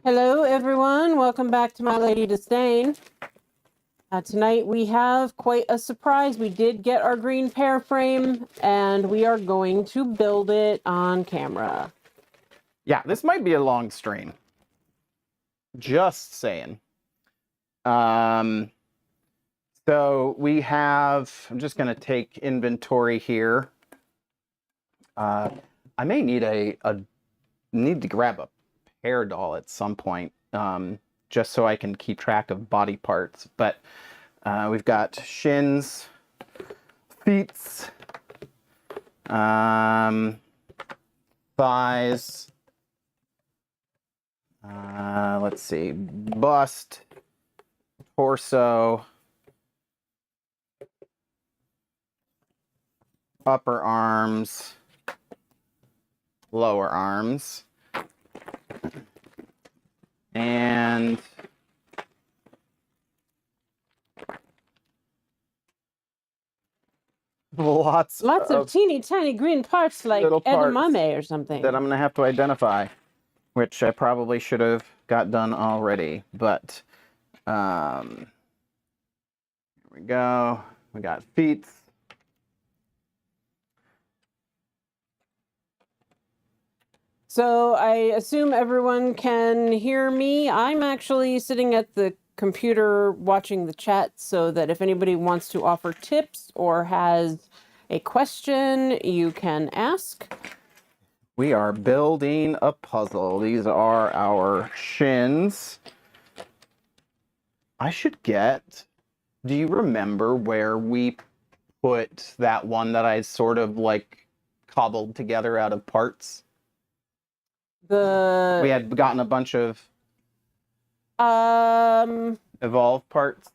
Hello, everyone. Welcome back to My Lady Disdain. Tonight we have quite a surprise. We did get our green pear frame, and we are going to build it on camera. Yeah, this might be a long stream. Just saying. So we have, I'm just going to take inventory here. I may need need to grab a Pear doll at some point, just so I can keep track of body parts. But we've got shins, feet, thighs, let's see, bust, torso, upper arms, lower arms, and lots of teeny tiny green parts like edamame or something that I'm going to have to identify, which I probably should have got done already. But here we go. We got feet. So I assume everyone can hear me. I'm actually sitting at the computer watching the chat so that if anybody wants to offer tips or has a question, you can ask. We are building a puzzle. These are our shins. I should get, do you remember where we put that one that I sort of like cobbled together out of parts? We had gotten a bunch of evolved parts.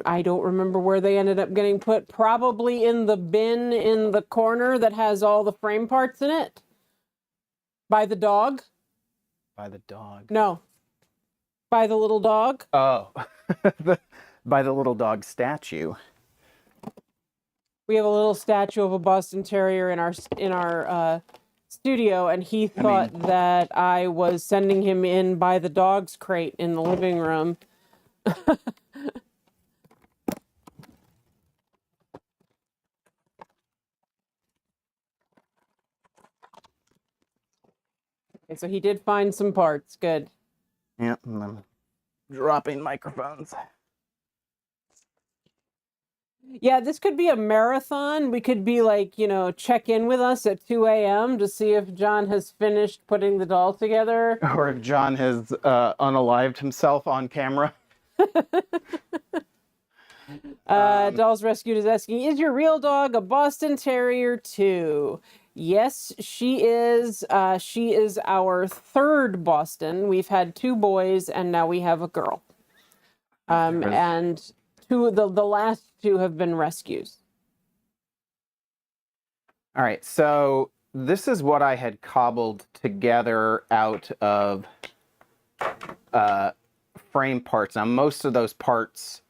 I don't remember where they ended up getting put. Probably in the bin in the corner that has all the frame parts in it. By the dog. By the dog? No. By the little dog. Oh. By the little dog statue. We have a little statue of a Boston Terrier in our studio, and he thought that I was sending him in by the dog's crate in the living room. Okay, so he did find some parts. Good. Yeah, I'm dropping microphones. Yeah, this could be a marathon. We could be like, check in with us at 2 a.m. to see if John has finished putting the doll together. Or if John has unalived himself on camera. Dolls Rescued is asking, is your real dog a Boston Terrier too? Yes, she is. She is our third Boston. We've had 2 boys and now we have a girl. And the last 2 have been rescues. All right, so this is what I had cobbled together out of frame parts. Now, most of those parts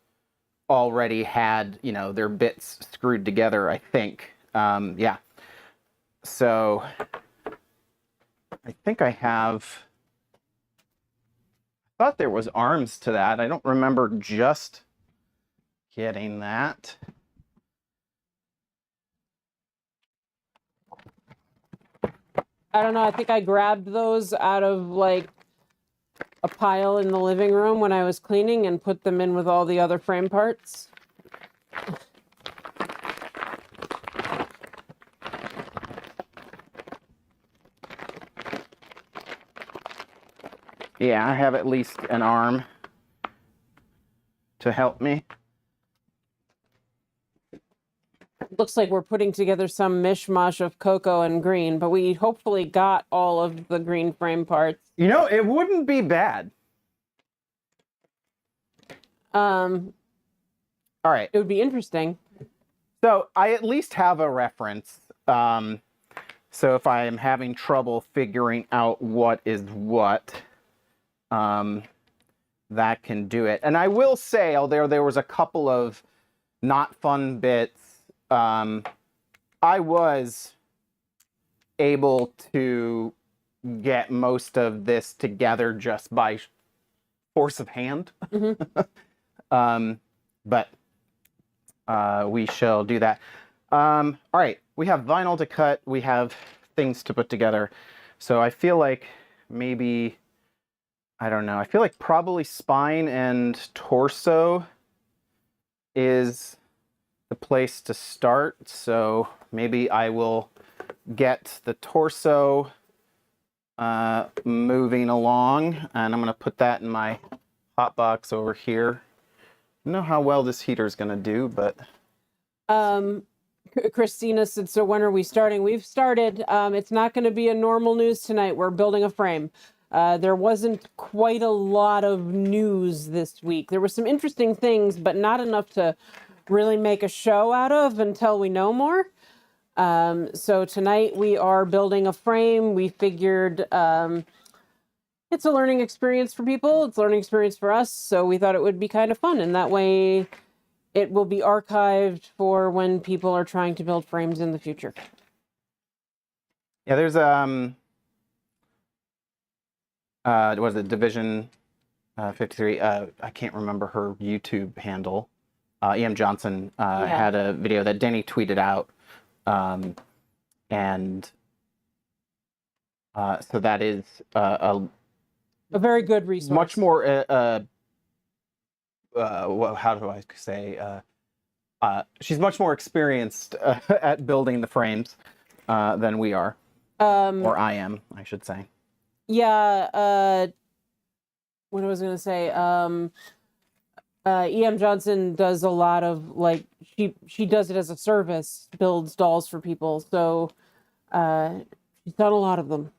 already had, their bits screwed together, I think. Yeah. So I think I thought there was arms to that. I don't remember just getting that. I don't know. I think I grabbed those out of like a pile in the living room when I was cleaning and put them in with all the other frame parts. Yeah, I have at least an arm to help me. Looks like we're putting together some mishmash of cocoa and green, but we hopefully got all of the green frame parts. It wouldn't be bad. All right. It would be interesting. So I at least have a reference. So if I am having trouble figuring out what is what, that can do it. And I will say, although there was a couple of not fun bits, I was able to get most of this together just by force of hand. But we shall do that. All right, we have vinyl to cut. We have things to put together. So I feel like maybe, I don't know, I feel like probably spine and torso is the place to start. So maybe I will get the torso moving along, and I'm going to put that in my hot box over here. I don't know how well this heater is going to do, but... Christina said, so when are we starting? We've started. It's not going to be a normal news tonight. We're building a frame. There wasn't quite a lot of news this week. There were some interesting things, but not enough to really make a show out of until we know more. So tonight we are building a frame. We figured it's a learning experience for people. It's a learning experience for us. So we thought it would be kind of fun. And that way it will be archived for when people are trying to build frames in the future. Yeah, there's what was it, Division 53? I can't remember her YouTube handle. E.M. Johnson had a video that Denny tweeted out, and so that is a very good resource. Much more, how do I say? She's much more experienced at building the frames than we are, or I am, I should say. Yeah. What I was going to say, E.M. Johnson does a lot of, like, she does it as a service, builds dolls for people. So she's done a lot of them.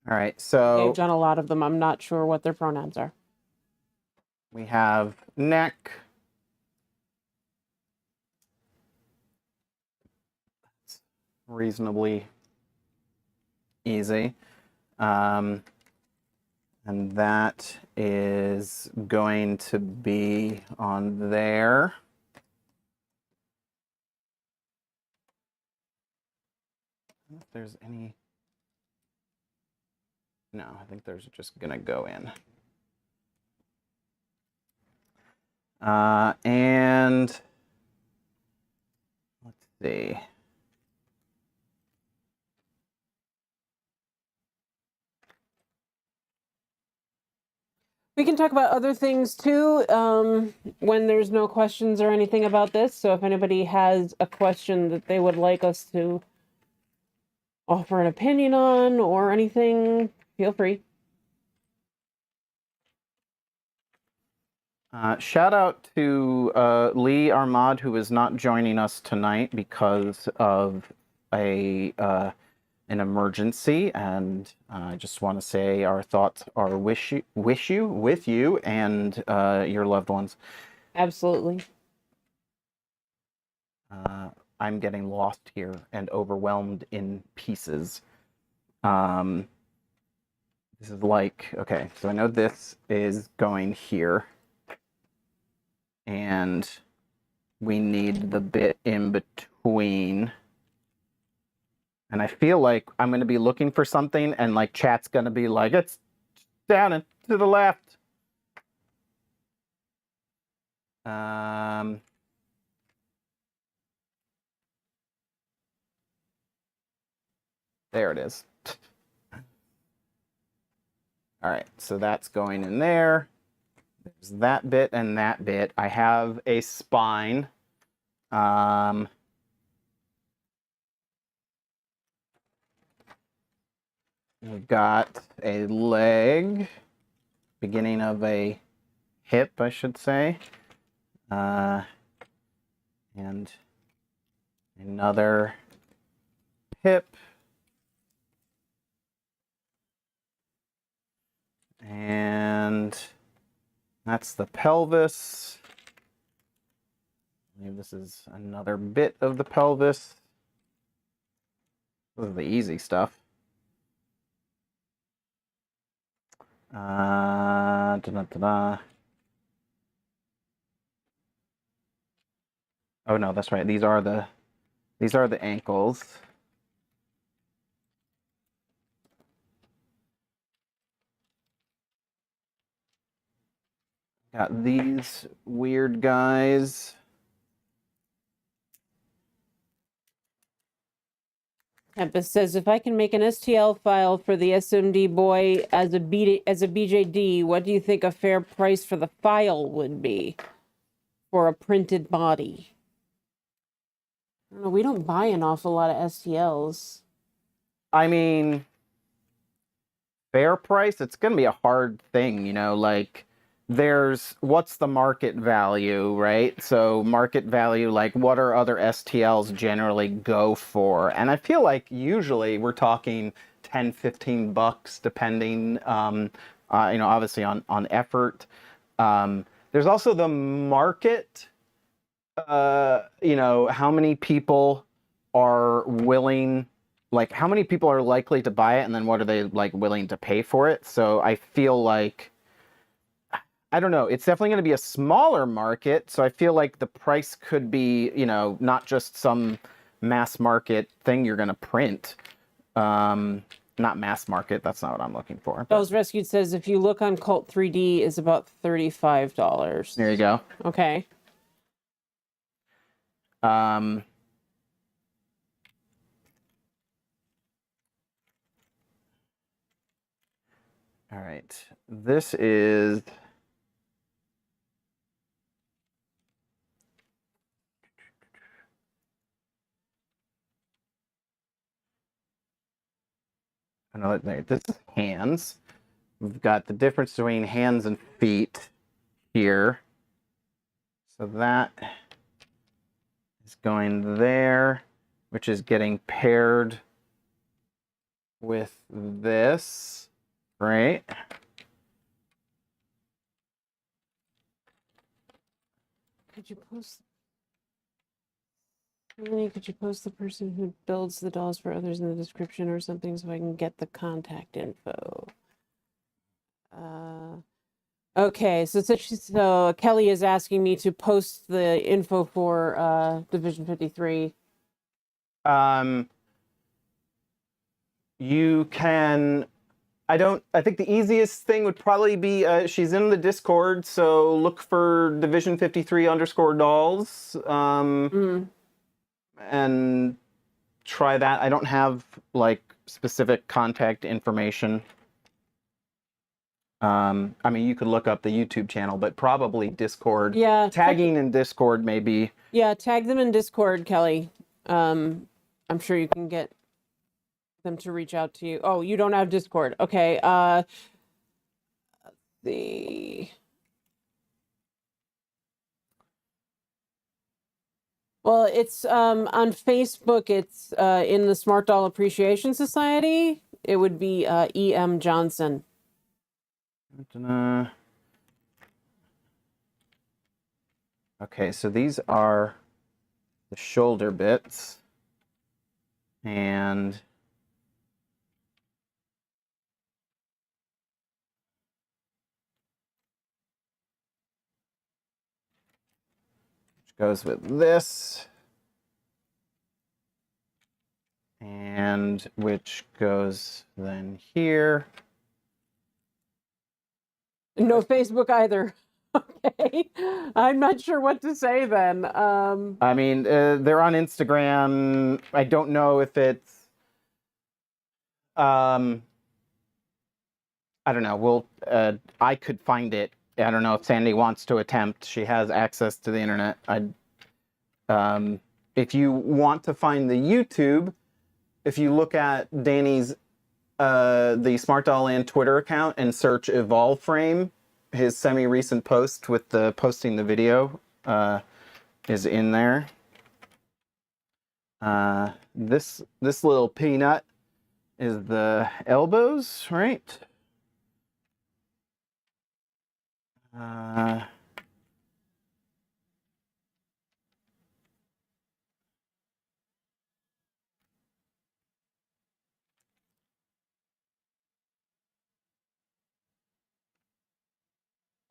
All right, so they've done a lot of them. I'm not sure what their pronouns are. We have neck. That's reasonably easy. And that is going to be on there. I don't know if there's any... No, I think there's just gonna go in. And let's see. We can talk about other things too when there's no questions or anything about this. So if anybody has a question that they would like us to offer an opinion on or anything, feel free. Shout out to Lee Armad, who is not joining us tonight because of an emergency, and I just want to say our thoughts are with you and your loved ones. Absolutely. I'm getting lost here and overwhelmed in pieces. This is like, okay, so I know this is going here. And we need the bit in between. And I feel like I'm going to be looking for something, and like chat's going to be like, it's down and to the left. There it is. All right, so that's going in there. There's that bit and that bit. I have a spine. We've got a leg, beginning of a hip, I should say. And another hip. And that's the pelvis. I believe this is another bit of the pelvis. This is the easy stuff. Da-da-da-da. Oh no, that's right. These are the ankles. Got these weird guys. Tempest says, if I can make an STL file for the SMD boy as a BJD, what do you think a fair price for the file would be for a printed body? I don't know, we don't buy an awful lot of STLs. I mean, fair price, it's going to be a hard thing, you know, like there's what's the market value, right? So market value, like what are other STLs generally go for? And I feel like usually we're talking 10, 15 bucks depending, you know, obviously on effort. There's also the market, you know, how many people are willing, like how many people are likely to buy it and then what are they like willing to pay for it. So I feel like, I don't know, it's definitely going to be a smaller market, so I feel like the price could be, you know, not just some mass market thing you're going to print. Not mass market, that's not what I'm looking for. Dolls Rescued says, if you look on Cult 3D, is about $35. There you go. Okay. All right, this is another. This is hands. We've got the difference between hands and feet here. So that is going there, which is getting paired with this, right? Could you post? Melanie, could you post the person who builds the dolls for others in the description or something so I can get the contact info? Okay, so Kelly is asking me to post the info for Division 53. You can, I think the easiest thing would probably be, she's in the Discord, so look for Division 53 _ dolls, and try that. I don't have like specific contact information. I mean, you could look up the YouTube channel, but probably Discord. Yeah. Tagging in Discord, maybe. Yeah, tag them in Discord, Kelly. I'm sure you can get them to reach out to you. Oh, you don't have Discord. Okay. Well, it's on Facebook. It's in the Smart Doll Appreciation Society. It would be E.M. Johnson. Okay, so these are the shoulder bits. And which goes with this. And which goes then here. No Facebook either. Okay. I'm not sure what to say then. I mean, they're on Instagram. I don't know if it's, I don't know. We'll, I could find it. I don't know if Sandy wants to attempt. She has access to the internet. If you want to find the YouTube, if you look at Danny's, the Smart Doll Land Twitter account and search Evolve Frame, his semi-recent post with the posting the video is in there. This little peanut is the elbows, right?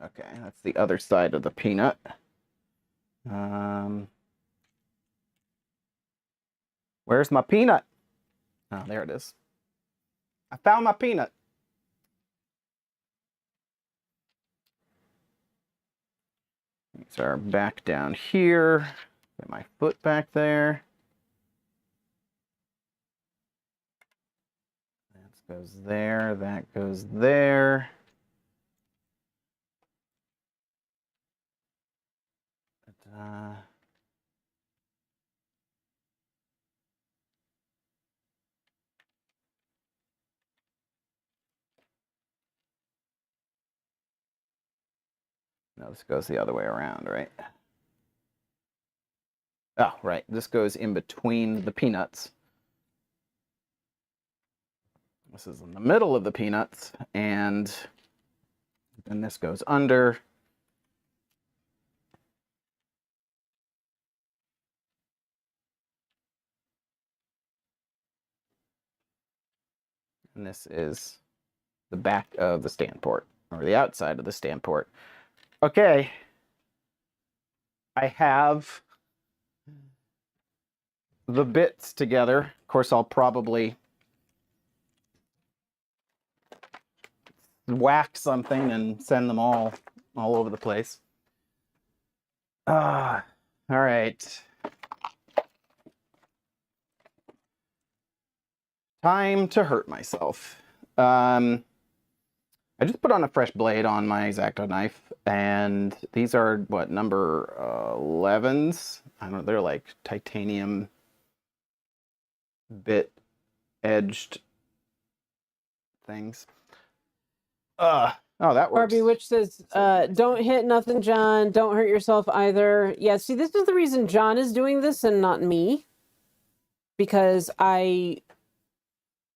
Okay, that's the other side of the peanut. Where's my peanut? Oh, there it is. I found my peanut. So back down here. Get my foot back there. That goes there. That goes there. No, this goes the other way around, right? Oh, right. This goes in between the peanuts. This is in the middle of the peanuts, and then this goes under. And this is the back of the stand port, or the outside of the stand port. Okay. I have the bits together. Of course, I'll probably whack something and send them all over the place. All right. Time to hurt myself. I just put on a fresh blade on my X-Acto knife, and these are what, number 11s? I don't know, they're like titanium bit edged things. Oh, that works. Barbie Witch says, don't hit nothing, John. Don't hurt yourself either. Yeah, see, this is the reason John is doing this and not me. Because I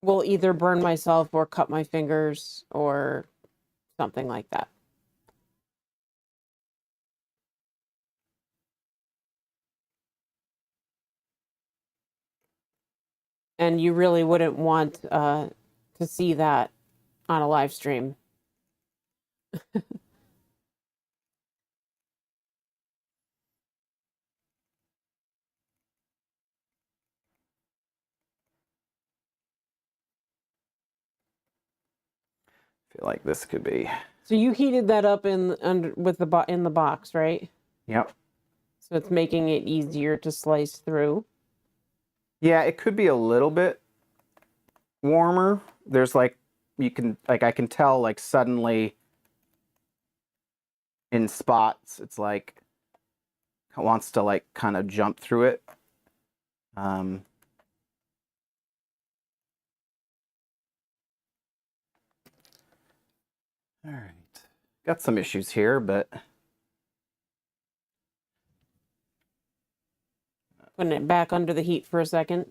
will either burn myself or cut my fingers or something like that. And you really wouldn't want to see that on a live stream. I feel like this could be. So you heated that up in the box, right? Yep. So it's making it easier to slice through. Yeah, it could be a little bit warmer. There's like, I can tell like suddenly in spots, it's like it wants to like kind of jump through it. All right, got some issues here, but Putting it back under the heat for a second.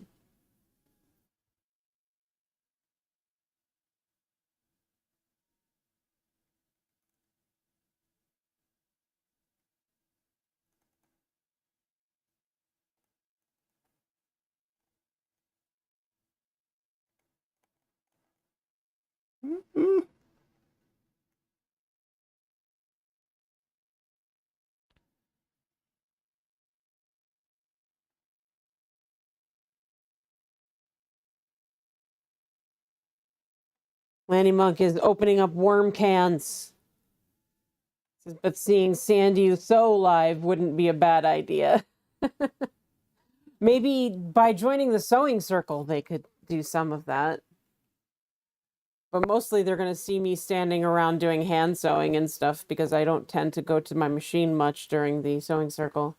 Lanny Monk is opening up worm cans. But seeing Sandy so live wouldn't be a bad idea. Maybe by joining the sewing circle, they could do some of that. But mostly they're going to see me standing around doing hand sewing and stuff because I don't tend to go to my machine much during the sewing circle.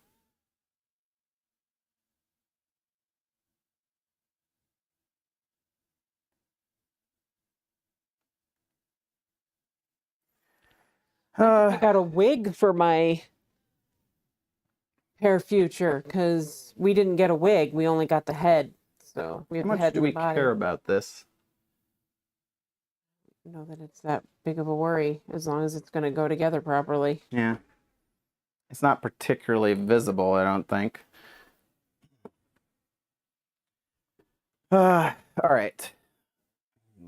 I got a wig for my Pear future because we didn't get a wig. We only got the head. So we have how the much head do and we the body. care about this? Know that it's that big of a worry as long as it's going to go together properly. Yeah, it's not particularly visible, I don't think. All right,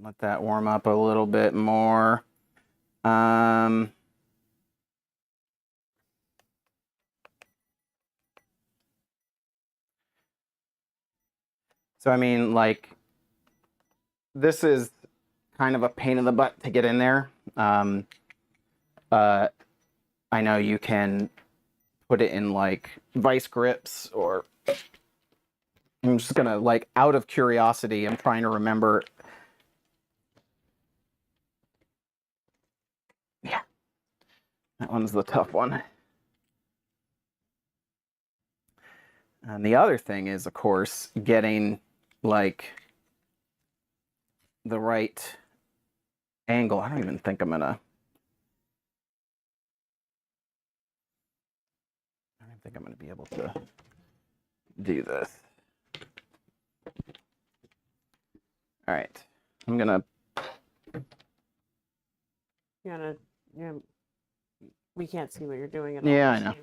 let that warm up a little bit more. So I mean, like, this is kind of a pain in the butt to get in there. I know you can put it in like vice grips, or I'm just gonna, like, out of curiosity, I'm trying to remember. Yeah, that one's the tough one. And the other thing is, of course, getting like the right angle. I don't even think I'm gonna. I don't think I'm gonna be able to do this. All right, I'm gonna. Yeah, we can't see what you're doing at all. Yeah, I know.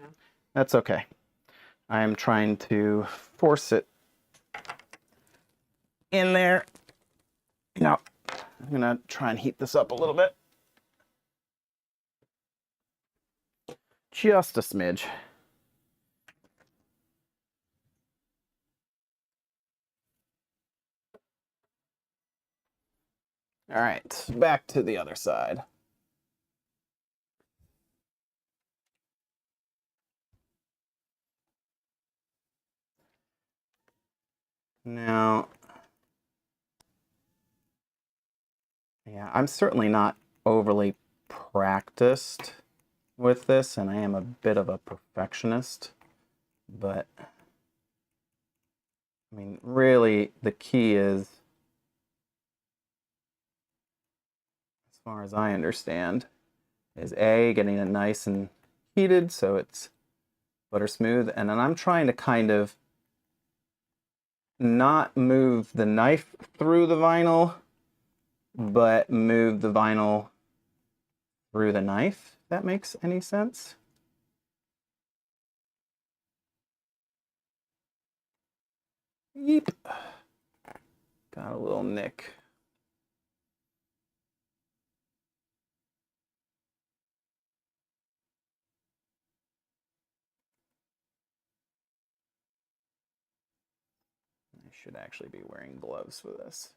That's okay. I am trying to force it in there. Now, I'm gonna try and heat this up a little bit. Just a smidge. All right, back to the other side. Now, yeah, I'm certainly not overly practiced with this, and I am a bit of a perfectionist, but I mean, really, the key is, as far as I understand, is A, getting it nice and heated so it's butter smooth, and then I'm trying to kind of not move the knife through the vinyl, but move the vinyl through the knife, if that makes any sense. Yeep. Got a little nick. I should actually be wearing gloves for this.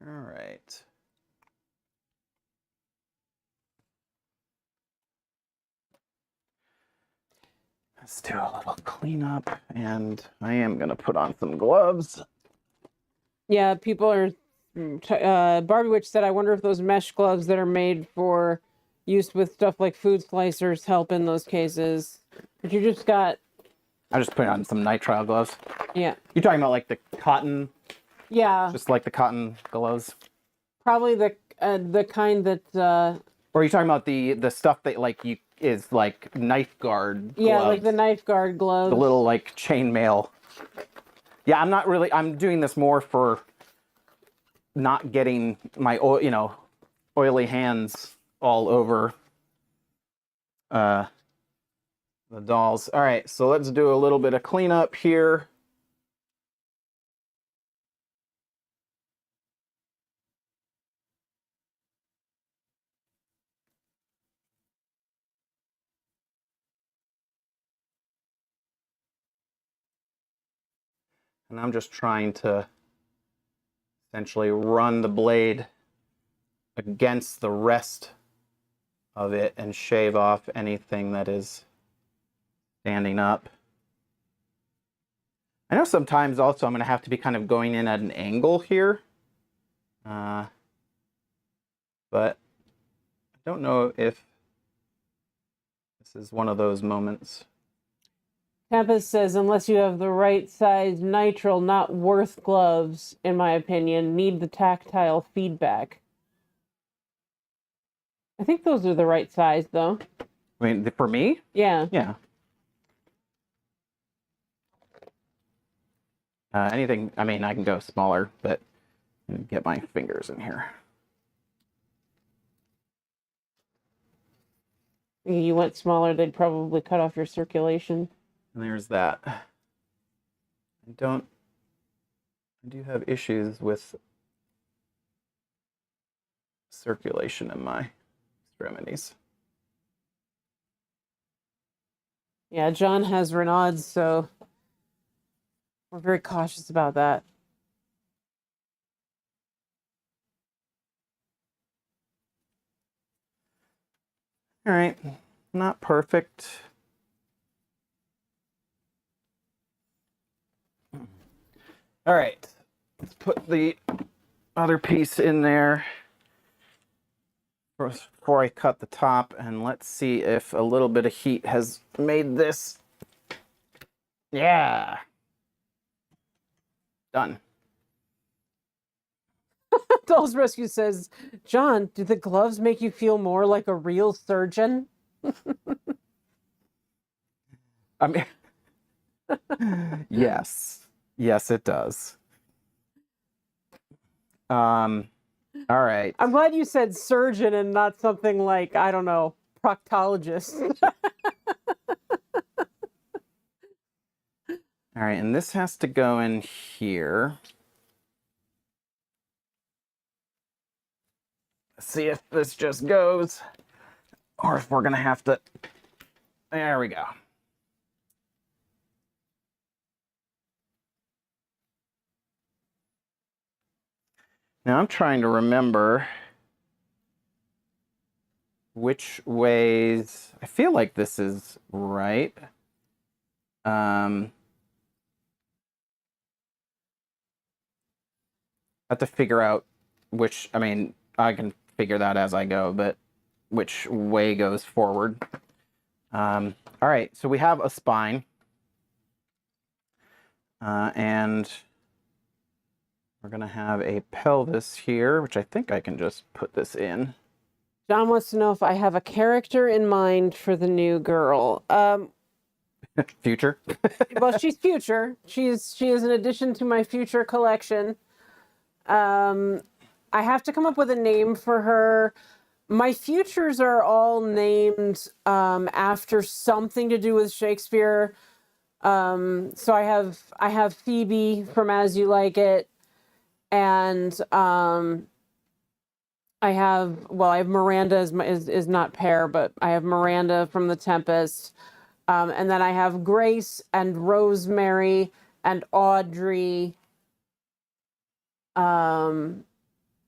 All right. Let's do a little cleanup, and I am gonna put on some gloves. Yeah, people are. Barbie Witch said, "I wonder if those mesh gloves that are made for use with stuff like food slicers help in those cases." But you just got. I just put on some nitrile gloves. Yeah. You're talking about like the cotton? Yeah. Just like the cotton gloves? Probably the kind that. Or are you talking about the stuff that like is like knife guard gloves? Yeah, like the knife guard gloves. The little like chainmail. Yeah, I'm not really. I'm doing this more for not getting my oily hands all over the dolls. All right, so let's do a little bit of cleanup here. And I'm just trying to essentially run the blade against the rest of it and shave off anything that is standing up. I know sometimes also I'm going to have to be kind of going in at an angle here. But I don't know if this is one of those moments. Tempest says, unless you have the right size nitrile, not worth gloves, in my opinion. Need the tactile feedback. I think those are the right size, though. I mean, for me? Yeah. Yeah. Anything, I mean, I can go smaller, but get my fingers in here. You went smaller, they'd probably cut off your circulation. And there's that. I do have issues with circulation in my extremities. Yeah, John has Raynaud's, so we're very cautious about that. All right, not perfect. All right, let's put the other piece in there before I cut the top, and let's see if a little bit of heat has made this. Yeah, done. Doll's Rescue says, John, do the gloves make you feel more like a real surgeon? I mean, yes, it does. All right. I'm glad you said surgeon and not something like, I don't know, proctologist. All right, and this has to go in here. See if this just goes, or if we're gonna have to. There we go. Now I'm trying to remember which ways. I feel like this is right. I have to figure out which. I mean, I can figure that as I go, but which way goes forward. All right, so we have a spine, and we're gonna have a pelvis here, which I think I can just put this in. John wants to know if I have a character in mind for the new girl. Future. Well, she's future. She is an addition to my future collection. I have to come up with a name for her. My futures are all named after something to do with Shakespeare. So I have Phoebe from As You Like It, and I have Miranda is not Pear, but I have Miranda from The Tempest. And then I have Grace and Rosemary and Audrey.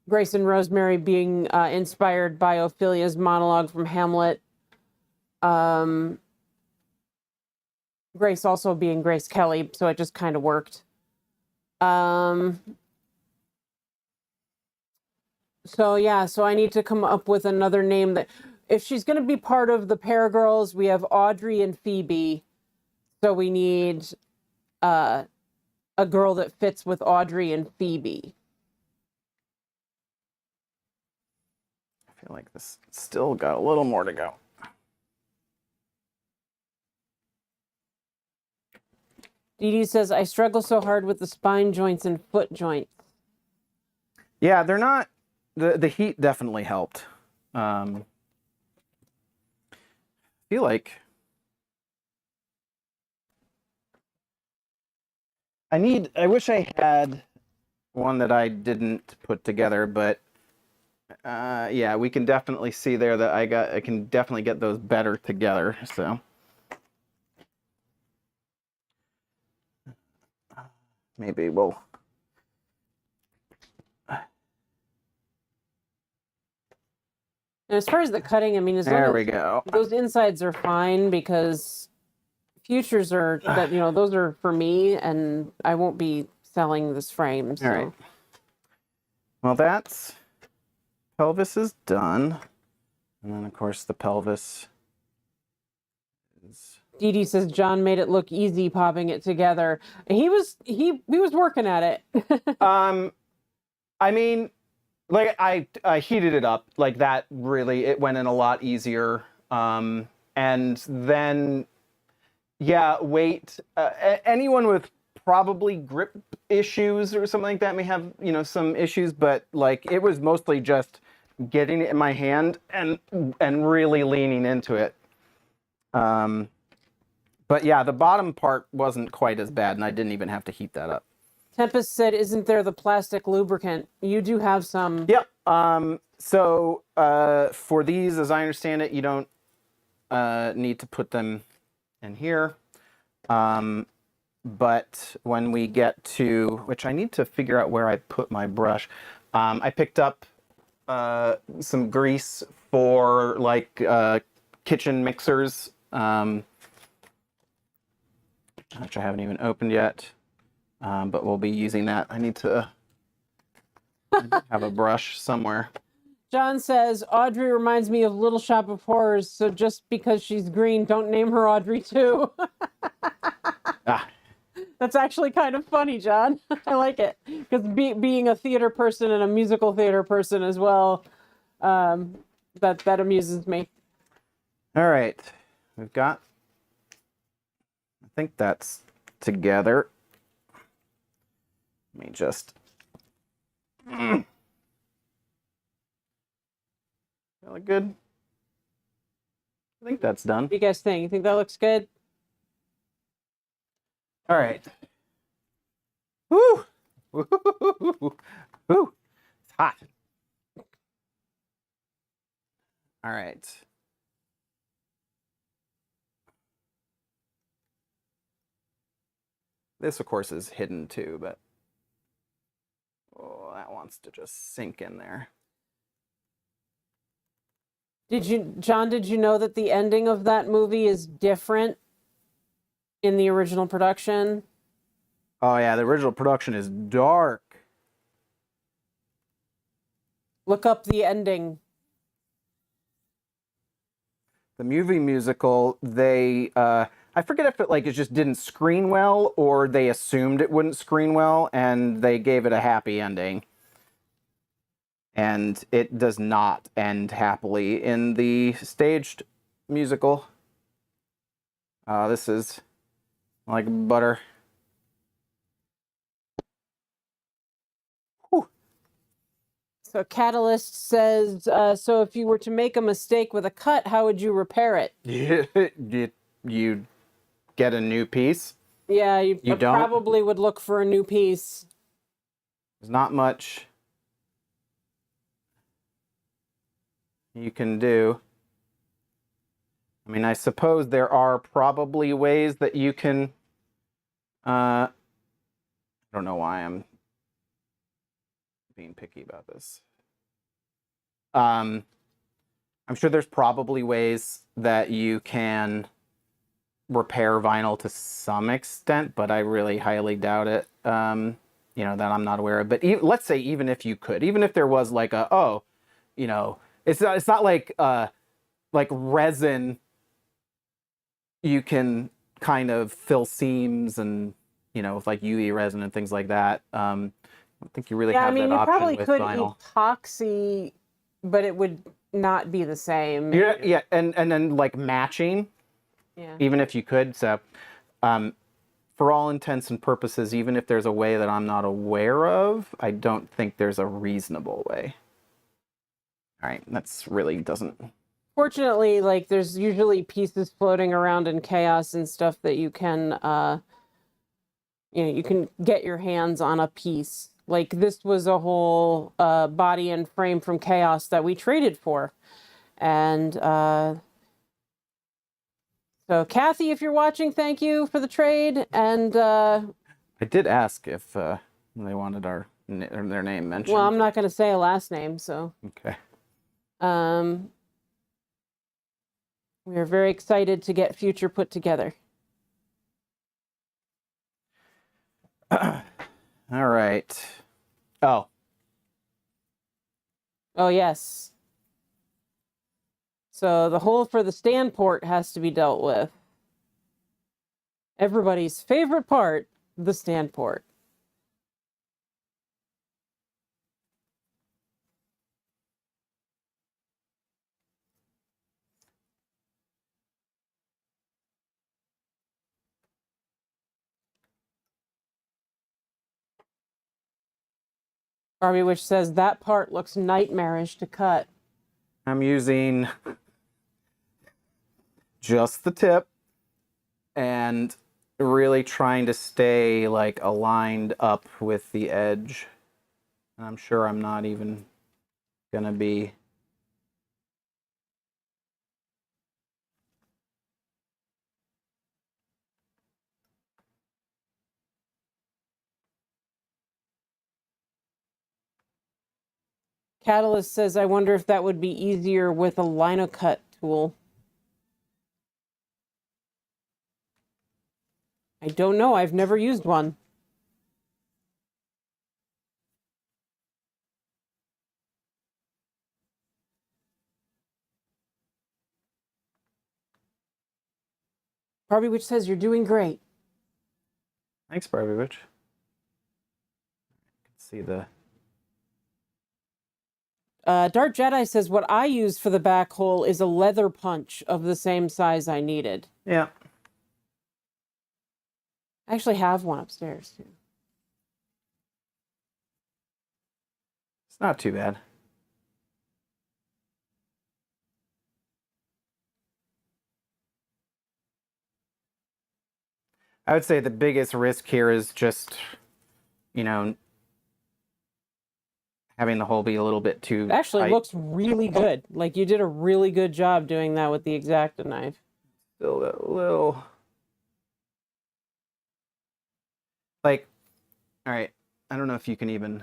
Grace and Rosemary being inspired by Ophelia's monologue from Hamlet. Grace also being Grace Kelly, so it just kind of worked. So yeah, so I need to come up with another name that, if she's going to be part of the Pear Girls, we have Audrey and Phoebe. So we need a girl that fits with Audrey and Phoebe. I feel like this still got a little more to go. Dee Dee says, I struggle so hard with the spine joints and foot joints. Yeah, they're not. The heat definitely helped. I feel like I wish I had one that I didn't put together, but yeah, we can definitely see there that I can definitely get those better together. So maybe we'll. And as far as the cutting, I mean, There we go. Those insides are fine, because futures are that, those are for me, and I won't be selling this frame. So. All right. Well, pelvis is done, and then of course the pelvis is. Dee Dee says John made it look easy popping it together. He was working at it. I mean, like I heated it up like that. Really, it went in a lot easier. And then, yeah, weight. Anyone with probably grip issues or something like that may have some issues, but like it was mostly just getting it in my hand and really leaning into it. But yeah, the bottom part wasn't quite as bad, and I didn't even have to heat that up. Tempest said, isn't there the plastic lubricant? You do have some. Yep. So for these, as I understand it, you don't need to put them in here. But when we get to, which I need to figure out where I put my brush, I picked up some grease for like kitchen mixers, which I haven't even opened yet, but we'll be using that. I need to have a brush somewhere. John says, Audrey reminds me of Little Shop of Horrors, so just because she's green, don't name her Audrey too. Ah. That's actually kind of funny, John. I like it. Because being a theater person and a musical theater person as well, that amuses me. All right. We've got, I think that's together. Let me just... That look good? I think that's done. What do you guys think? You think that looks good? All right. Woo! Woo! Woo! It's hot. All right. This, of course, is hidden too, but oh, that wants to just sink in there. John, did you know that the ending of that movie is different in the original production? Oh yeah, the original production is dark. Look up the ending. The movie musical, they I forget if it just didn't screen well or they assumed it wouldn't screen well and they gave it a happy ending. And it does not end happily in the staged musical. This is like butter. Whew. So Catalyst says, so if you were to make a mistake with a cut, how would you repair it? You get a new piece. Yeah, you don't? probably would look for a new piece. There's not much you can do. I mean, I suppose there are probably ways that you can, I don't know why I'm being picky about this. I'm sure there's probably ways that you can repair vinyl to some extent, but I really highly doubt it. That I'm not aware of. But let's say even if you could, even if there was like it's not like resin. You can kind of fill seams and with like UV resin and things like that. I don't think you really have that option with vinyl. Yeah, I mean, you probably could epoxy, but it would not be the same. Yeah, and then like matching. Yeah. Even if you could, so for all intents and purposes, even if there's a way that I'm not aware of, I don't think there's a reasonable way. All right, that's really doesn't... Fortunately, like, there's usually pieces floating around in chaos and stuff that you can, you can get your hands on a piece. Like, this was a whole body and frame from chaos that we traded for. And so, Kathy, if you're watching, thank you for the trade. And I did ask if they wanted their name mentioned. Well, I'm not going to say a last name, so. Okay. We are very excited to get Future put together. All right. Oh. Oh, yes. So the hole for the stand port has to be dealt with. Everybody's favorite part, the stand port. Barbie Witch says that part looks nightmarish to cut. I'm using just the tip and really trying to stay like aligned up with the edge. And I'm sure I'm not even gonna be Catalyst says, I wonder if that would be easier with a linocut tool. I don't know. I've never used one. Barbie Witch says you're doing great. Thanks, Barbie Witch. See the... Dart Jedi says what I use for the back hole is a leather punch of the same size I needed. Yeah. I actually have one upstairs, too. It's not too bad. I would say the biggest risk here is just, you know, having the hole be a little bit too It actually tight. looks really good. Like, you did a really good job doing that with the X-Acto knife. Still that little... Like, all right, I don't know if you can even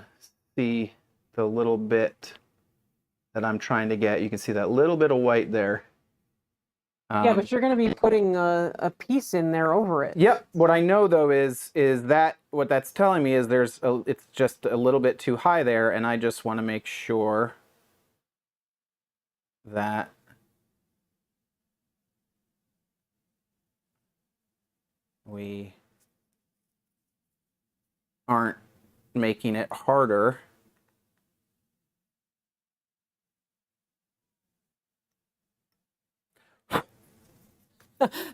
see the little bit that I'm trying to get. You can see that little bit of white there. Yeah, but you're going to be putting a piece in there over it. Yep. What I know though is that what that's telling me is it's just a little bit too high there, and I just want to make sure that we aren't making it harder.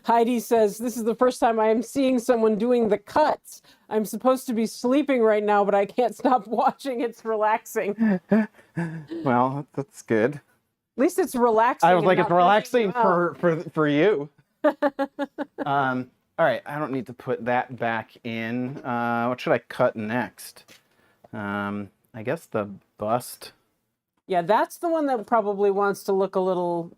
Heidi says, this is the first time I am seeing someone doing the cuts. I'm supposed to be sleeping right now, but I can't stop watching. It's relaxing. Well, that's good. At least it's relaxing. I was like, it's relaxing for for you. All right, I don't need to put that back in. What should I cut next? I guess the bust. Yeah, that's the one that probably wants to look a little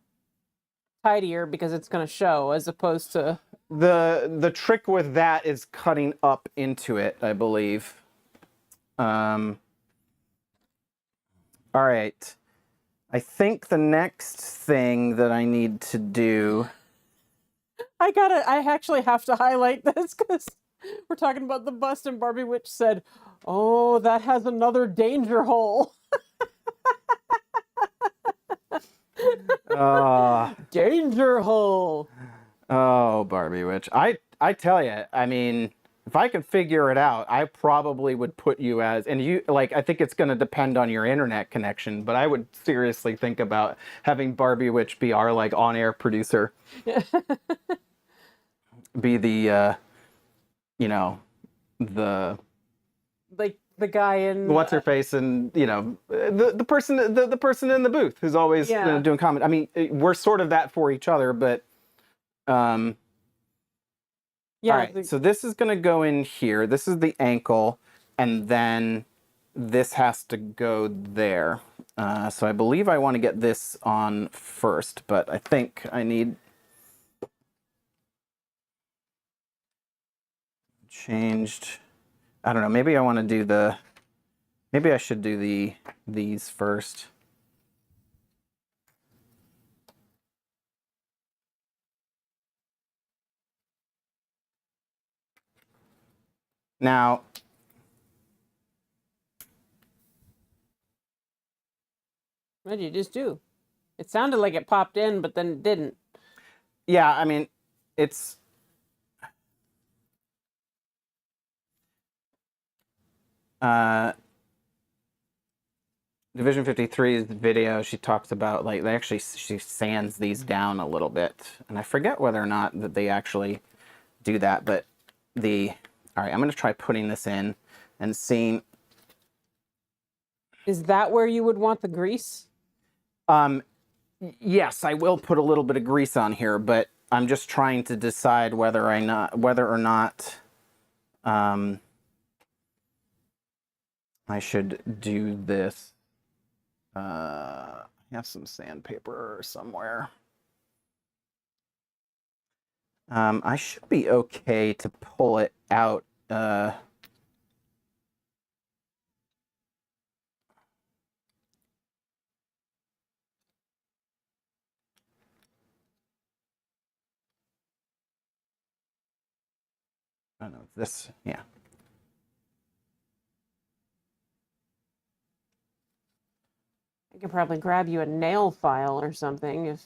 tidier because it's going to show, as opposed to... The trick with that is cutting up into it, I believe. All right. I think the next thing that I need to do... I actually have to highlight this because we're talking about the bust, and Barbie Witch said, oh, that has another danger hole. Danger hole. Oh, Barbie Witch. I tell you, I mean, if I could figure it out, I probably would put you as, and you, like, I think it's going to depend on your internet connection, but I would seriously think about having Barbie Witch be our, like, on-air producer. Be the, you know, like the guy in... what's her face, and, you know, the person in the booth who's always doing comment. I mean, we're sort of that for each other, but, yeah. All right, so this is going to go in here. This is the ankle, and then this has to go there. So I believe I want to get this on first, but I think I need... changed. I don't know. Maybe I want to do the... Maybe I should do these first. Now, what did you just do? It sounded like it popped in, but then it didn't. yeah, I mean, it's... Division 53's video, she talks about, like, she sands these down a little bit. And I forget whether or not that they actually do that, but all right, I'm going to try putting this in and seeing... Is that where you would want the grease? Yes, I will put a little bit of grease on here, but I'm just trying to decide whether or not I should do this. I have some sandpaper somewhere. I should be okay to pull it out. I don't know, this, yeah. I could probably grab you a nail file or something if...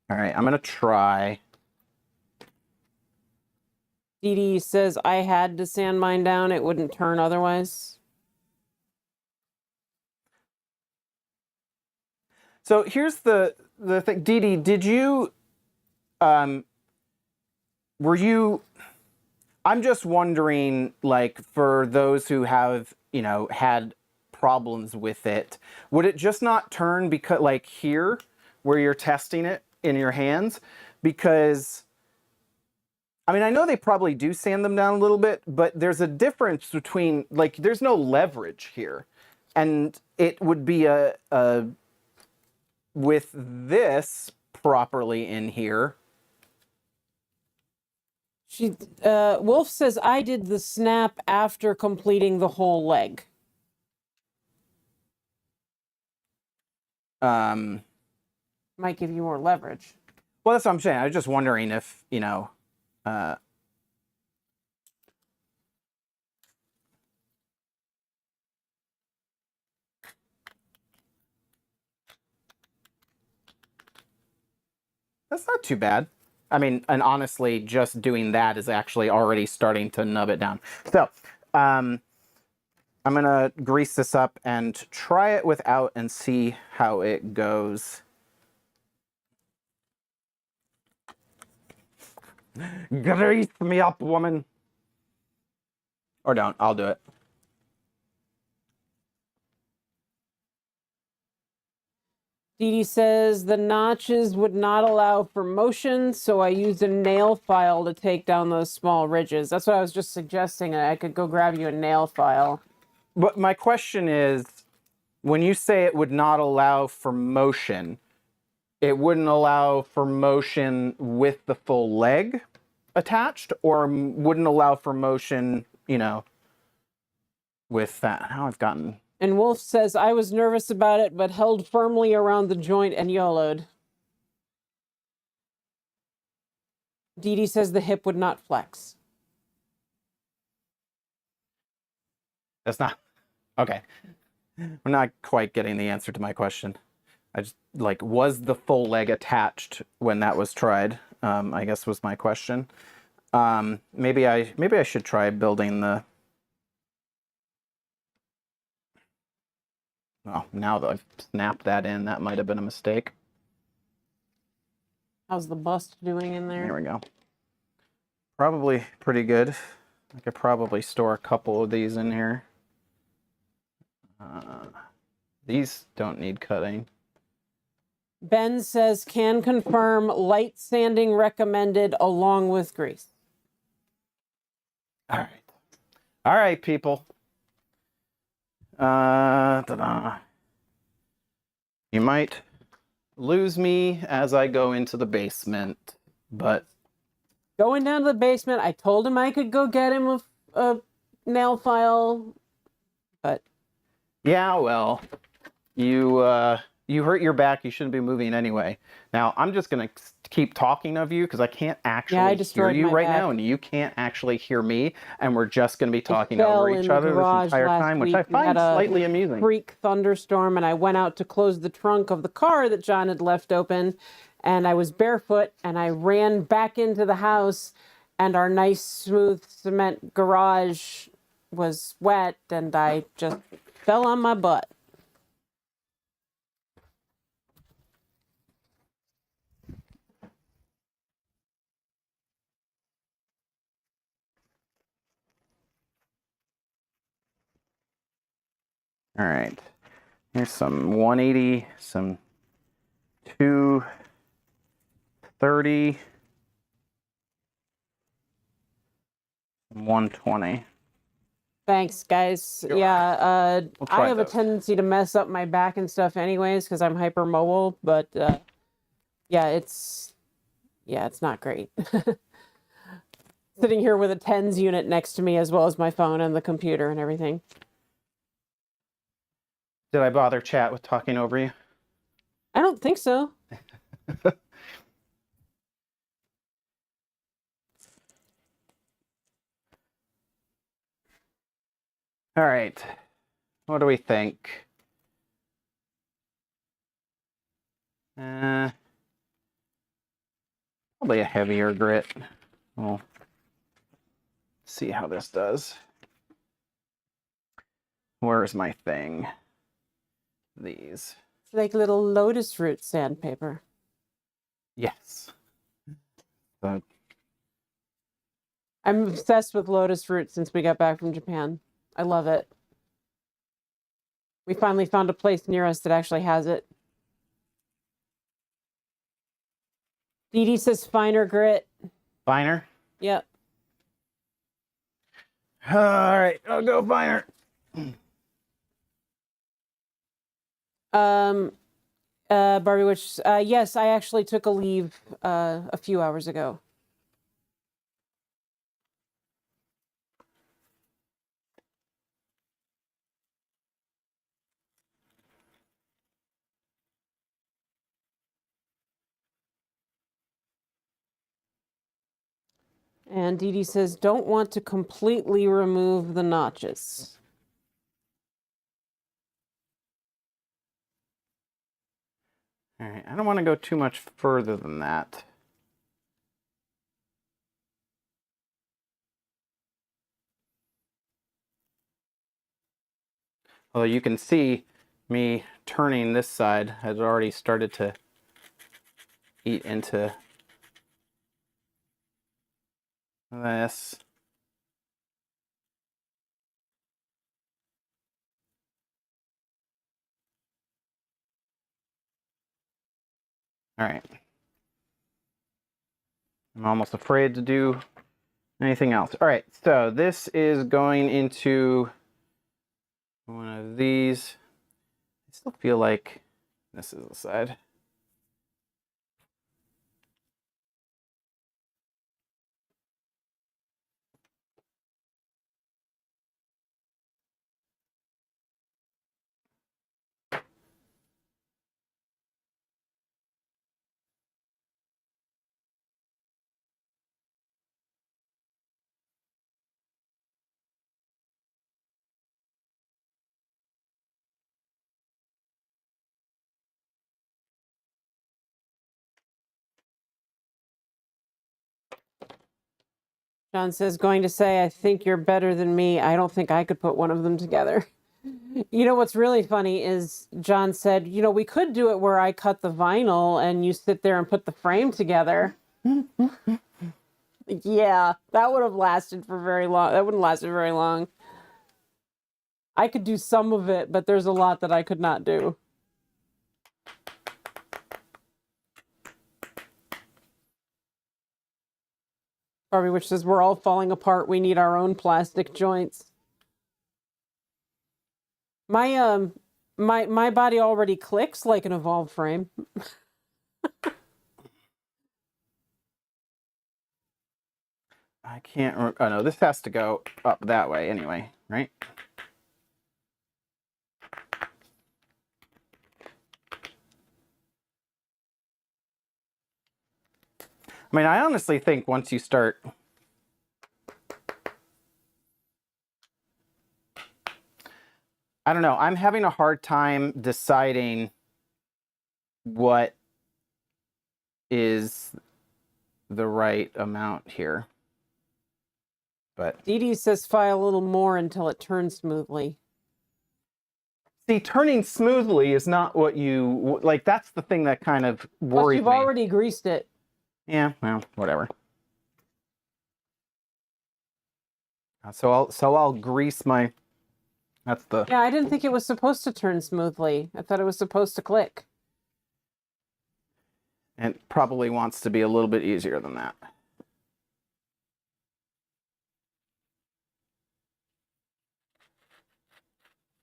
All right, I'm gonna try. Dee Dee says I had to sand mine down. It wouldn't turn otherwise. So here's the thing. Dee Dee, did you, were you, I'm just wondering, like, for those who have, you know, had problems with it, would it just not turn because, like, here, where you're testing it in your hands? Because, I mean, I know they probably do sand them down a little bit, but there's a difference between, like, there's no leverage here. And it would be with this properly in here. Wolf says I did the snap after completing the whole leg. Might give you more leverage. Well, that's what I'm saying. I was just wondering if, you know, that's not too bad. I mean, and honestly, just doing that is actually already starting to nub it down. So, I'm going to grease this up and try it without and see how it goes. Grease me up, woman. Or don't. I'll do it. Dee Dee says the notches would not allow for motion, so I used a nail file to take down those small ridges. That's what I was just suggesting. I could go grab you a nail file. But my question is, when you say it would not allow for motion, it wouldn't allow for motion with the full leg attached, or wouldn't allow for motion, you know, with that? Now I've gotten... And Wolf says, I was nervous about it, but held firmly around the joint and YOLO'd. Dee Dee says the hip would not flex. That's not... Okay. We're not quite getting the answer to my question. I just, like, was the full leg attached when that was tried? I guess was my question. Maybe I should try building the... Well, now that I've snapped that in, that might have been a mistake. How's the bust doing in there? There we go. Probably pretty good. I could probably store a couple of these in here. These don't need cutting. Ben says, can confirm light sanding recommended along with grease. All right. All right, people. You might lose me as I go into the basement, but... Going down to the basement, I told him I could go get him a nail file, but... Yeah, well, you hurt your back. You shouldn't be moving anyway. Now, I'm just going to keep talking of you because I can't actually hear you right now, and you can't actually hear me, and we're just going to be talking over each other this entire time, which I find slightly amusing. Freak thunderstorm, and I went out to close the trunk of the car that John had left open, and I was barefoot, and I ran back into the house, and our nice, smooth cement garage was wet, and I just fell on my butt. All right, here's some 180, some 230, 120. Thanks, guys. Sure. Yeah, I have those. a tendency to mess up my back and stuff anyways because I'm hypermobile, but yeah, it's not great. Sitting here with a TENS unit next to me as well as my phone and the computer and everything. Did I bother chat with talking over you? I don't think so. All right. What do we think? Probably a heavier grit. We'll see how this does. Where's my thing? These. It's like little lotus root sandpaper. Yes. So, I'm obsessed with lotus root since we got back from Japan. I love it. We finally found a place near us that actually has it. Dee Dee says finer grit. finer? Yep. All right, I'll go finer. Barbie Witch, yes, I actually took a leave a few hours ago. And Dee Dee says, don't want to completely remove the notches. All right, I don't want to go too much further than that. Although you can see me turning this side has already started to eat into this. All right. I'm almost afraid to do anything else. All right, so this is going into one of these. I still feel like this is the side. John says, going to say, I think you're better than me. I don't think I could put one of them together. You know, what's really funny is John said, you know, we could do it where I cut the vinyl and you sit there and put the frame together. Yeah, that would have lasted for very long. That wouldn't last very long. I could do some of it, but there's a lot that I could not do. Barbie Witch says, we're all falling apart. We need our own plastic joints. My body already clicks like an evolved frame. I can't. Oh no, this has to go up that way anyway, right? I mean, I honestly think once you start, I don't know, I'm having a hard time deciding what is the right amount here. But Dee Dee says file a little more until it turns smoothly. see, turning smoothly is not what you like. That's the thing that kind of worries You've me. already greased it. Yeah, well, whatever. So I'll grease my. That's the. Yeah, I didn't think it was supposed to turn smoothly. I thought it was supposed to click. And it probably wants to be a little bit easier than that.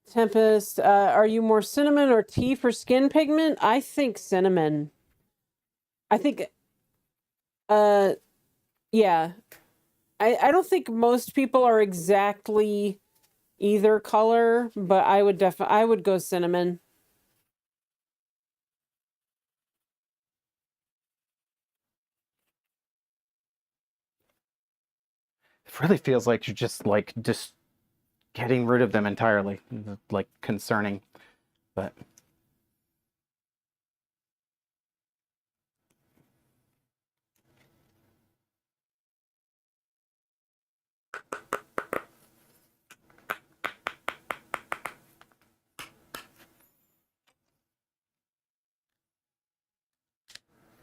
Tempest, are you more cinnamon or tea for skin pigment? I think cinnamon. I think, yeah. I don't think most people are exactly either color, but I would go cinnamon. It really feels like you're just getting rid of them entirely, like concerning, but.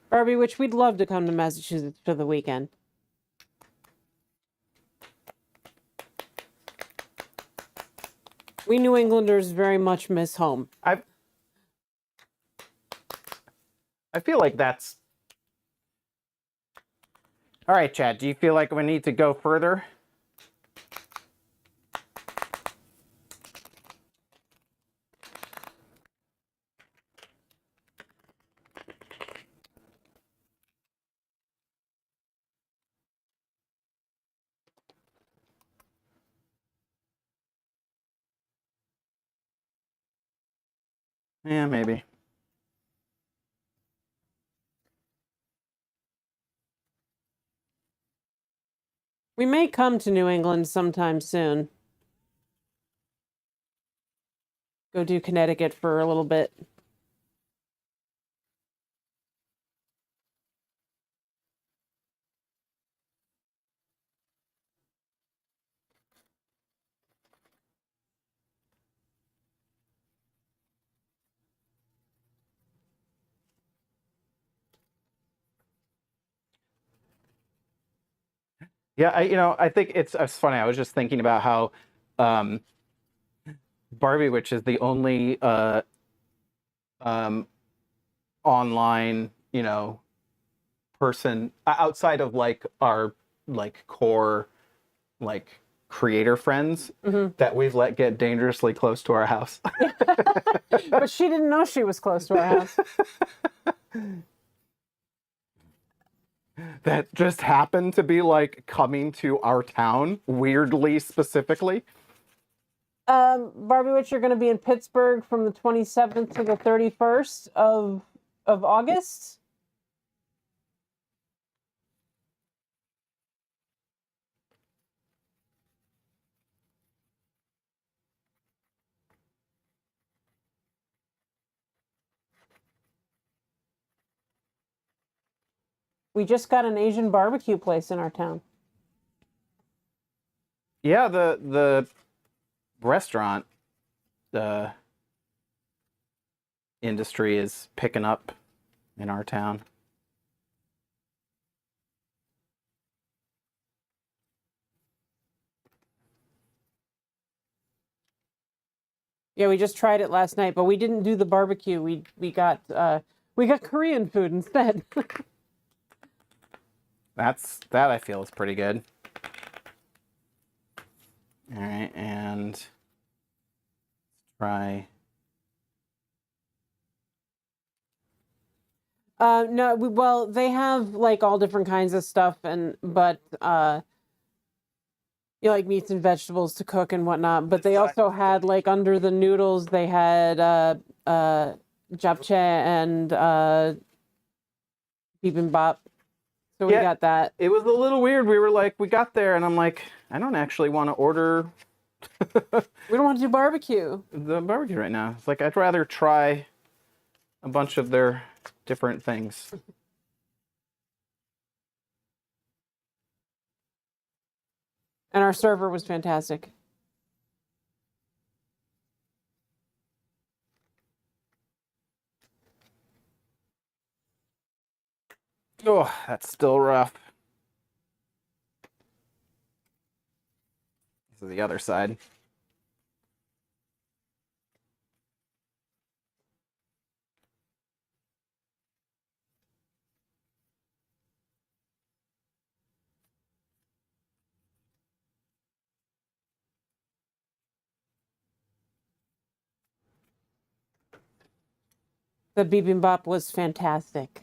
Barbie, which we'd love to come to Massachusetts for the weekend. We New Englanders very much miss home. I feel like that's... All right, Chad, do you feel like we need to go further? Yeah, maybe. We may come to New England sometime soon. Go do Connecticut for a little bit. Yeah, I think it's funny. I was just thinking about how Barbie Witch is the only online, person outside of like our like core like creator friends that we've let get dangerously close to our house. But she didn't know she was close to our house. That just happened to be like coming to our town weirdly specifically. Barbie Witch, you're going to be in Pittsburgh from the 27th to the 31st of August. We just got an Asian barbecue place in our town. Yeah, the restaurant industry is picking up in our town. Yeah, we just tried it last night, but we didn't do the barbecue. We got Korean food instead. That I feel is pretty good. All right, and try. No, well, they have like all different kinds of stuff, but like meats and vegetables to cook and whatnot. But they also had like under the noodles, they had japchae and bibimbap. So we got that. It was a little weird. We were like, we got there, and I'm like, I don't actually want to order. We don't want to do barbecue. The barbecue right now. It's like I'd rather try a bunch of their different things. And our server was fantastic. Oh, that's still rough. This is the other side. The bibimbap was fantastic.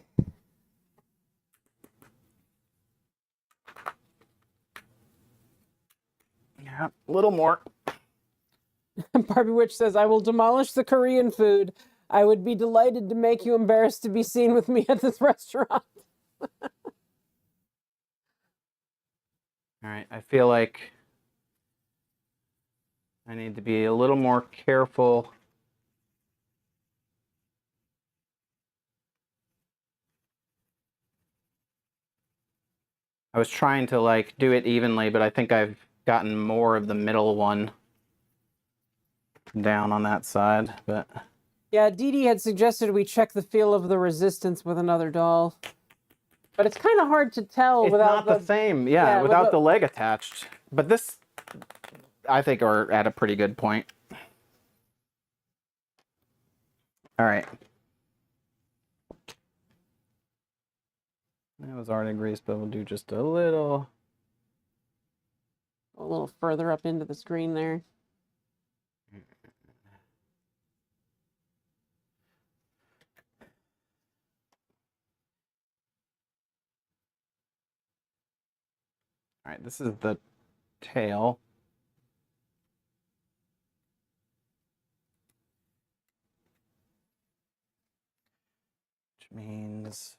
Yeah, a little more. Barbie Witch says, I will demolish the Korean food. I would be delighted to make you embarrassed to be seen with me at this restaurant. All right, I feel like I need to be a little more careful. I was trying to like do it evenly, but I think I've gotten more of the middle one down on that side, but Yeah, Dee Dee had suggested we check the feel of the resistance with another doll. But it's kind of hard to tell it's without not the same, yeah, without the leg attached. But this, I think, are at a pretty good point. All right. That was already greased, but we'll do just a little further up into the screen there. All right, this is the tail. Which means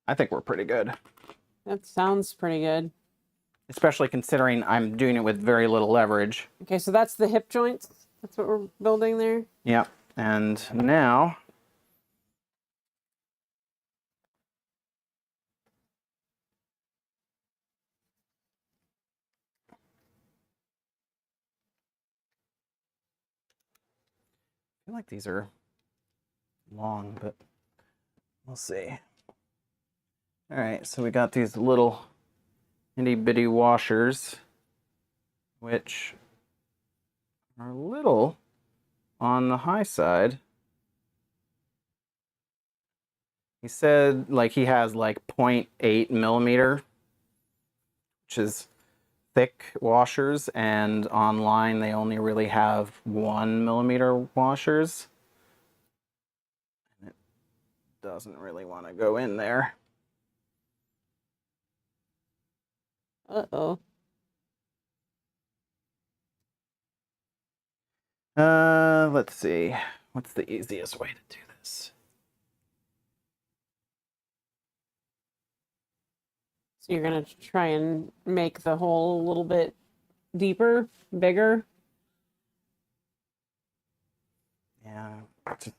I think we're pretty good. That sounds pretty good. Especially considering I'm doing it with very little leverage. Okay, so that's the hip joints. That's what we're building there. Yep. And now I feel like these are long, but we'll see. All right, so we got these little itty bitty washers, which are a little on the high side. He said like he has like 0.8 millimeter, which is thick washers, and online they only really have 1 millimeter washers. And it doesn't really want to go in there. Uh-oh. Let's see. What's the easiest way to do this? So you're gonna try and make the hole a little bit deeper, bigger? Yeah. Just...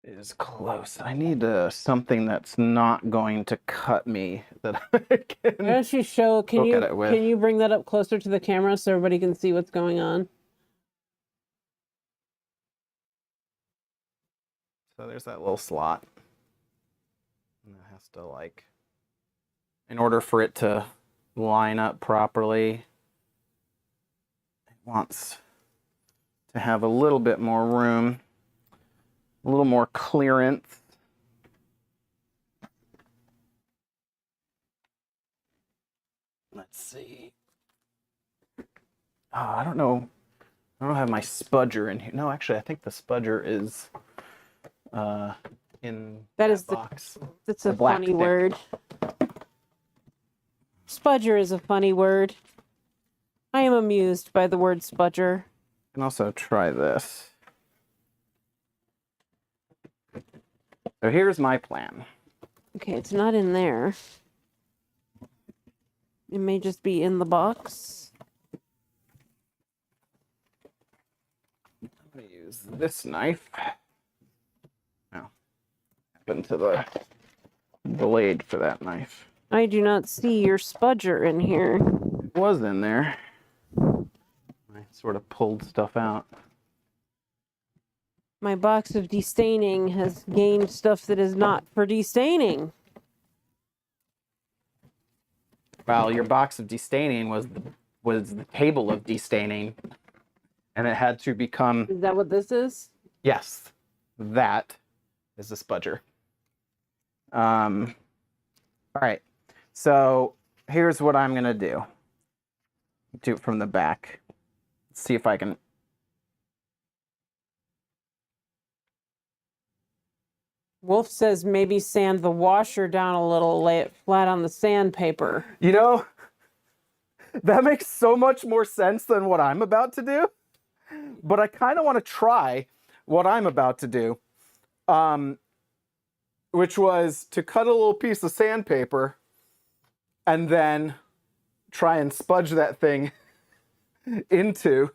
It is close. I need something that's not going to cut me that I can Why don't you show, poke at it with. can you bring that up closer to the camera so everybody can see what's going on? So there's that little slot. And it has to like, in order for it to line up properly, it wants to have a little bit more room, a little more clearance. Let's see. Oh, I don't know. I don't have my spudger in here. No, actually, I think the spudger is in that box. That's a funny word. Spudger is a funny word. I am amused by the word spudger. You can also try this. So here's my plan. Okay, it's not in there. It may just be in the box. I'm going to use this knife. Now, happened to the blade for that knife. I do not see your spudger in here. It was in there. I sort of pulled stuff out. My box of destaining has gained stuff that is not for destaining. Well, your box of destaining was the table of destaining, and it had to become. Is that what this is? Yes, that is a spudger. All right, so here's what I'm gonna do. Do it from the back. See if I can Wolf says maybe sand the washer down a little, lay it flat on the sandpaper. You know, that makes so much more sense than what I'm about to do. But I kind of want to try what I'm about to do, which was to cut a little piece of sandpaper and then try and spudge that thing into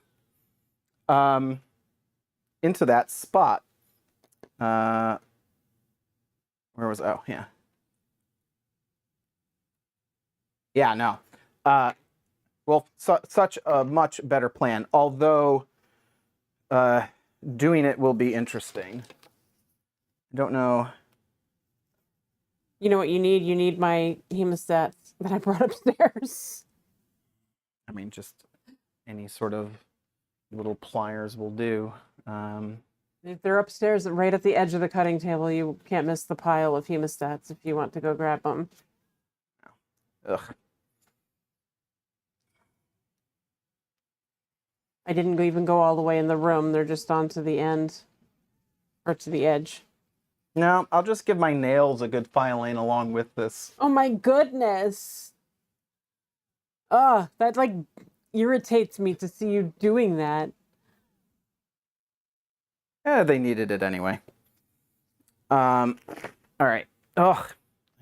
that spot. Where was, oh, yeah. Yeah, no. Well, such a much better plan, although doing it will be interesting. I don't know. You know what you need? You need my hemostats that I brought upstairs. I mean, just any sort of little pliers will do. If they're upstairs right at the edge of the cutting table, you can't miss the pile of hemostats if you want to go grab them. Ugh. I didn't even go all the way in the room. They're just onto the end or to the edge. No, I'll just give my nails a good filing along with this. Oh my goodness. Ugh, that like irritates me to see you doing that. Yeah, they needed it anyway. All right. Ugh,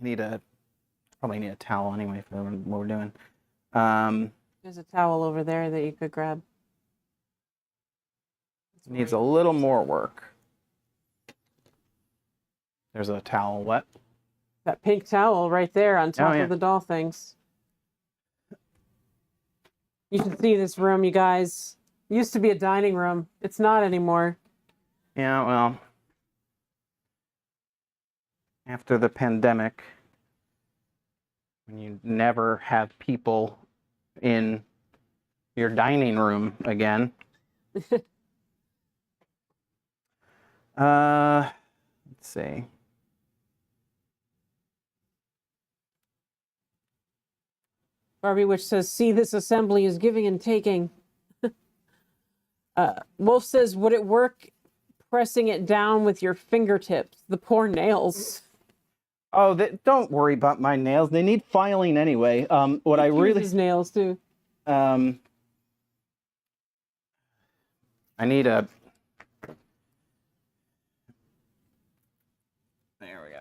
probably need a towel anyway for what we're doing. There's a towel over there that you could grab. Needs a little more work. There's a towel. What? That pink towel right there on top of the doll things. You should see this room, you guys. It used to be a dining room. It's not anymore. Yeah, well, after the pandemic, when you never have people in your dining room again. Let's see. Barbie Witch says, see, this assembly is giving and taking. Wolf says, would it work pressing it down with your fingertips? The poor nails. Oh, don't worry about my nails. They need filing anyway. What I really... His nails, too. I need a... There we go.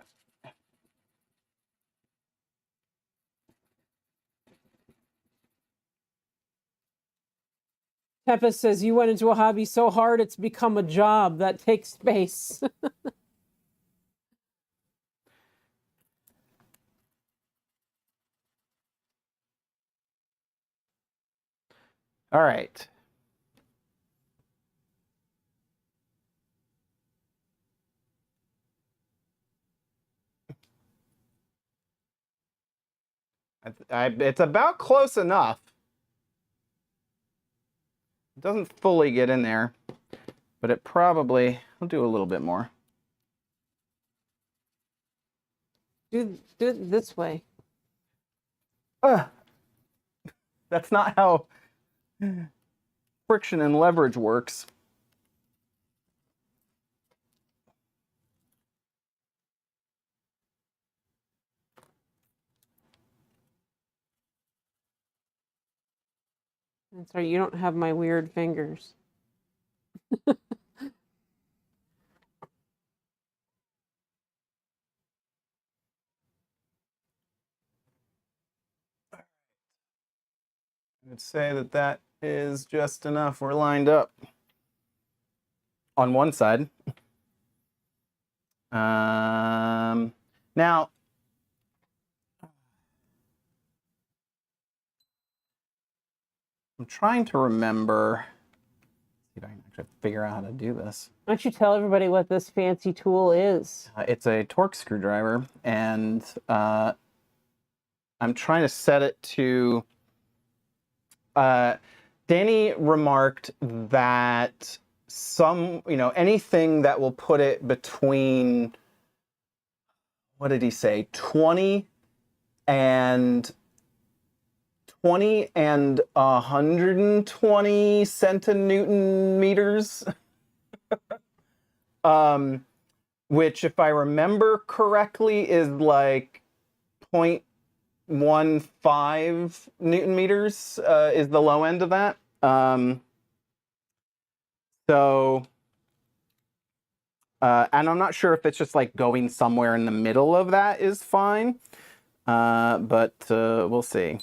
Peppa says, you went into a hobby so hard it's become a job that takes space. All right. It's about close enough. It doesn't fully get in there, but it probably, I'll do a little bit more. Do it this way. That's not how friction and leverage works. That's right, you don't have my weird fingers. I would say that is just enough. We're lined up on one side. Now, I'm trying to remember. See if I can actually figure out how to do this. Why don't you tell everybody what this fancy tool is? It's a torque screwdriver, and I'm trying to set it to... Danny remarked that anything that will put it between, what did he say, 20 and 120 centinewton meters which, if I remember correctly, is like 0.15 Newton meters is the low end of that. So, and I'm not sure if it's just like going somewhere in the middle of that is fine, but we'll see.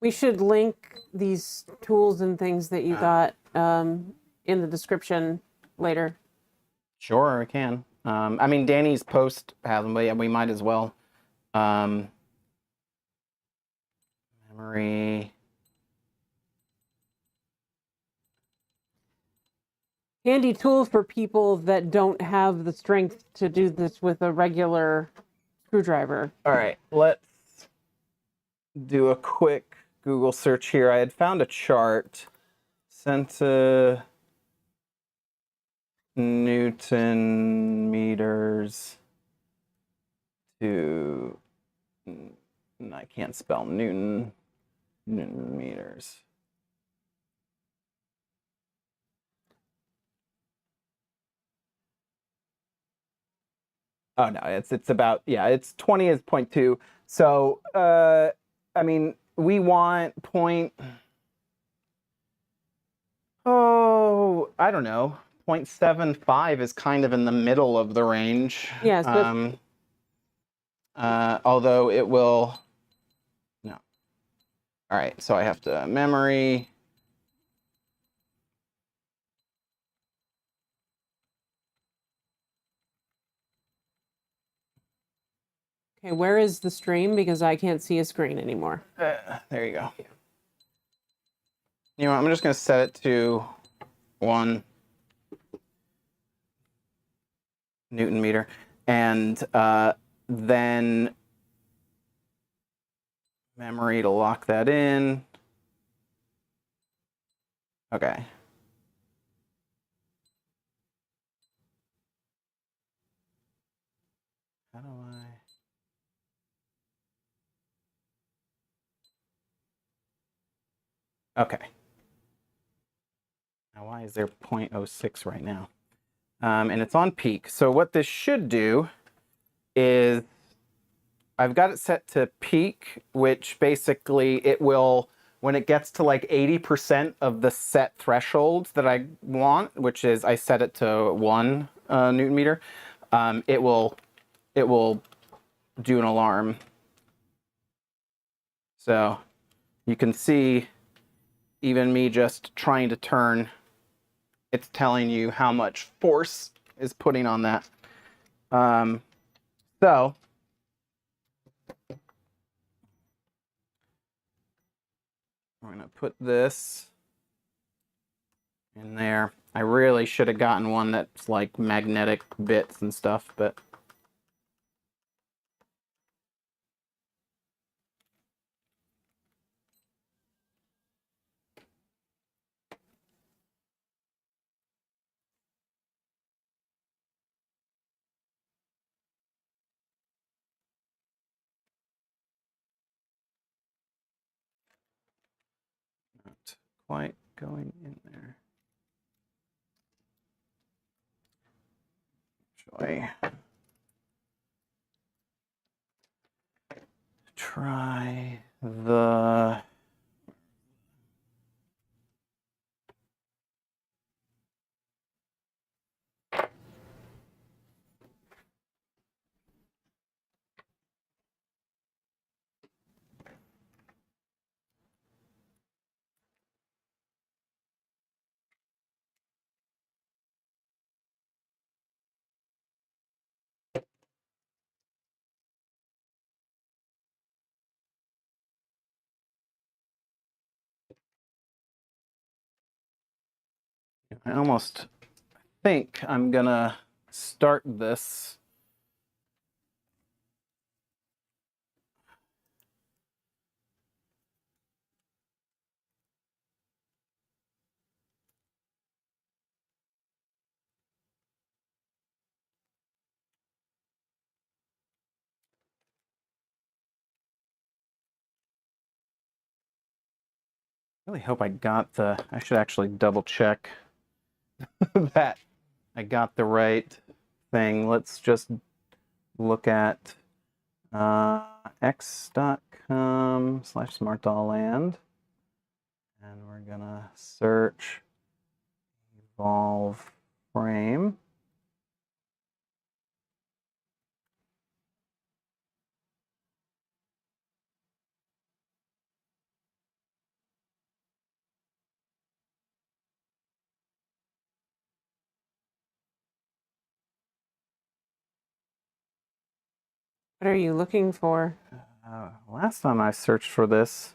We should link these tools and things that you got in the description later. Sure, I can. I mean, Danny's post has them, but yeah, we might as well. Memory. Handy tool for people that don't have the strength to do this with a regular screwdriver. All right, let's do a quick Google search here. I had found a chart. Centimeters Newton meters to, I can't spell Newton meters. Oh no, it's about, yeah, it's 20 is 0.2. So I mean, we want I don't know, 0.75 is kind of in the middle of the range. Yes, but although it will, no. All right, so I have to memory. okay, where is the stream? Because I can't see a screen anymore. There you go. You know what, I'm just gonna set it to 1 Newton meter, and then memory to lock that in. Okay. How do I? Okay. Now, why is there 0.06 right now? And it's on peak. So what this should do is I've got it set to peak, which basically it will, when it gets to like 80% of the set thresholds that I want, which is I set it to 1 Newton meter, it will do an alarm. So you can see even me just trying to turn, it's telling you how much force is putting on that. So I'm gonna put this in there. I really should have gotten one that's like magnetic bits and stuff, but not quite going in there. Actually, try the I almost think I'm gonna start this. I really hope I got I should actually double check that I got the right thing, let's just look at x.com/smartdollland, and we're gonna search evolve frame. What are you looking for? Last time I searched for this,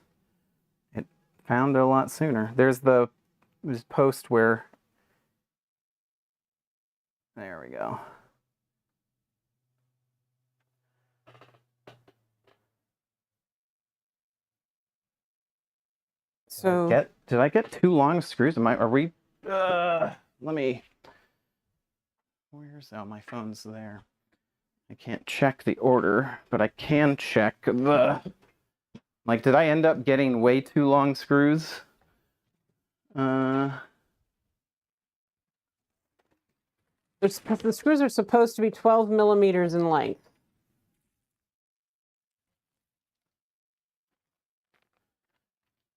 it found it a lot sooner. There's this post where, there we go. So Did I get too long screws? Let me, oh, my phone's there. I can't check the order, but I can check like, did I end up getting way too long screws? the screws are supposed to be 12 millimeters in length.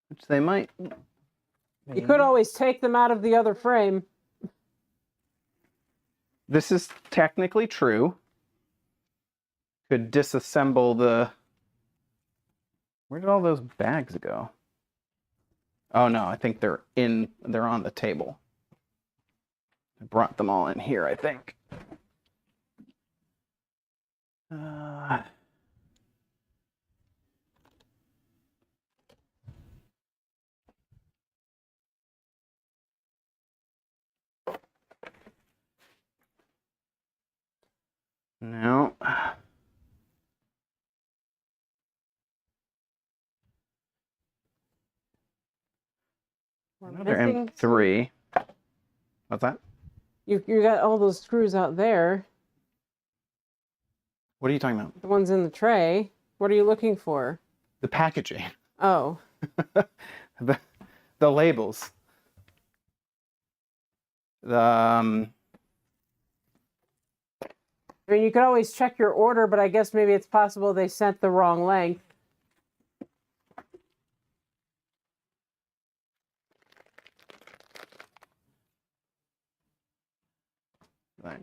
Which they might. You could always take them out of the other frame. This is technically true. Could disassemble the. Where did all those bags go? Oh no, I think they're on the table. I brought them all in here, I think. No. Another M3. What's that? You got all those screws out there. What are you talking about? The ones in the tray. What are you looking for? The packaging. Oh. the labels. I mean, you could always check your order, but I guess maybe it's possible they sent the wrong length. Right.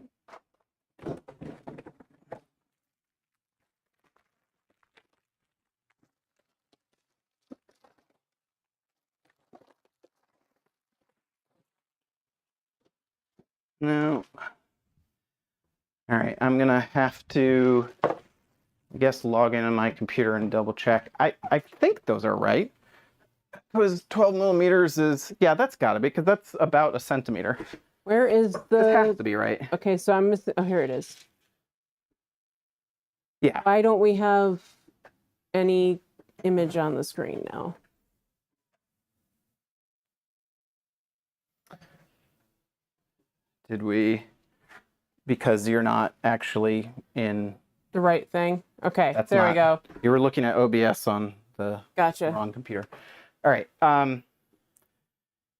No. All right, I'm gonna have to, I guess, log in on my computer and double check. I think those are right. Because 12 millimeters is, yeah, that's got to be, because that's about a centimeter. Where is It the... has to be right. Okay, so I'm missing... Oh, here it is. Yeah. Why don't we have any image on the screen now? Did we, because you're not actually in... The right thing? Okay, That's there not, we go. You were looking at OBS on the Gotcha. wrong computer. All right.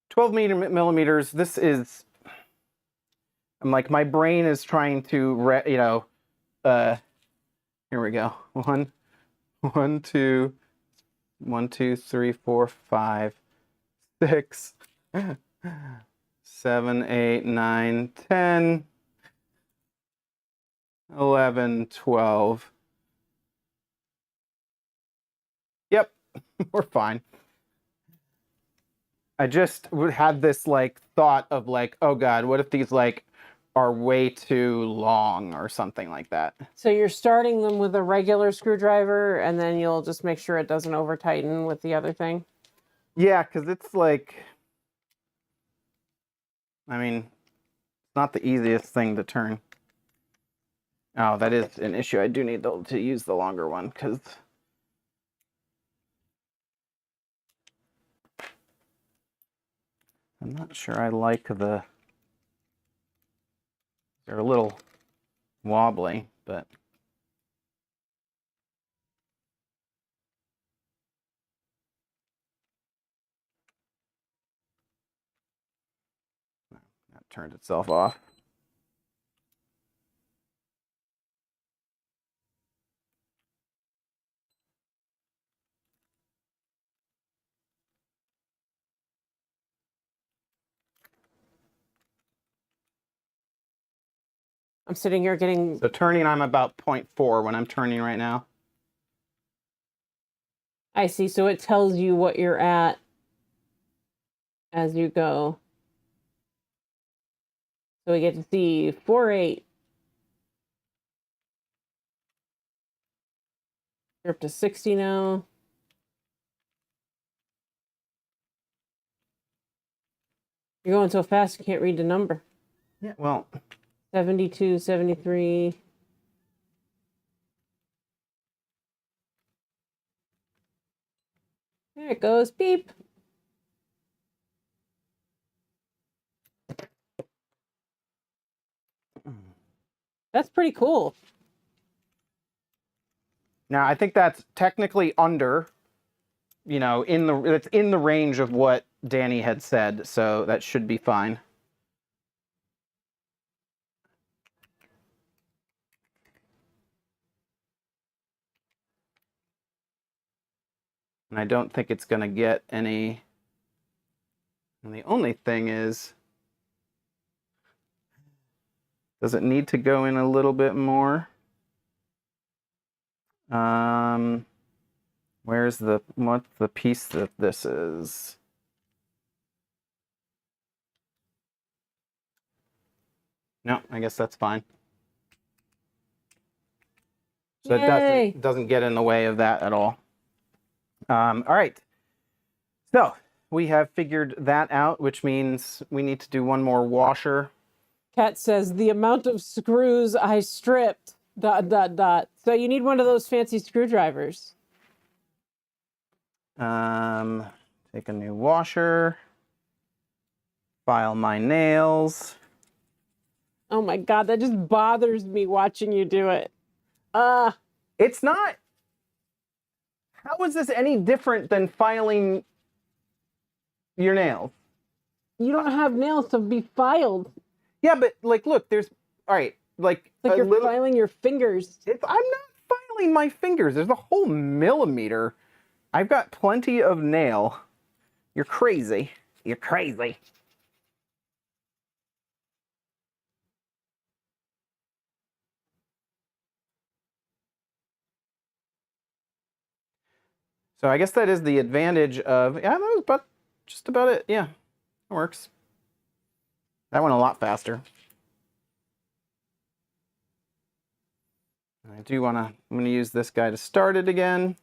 12 millimeters, this is... I'm like, my brain is trying to, here we go. 1, 2, 3, 4, 5, 6, 7, 8, 9, 10, 11, 12. Yep, we're fine. I just had this like thought of like, oh God, what if these like are way too long or something like that. So you're starting them with a regular screwdriver and then you'll just make sure it doesn't over tighten with the other thing? Yeah, because it's like, I mean, it's not the easiest thing to turn. Oh, that is an issue. I do need to use the longer one because I'm not sure I like they're a little wobbly, but that turned itself off. I'm sitting here getting... So turning, I'm about 0.4 when I'm turning right now. I see. So it tells you what you're at as you go. So we get to see 4.8. You're up to 60 now. You're going so fast you can't read the number. Yeah, well. 72, 73. There it goes. Beep. That's pretty cool. Now, I think that's technically under, you know, it's in the range of what Danny had said, so that should be fine. And I don't think it's going to get any... And the only thing is, does it need to go in a little bit more? What's the piece that this is? No, I guess that's fine. So Yay. it doesn't get in the way of that at all. All right. So we have figured that out, which means we need to do one more washer. Kat says the amount of screws I stripped, ... So you need one of those fancy screwdrivers. Take a new washer. File my nails. Oh my God, that just bothers me watching you do it. It's not... How is this any different than filing your nails? You don't have nails to be filed. Yeah, but like, look, there's... All right, like... It's like you're filing your fingers. I'm not filing my fingers. There's a whole millimeter. I've got plenty of nail. You're crazy. You're crazy. So I guess that is the advantage of... Yeah, that was just about it. Yeah, it works. That went a lot faster. I do want to... I'm going to use this guy to start it again.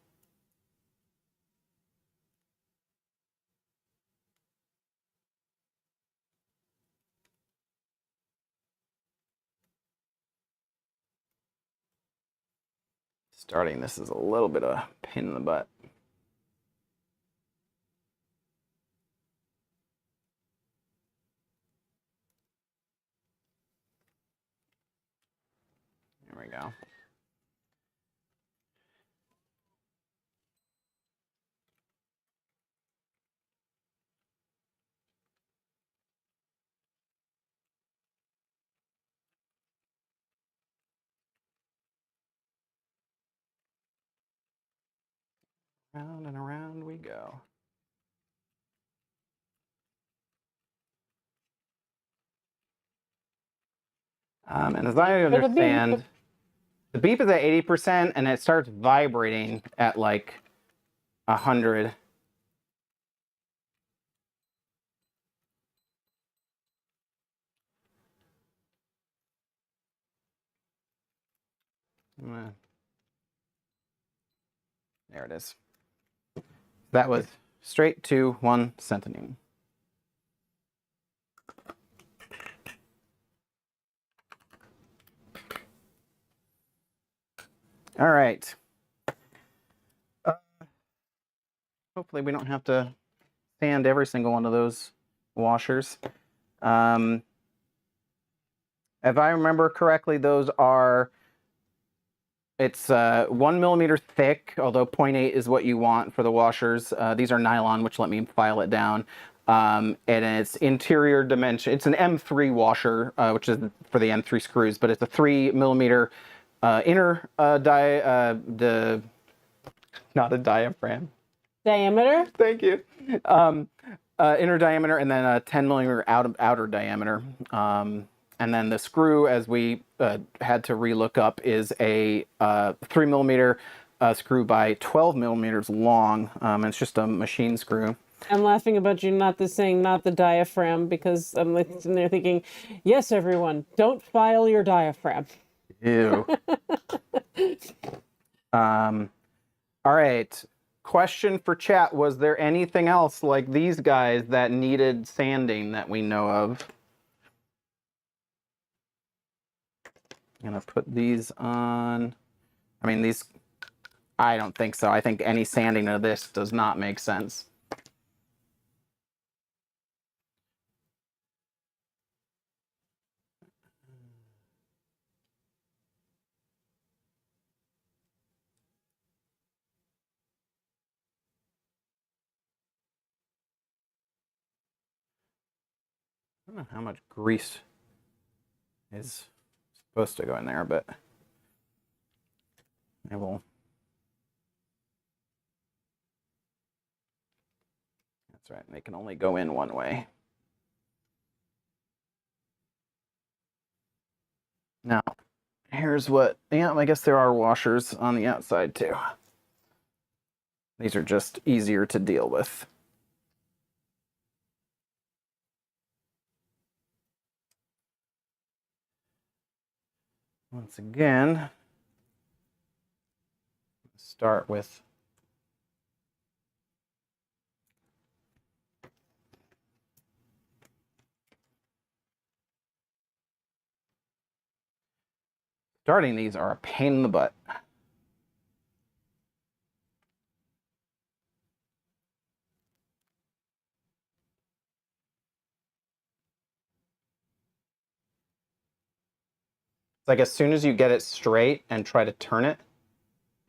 Starting this is a little bit of a pain in the butt. There we go. Round and around we go. And as I understand, the beep is at 80% and it starts vibrating at like 100. There it is. That was straight to 1 centineme. All right. Hopefully we don't have to sand every single one of those washers. If I remember correctly, those are... It's 1 millimeter thick, although 0.8 is what you want for the washers. These are nylon, which let me file it down. And its interior dimension, it's an M3 washer, which is for the M3 screws, but it's a 3 millimeter inner not a diaphragm. Diameter? Thank you. Inner diameter, and then a 10 millimeter outer diameter. And then the screw, as we had to relook up, is a 3mm screw by 12mm long. It's just a machine screw. I'm laughing about you not the diaphragm, because I'm sitting there thinking, yes, everyone, don't file your diaphragm. Ew. All right. Question for chat. Was there anything else like these guys that needed sanding that we know of? I'm going to put these on. I mean, these, I don't think so. I think any sanding of this does not make sense. I don't know how much grease is supposed to go in there, but I will. That's right. They can only go in one way. Now, here's what, yeah, I guess there are washers on the outside too. These are just easier to deal with. Once again, start with starting these are a pain in the butt. It's like as soon as you get it straight and try to turn it,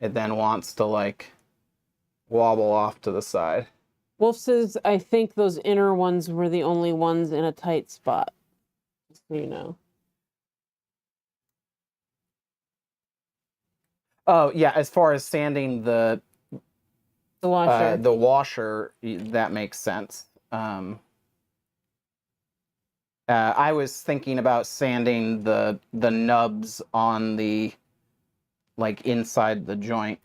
it then wants to like wobble off to the side. Wolf says, I think those inner ones were the only ones in a tight spot. Just so you know. Oh yeah, as far as sanding the washer. the washer, that makes sense. I was thinking about sanding the nubs on the, like, inside the joint.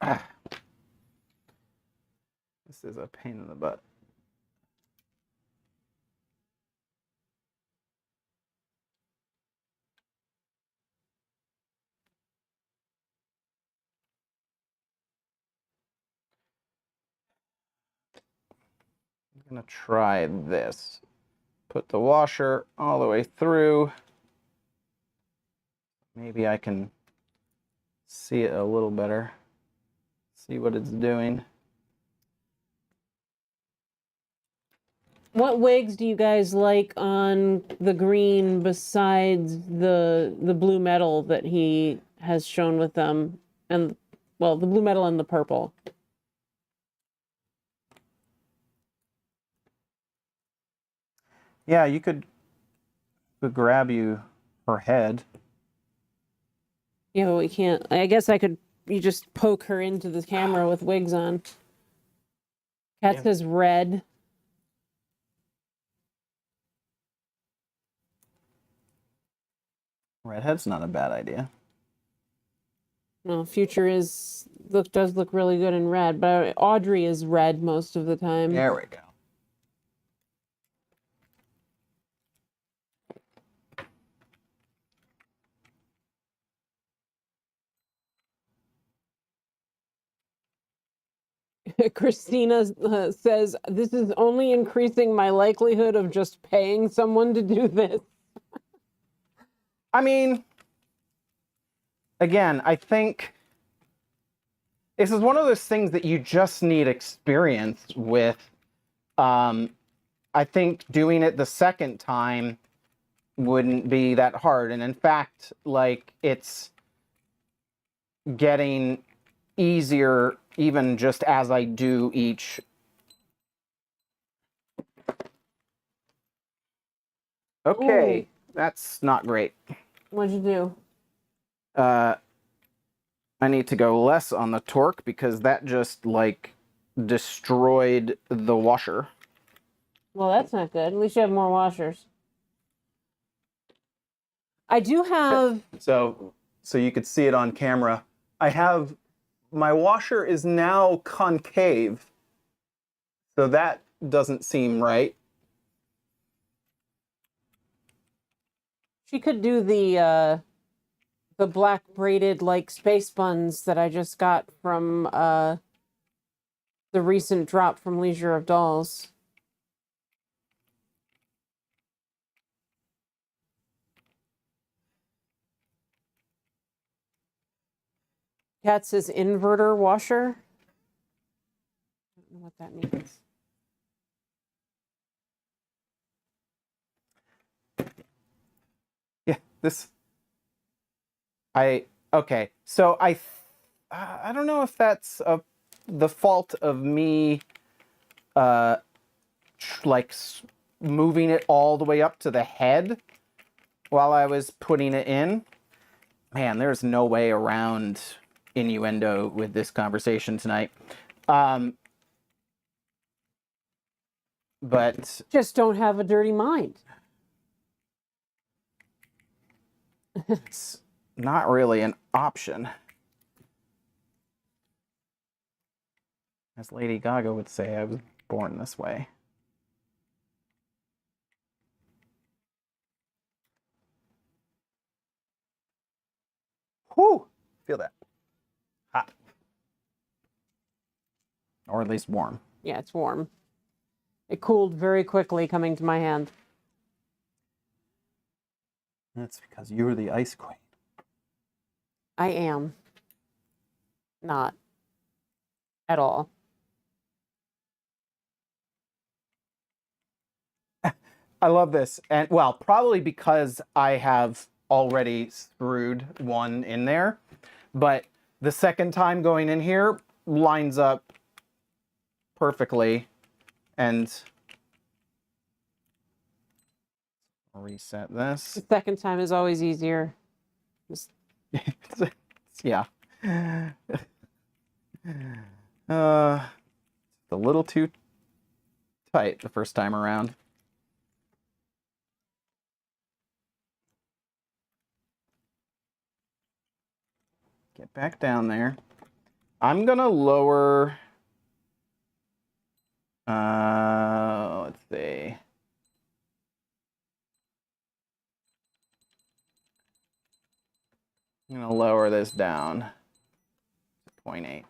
Ah. This is a pain in the butt. I'm gonna try this. Put the washer all the way through. Maybe I can see it a little better. See what it's doing. What wigs do you guys like on the green besides the blue metal that he has shown with them? And, well, the blue metal and the purple. Yeah, you could grab you her head. Yeah, but we can't. I guess you just poke her into the camera with wigs on. Cat says red. Redhead's not a bad idea. No, Future does look really good in red, but Audrey is red most of the time. There we go. Christina says, this is only increasing my likelihood of just paying someone to do this. I mean, again, I think this is one of those things that you just need experience with. I think doing it the second time wouldn't be that hard. And in fact, like, it's getting easier even just as I do each. Okay, ooh, that's not great. What'd you do? I need to go less on the torque because that just, like, destroyed the washer. Well, that's not good. At least you have more washers. I do have... So you could see it on camera. I have, my washer is now concave. So that doesn't seem right. She could do the black braided like space buns that I just got from the recent drop from Leisure of Dolls. Kat says inverter washer. I don't know what that means. Yeah, this. Okay. So I don't know if that's the fault of me, like moving it all the way up to the head while I was putting it in. Man, there's no way around innuendo with this conversation tonight. But Just don't have a dirty mind. it's not really an option. As Lady Gaga would say, I was born this way. Whew! Feel that. Hot. Or at least warm. Yeah, it's warm. It cooled very quickly coming to my hand. That's because you're the ice queen. I am. Not. At all. I love this. And well, probably because I have already screwed one in there. But the second time going in here lines up perfectly. And reset this. The second time is always easier. Just... yeah. A little too tight the first time around. Get back down there. I'm gonna lower. Let's see. I'm gonna lower this down to 0.8.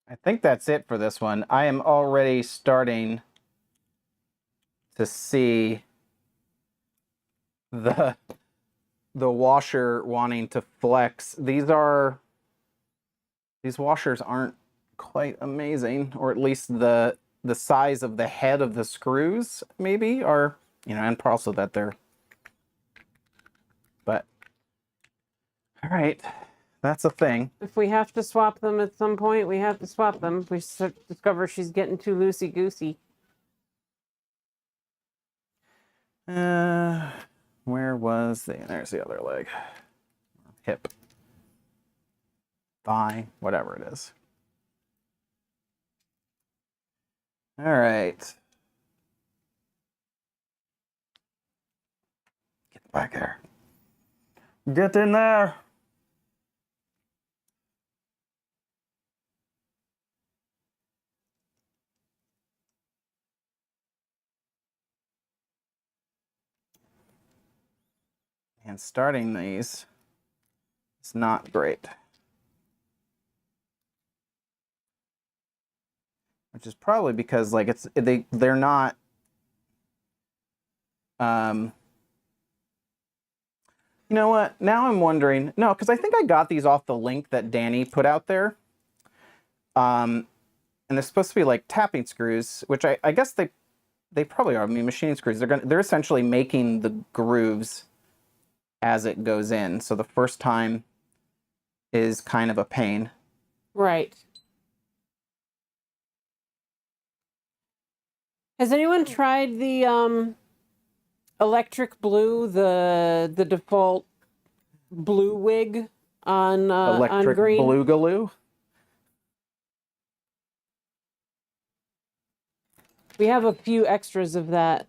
I think that's it for this one. I am already starting to see the washer wanting to flex. These washers aren't quite amazing, or at least the size of the head of the screws maybe are, and also that they're, but all right. That's a thing. If we have to swap them at some point, we have to swap them. If we discover she's getting too loosey-goosey. Where was there's the other leg. Hip. Thigh, whatever it is. All right. Get back there. Get in there. And starting these is not great. Which is probably because like they're not You know what? Now I'm wondering. No, because I think I got these off the link that Danny put out there. And they're supposed to be like tapping screws, which I guess they probably are. I mean, machining screws. They're essentially making the grooves as it goes in. So the first time is kind of a pain. Right. Has anyone tried the electric blue, the default blue wig on Electric green? Boogaloo. We have a few extras of that.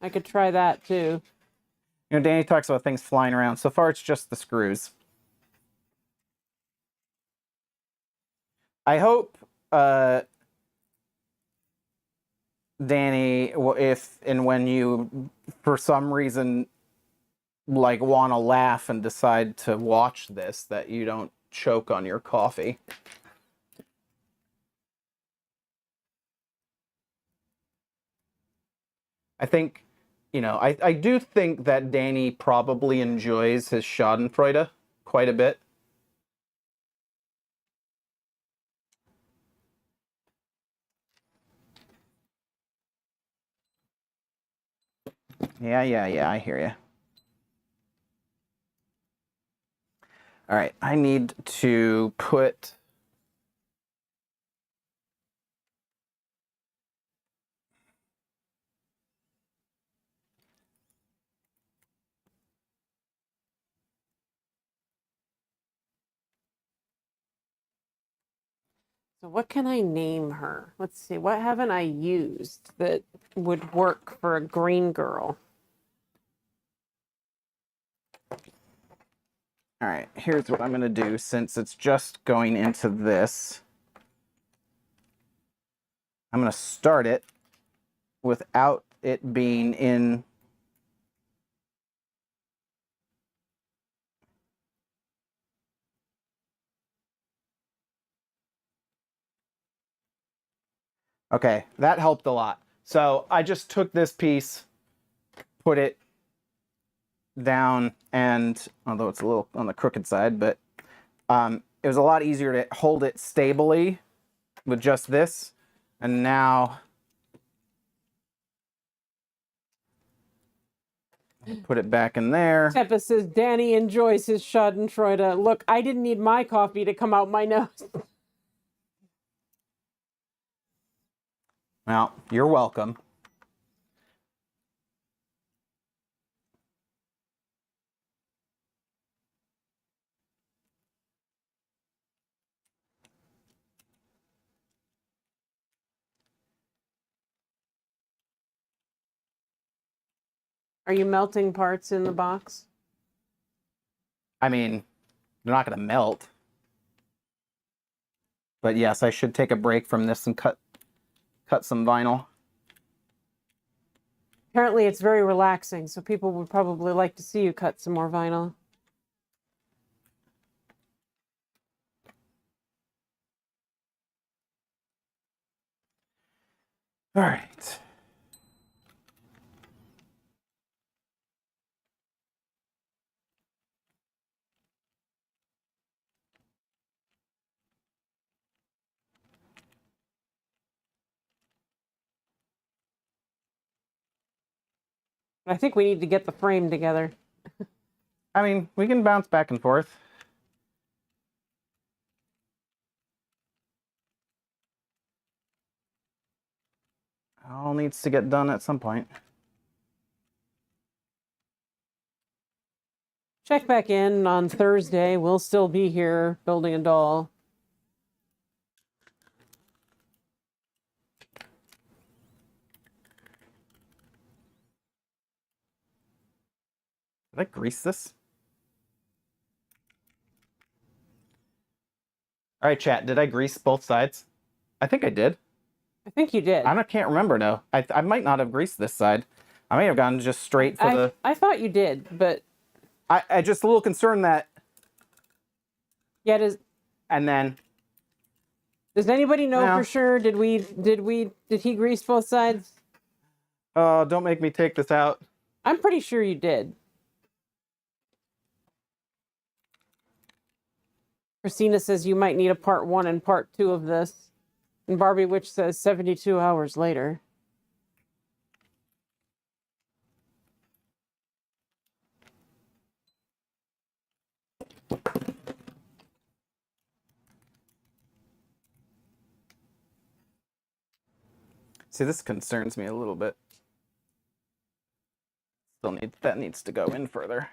I could try that too. You know, Danny talks about things flying around. So far, it's just the screws. I hope, Danny, if and when you, for some reason, like want to laugh and decide to watch this, that you don't choke on your coffee. I think, you know, I do think that Danny probably enjoys his Schadenfreude quite a bit. Yeah, I hear you. All right, I need to put... So what can I name her? Let's see. What haven't I used that would work for a green girl? All right, here's what I'm going to do since it's just going into this. I'm going to start it without it being in... Okay, that helped a lot. So I just took this piece, put it down, and although it's a little on the crooked side, but it was a lot easier to hold it stably with just this. And now put it back in there. Teppa says Danny enjoys his Schadenfreude. Look, I didn't need my coffee to come out my nose. Well, you're welcome. Are you melting parts in the box? I mean, they're not going to melt. But yes, I should take a break from this and cut some vinyl. Apparently it's very relaxing, so people would probably like to see you cut some more vinyl. All right. I think we need to get the frame together. I mean, we can bounce back and forth. All needs to get done at some point. Check back in on Thursday. We'll still be here building a doll. Did I grease this? All right, chat. Did I grease both sides? I think I did. I think you did. Can't remember now. I might not have greased this side. I may have gone just straight for the... I thought you did, but... I just a little concerned that... Yeah, And then... Does anybody know No. for sure? Did he grease both sides? Oh, don't make me take this out. I'm pretty sure you did. Christina says you might need a part 1 and part 2 of this. And Barbie Witch says 72 hours later. See, this concerns me a little bit. That needs to go in further.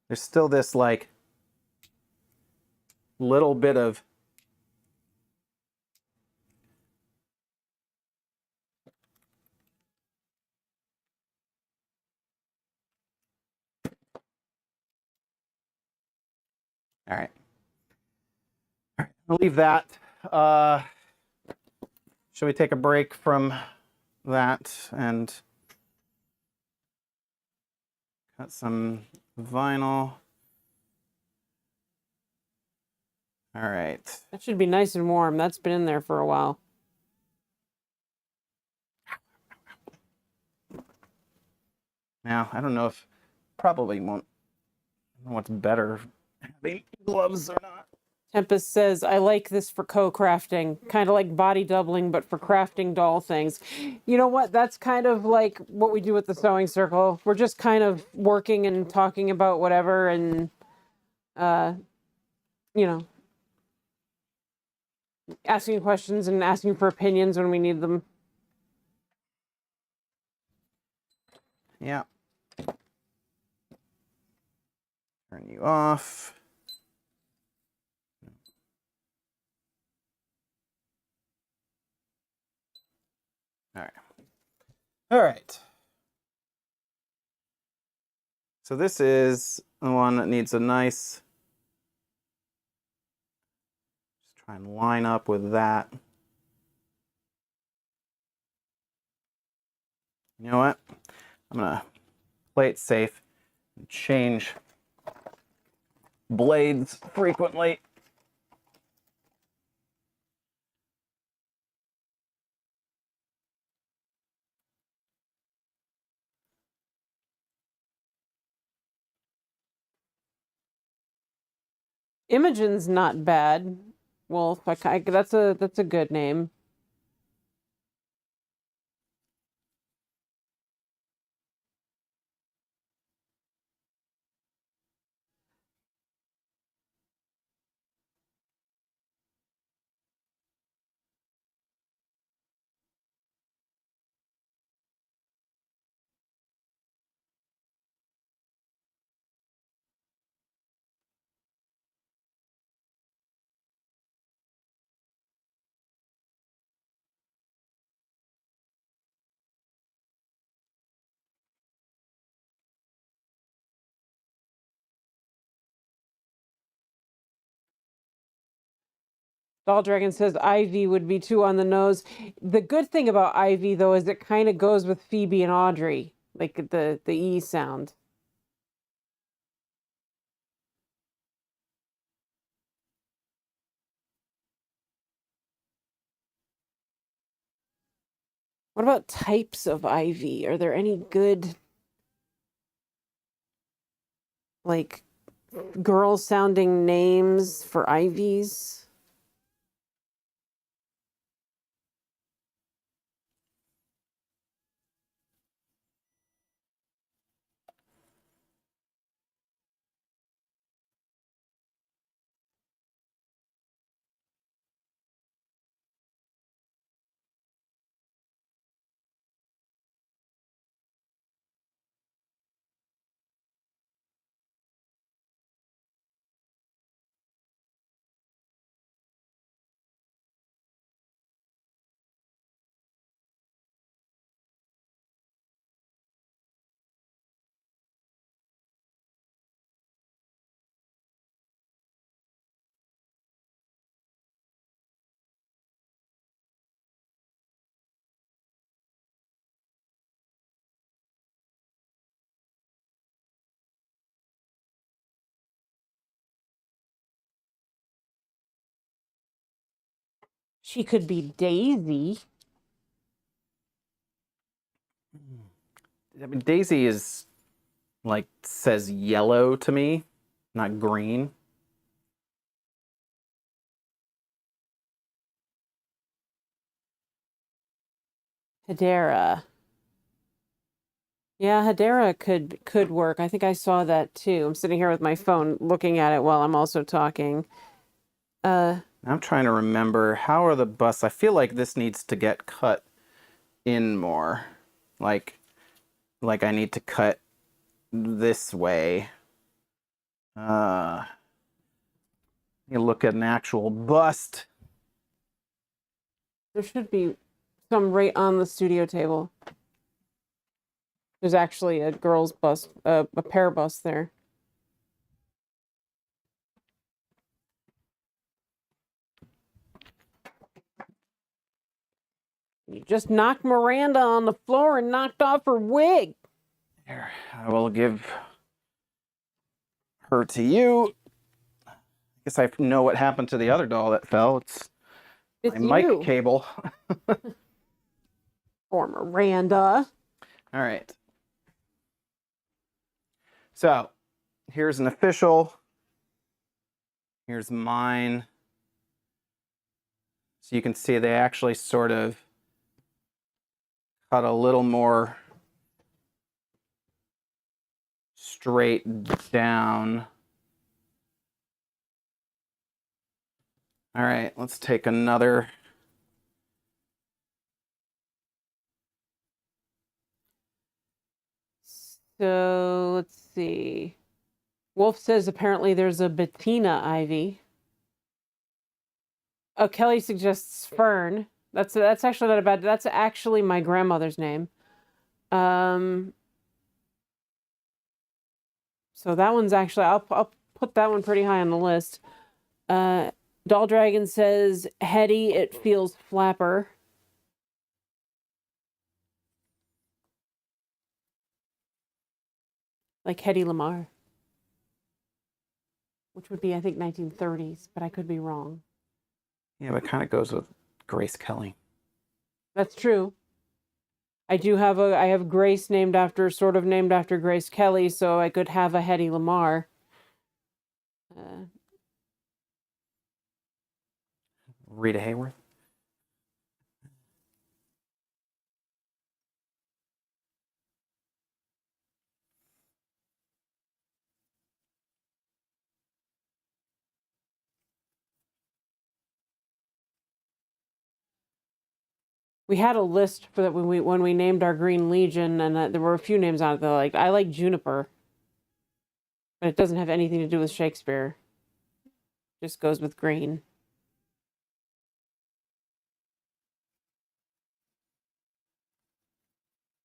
There's still this like little bit of all right. I'll leave that. Shall we take a break from that and cut some vinyl? All right. That should be nice and warm. That's been in there for a while. Now, I don't know if probably won't. I don't know what's better, having gloves or not. Tempest says, I like this for co-crafting. Kind of like body doubling, but for crafting doll things. You know what? That's kind of like what we do with the sewing circle. We're just kind of working and talking about whatever and, you know, asking questions and asking for opinions when we need them. Yeah. Turn you off. All right. All right. So this is the one that needs a nice, just try and line up with that. You know what? I'm gonna play it safe and change blades frequently. Imogen's not bad. Wolf, that's a good name. Doll Dragon says Ivy would be too on the nose. The good thing about Ivy, though, is it kind of goes with Phoebe and Audrey, like the E sound. What about types of Ivy? Are there any good, like, girl-sounding names for Ivies? She could be Daisy. I mean, Daisy is like says yellow to me, not green. Hedera. Yeah, Hedera could work. I think I saw that too. I'm sitting here with my phone looking at it while I'm also talking. I'm trying to remember, how are the busts? I feel like this needs to get cut in more. Like I need to cut this way. You look at an actual bust. There should be some right on the studio table. There's actually a girl's bust, a Pear bust there. You just knocked Miranda on the floor and knocked off her wig. Here, I will give her to you. I guess I know what happened to the other doll that fell. It's my mic cable. For Miranda. All right. So, here's an official. Here's mine. So you can see they actually sort of cut a little more straight down. All right, let's take another. So let's see. Wolf says apparently there's a Bettina Ivy. Oh, Kelly suggests Fern. That's actually not a bad. That's actually my grandmother's name. So that one's actually I'll put that one pretty high on the list. Doll Dragon says Hetty. It feels flapper. Like Hetty Lamar. Which would be, I think, 1930s, but I could be wrong. Yeah, but it kind of goes with Grace Kelly. That's true. I have Grace named after Grace Kelly, so I could have a Hetty Lamar. Rita Hayworth. We had a list for that when we named our Green Legion, and there were a few names on it that I like Juniper, but it doesn't have anything to do with Shakespeare. It just goes with green.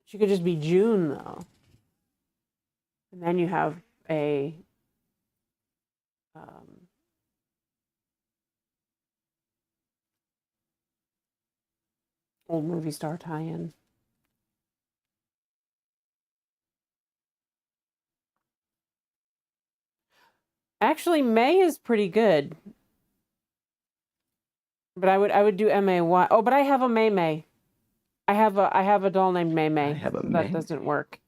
She could just be June though, and then you have a old movie star tie-in. Actually, May is pretty good. But I would do M-A-Y. Oh, but I have a May May. I have a doll named May May. I have a so May. That doesn't work.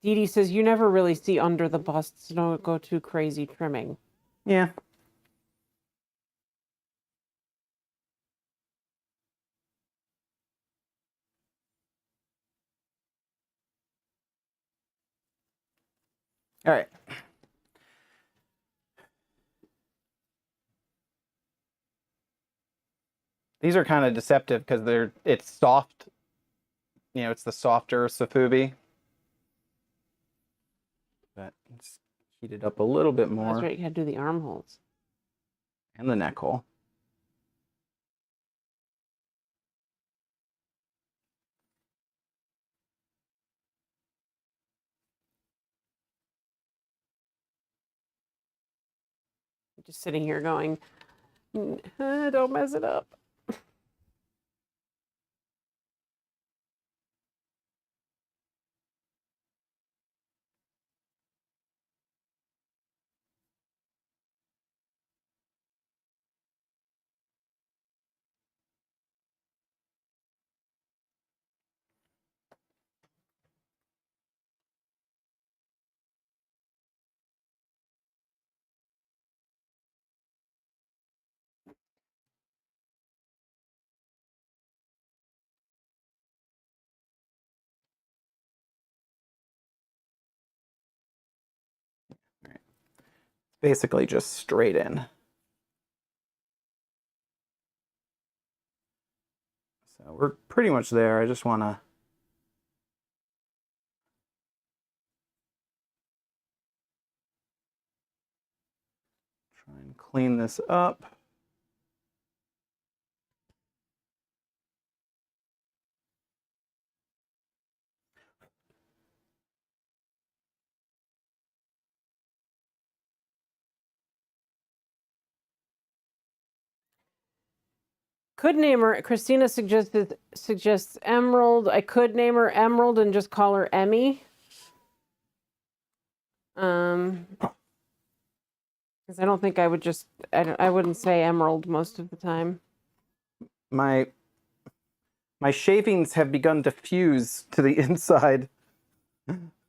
Dee Dee says you never really see under the busts. Don't go too crazy trimming. Yeah. All right. These are kind of deceptive because it's soft. You know, it's the softer Safubi. But let's heat it up a little bit more. That's right. You had to do the armholes. And the neck hole. Just sitting here going, don't mess it up. basically just straight in. So we're pretty much there. I just want to try and clean this up. Could name her. Christina suggests Emerald. I could name her Emerald and just call her Emmy. Because I don't think I would just. I wouldn't say Emerald most of the time. My shavings have begun to fuse to the inside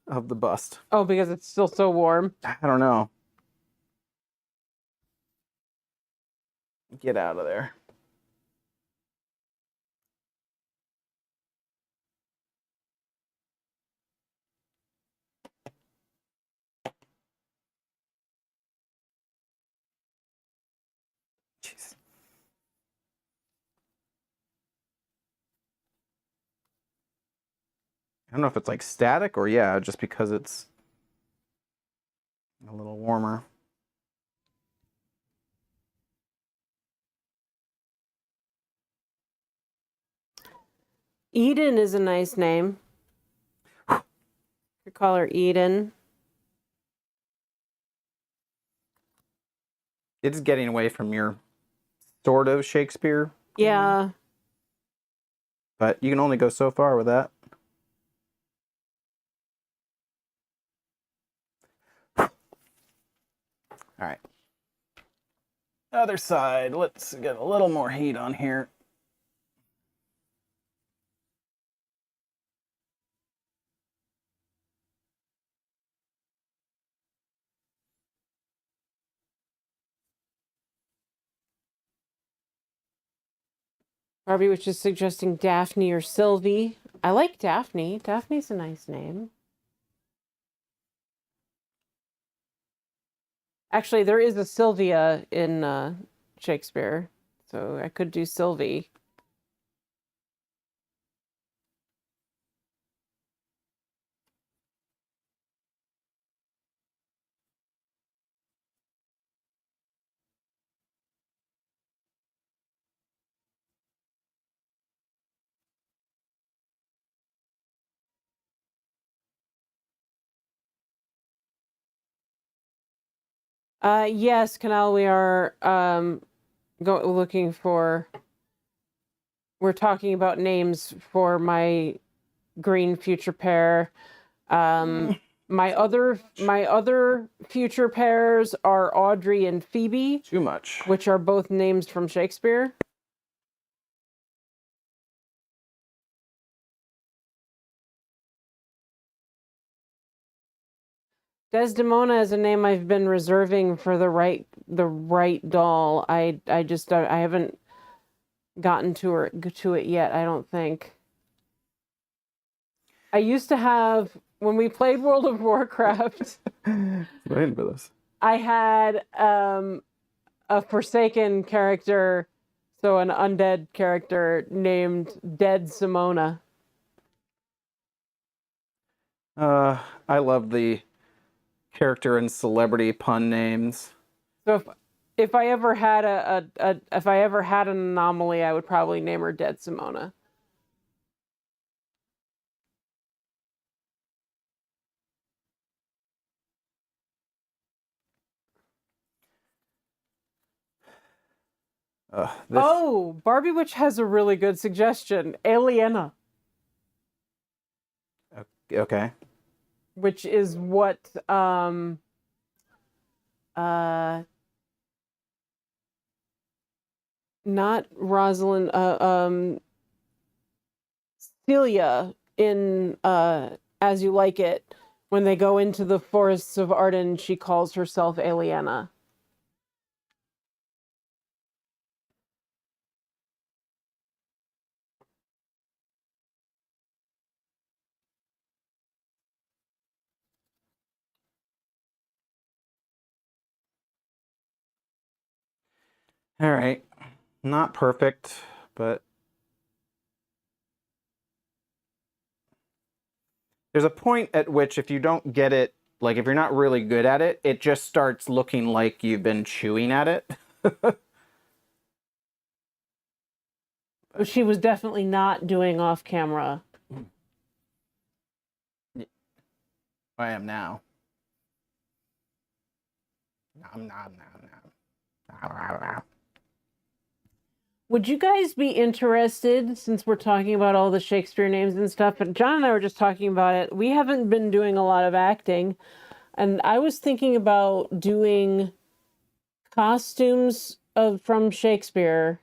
of the bust. Oh, because it's still so warm. I don't know. Get out of there. Jeez. I don't know if it's like static or yeah, just because it's a little warmer. Eden is a nice name. You call her Eden. It's getting away from your sort of Shakespeare. Yeah. But you can only go so far with that. All right. Other side. Let's get a little more heat on here. Barbie, which is suggesting Daphne or Sylvie. I like Daphne. Daphne's a nice name. Actually, there is a Sylvia in Shakespeare, so I could do Sylvie. Yes, Canal, we are looking for. We're talking about names for my green future pair. My other future pairs are Audrey and Phoebe, Too much. which are both names from Shakespeare. Desdemona is a name I've been reserving for the right doll. I just I haven't gotten to it yet, I don't think. I used to have, when we played World of Warcraft, Waiting for this. I had a Forsaken character, so an undead character named Dead Simona. I love the character and celebrity pun names. So if I ever had if I ever had an anomaly, I would probably name her Dead Simona. Oh, Barbie Witch has a really good suggestion. Aliena. Okay. Which is what not Rosalind Celia in As You Like It, when they go into the forests of Arden, she calls herself Aliena. All right. Not perfect, but there's a point at which if you don't get it, like if you're not really good at it, it just starts looking like you've been chewing at it. She was definitely not doing off camera. I am now. Nom, nom, nom, nom. Would you guys be interested, since we're talking about all the Shakespeare names and stuff, but John and I were just talking about it. We haven't been doing a lot of acting, and I was thinking about doing costumes from Shakespeare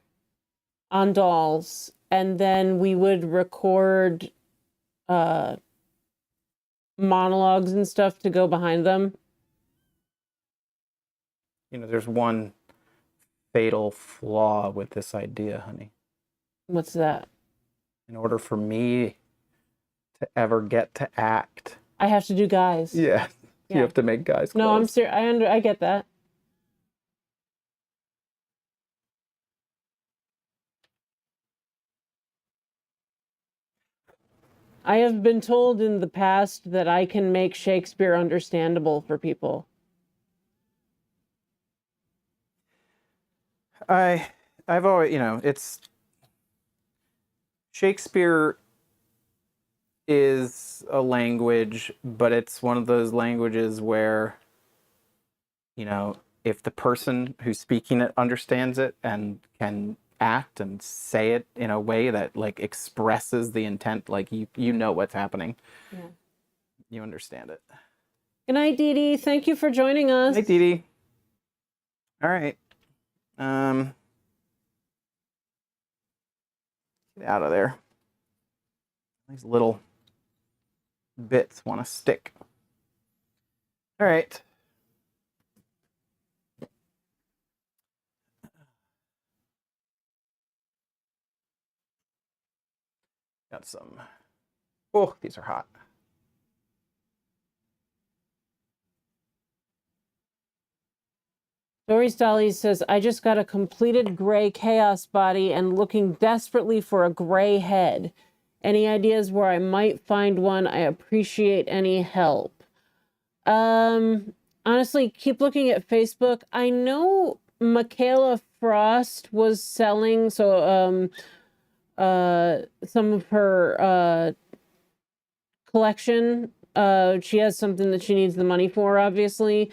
on dolls, and then we would record monologues and stuff to go behind them. You know, there's one fatal flaw with this idea, honey. What's that? In order for me to ever get to act, I have to do guys. yeah, you have to make guys clothes. No, I'm serious. I get that. I have been told in the past that I can make Shakespeare understandable for people. I've always, you know, it's Shakespeare is a language, but it's one of those languages where, you know, if the person who's speaking it understands it and can act and say it in a way that like expresses the intent, like you know what's happening. Yeah. You understand it. Good night, Dee Dee. Thank you for joining us. Hey, Dee Dee. All right. Get out of there. These little bits want to stick. All right. Got some. Oh, these are hot. Dory's Dolly says, I just got a completed gray chaos body and looking desperately for a gray head. Any ideas where I might find one? I appreciate any help. Honestly, keep looking at Facebook. I know Michaela Frost was selling some of her collection. She has something that she needs the money for, obviously.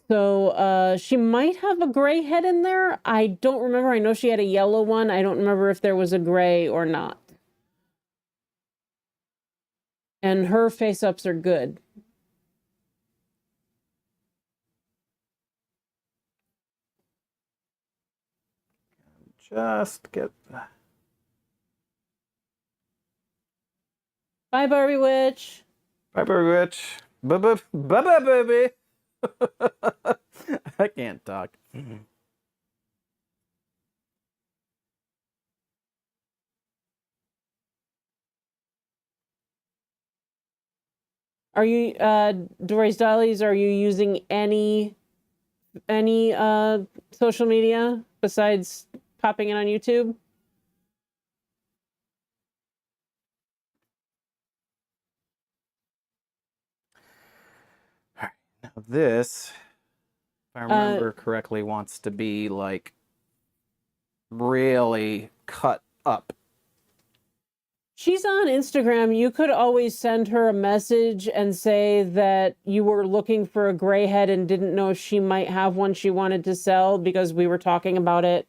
So she might have a gray head in there. I don't remember. I know she had a yellow one. I don't remember if there was a gray or not. And her face-ups are good. Just get. Bye, Barbie Witch. Bye, Barbie Witch. Bye-bye, baby. I can't talk. Are you, Dory's Dollies, are you using any social media besides popping in on YouTube? All right. Now this, if I remember correctly, wants to be like really cut up. She's on Instagram. You could always send her a message and say that you were looking for a gray head and didn't know if she might have one she wanted to sell because we were talking about it.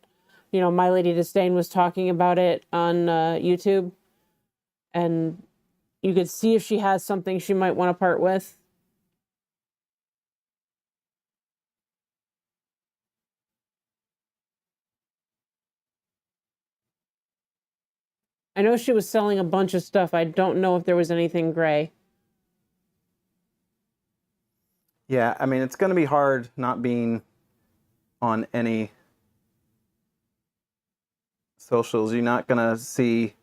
You know, My Lady Disdain was talking about it on YouTube. And you could see if she has something she might want to part with. I know she was selling a bunch of stuff. I don't know if there was anything gray. Yeah, I mean, it's going to be hard not being on any socials. You're not going to see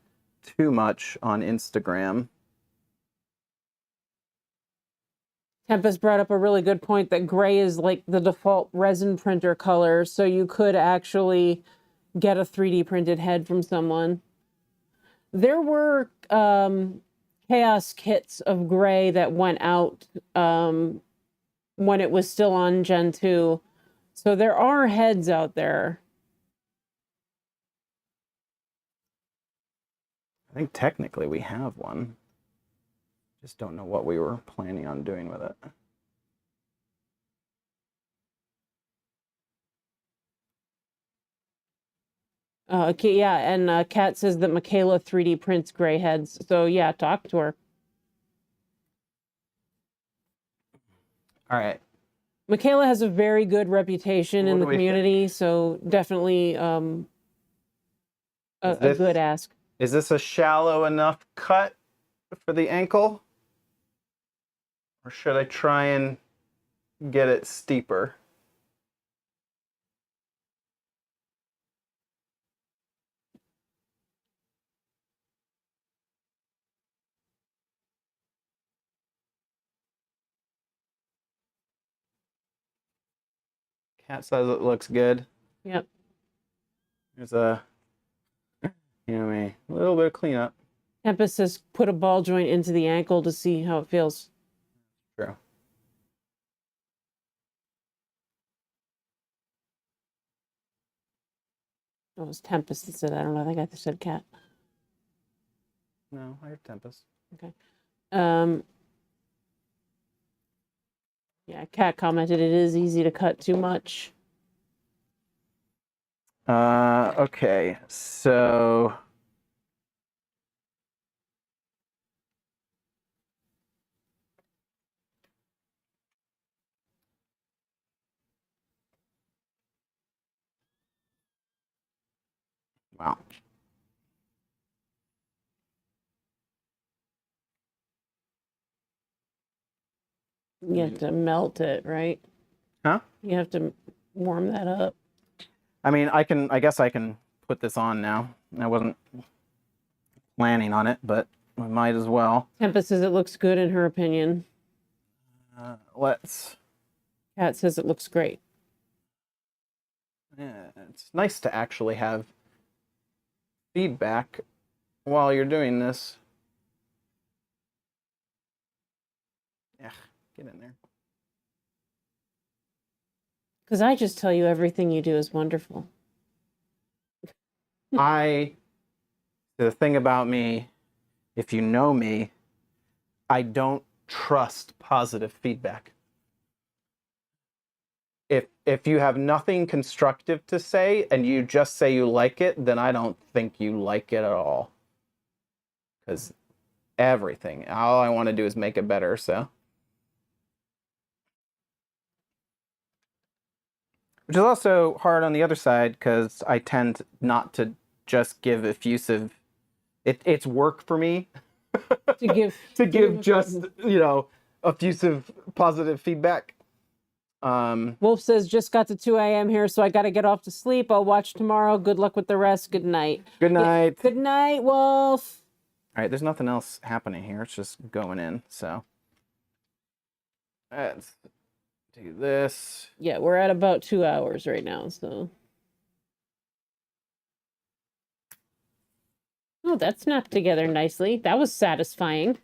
too much on Instagram. Tempest brought up a really good point that gray is like the default resin printer color, so you could actually get a 3D printed head from someone. There were chaos kits of gray that went out when it was still on Gen 2. So there are heads out there. I think technically we have one. Just don't know what we were planning on doing with it. Okay, yeah, and Kat says that Michaela 3D prints gray heads. So yeah, talk to her. All right. Michaela has a very good reputation What in do the we think? community, so definitely a good ask. Is this a shallow enough cut for the ankle? Or should I try and get it steeper? Cat says it looks good. Yep. There's a, a little bit of cleanup. Tempest says put a ball joint into the ankle to see how it feels. True. Oh, it was Tempest that said, I don't know, I think I said Cat. No, I have Tempest. Okay. Yeah, Cat commented it is easy to cut too much. Okay, so wow. You have to melt it, right? Huh? You have to warm that up. I mean, I guess I can put this on now. I wasn't planning on it, but we might as well. Tempest says it looks good in her opinion. Let's. Cat says it looks great. Yeah, it's nice to actually have feedback while you're doing this. Yeah, get in there. Because I just tell you everything you do is wonderful. The thing about me, if you know me, I don't trust positive feedback. If you have nothing constructive to say and you just say you like it, then I don't think you like it at all. Because everything, all I want to do is make it better, so. Which is also hard on the other side because I tend not to just give effusive. It's work for me To give just effusive positive feedback. Wolf says just got to 2 a.m. here, so I got to get off to sleep. I'll watch tomorrow. Good luck with the rest. Good night. Good night. Good night, Wolf. All right, there's nothing else happening here. It's just going in. So let's do this. Yeah, we're at about 2 hours right now, so. Oh, that snapped together nicely. That was satisfying.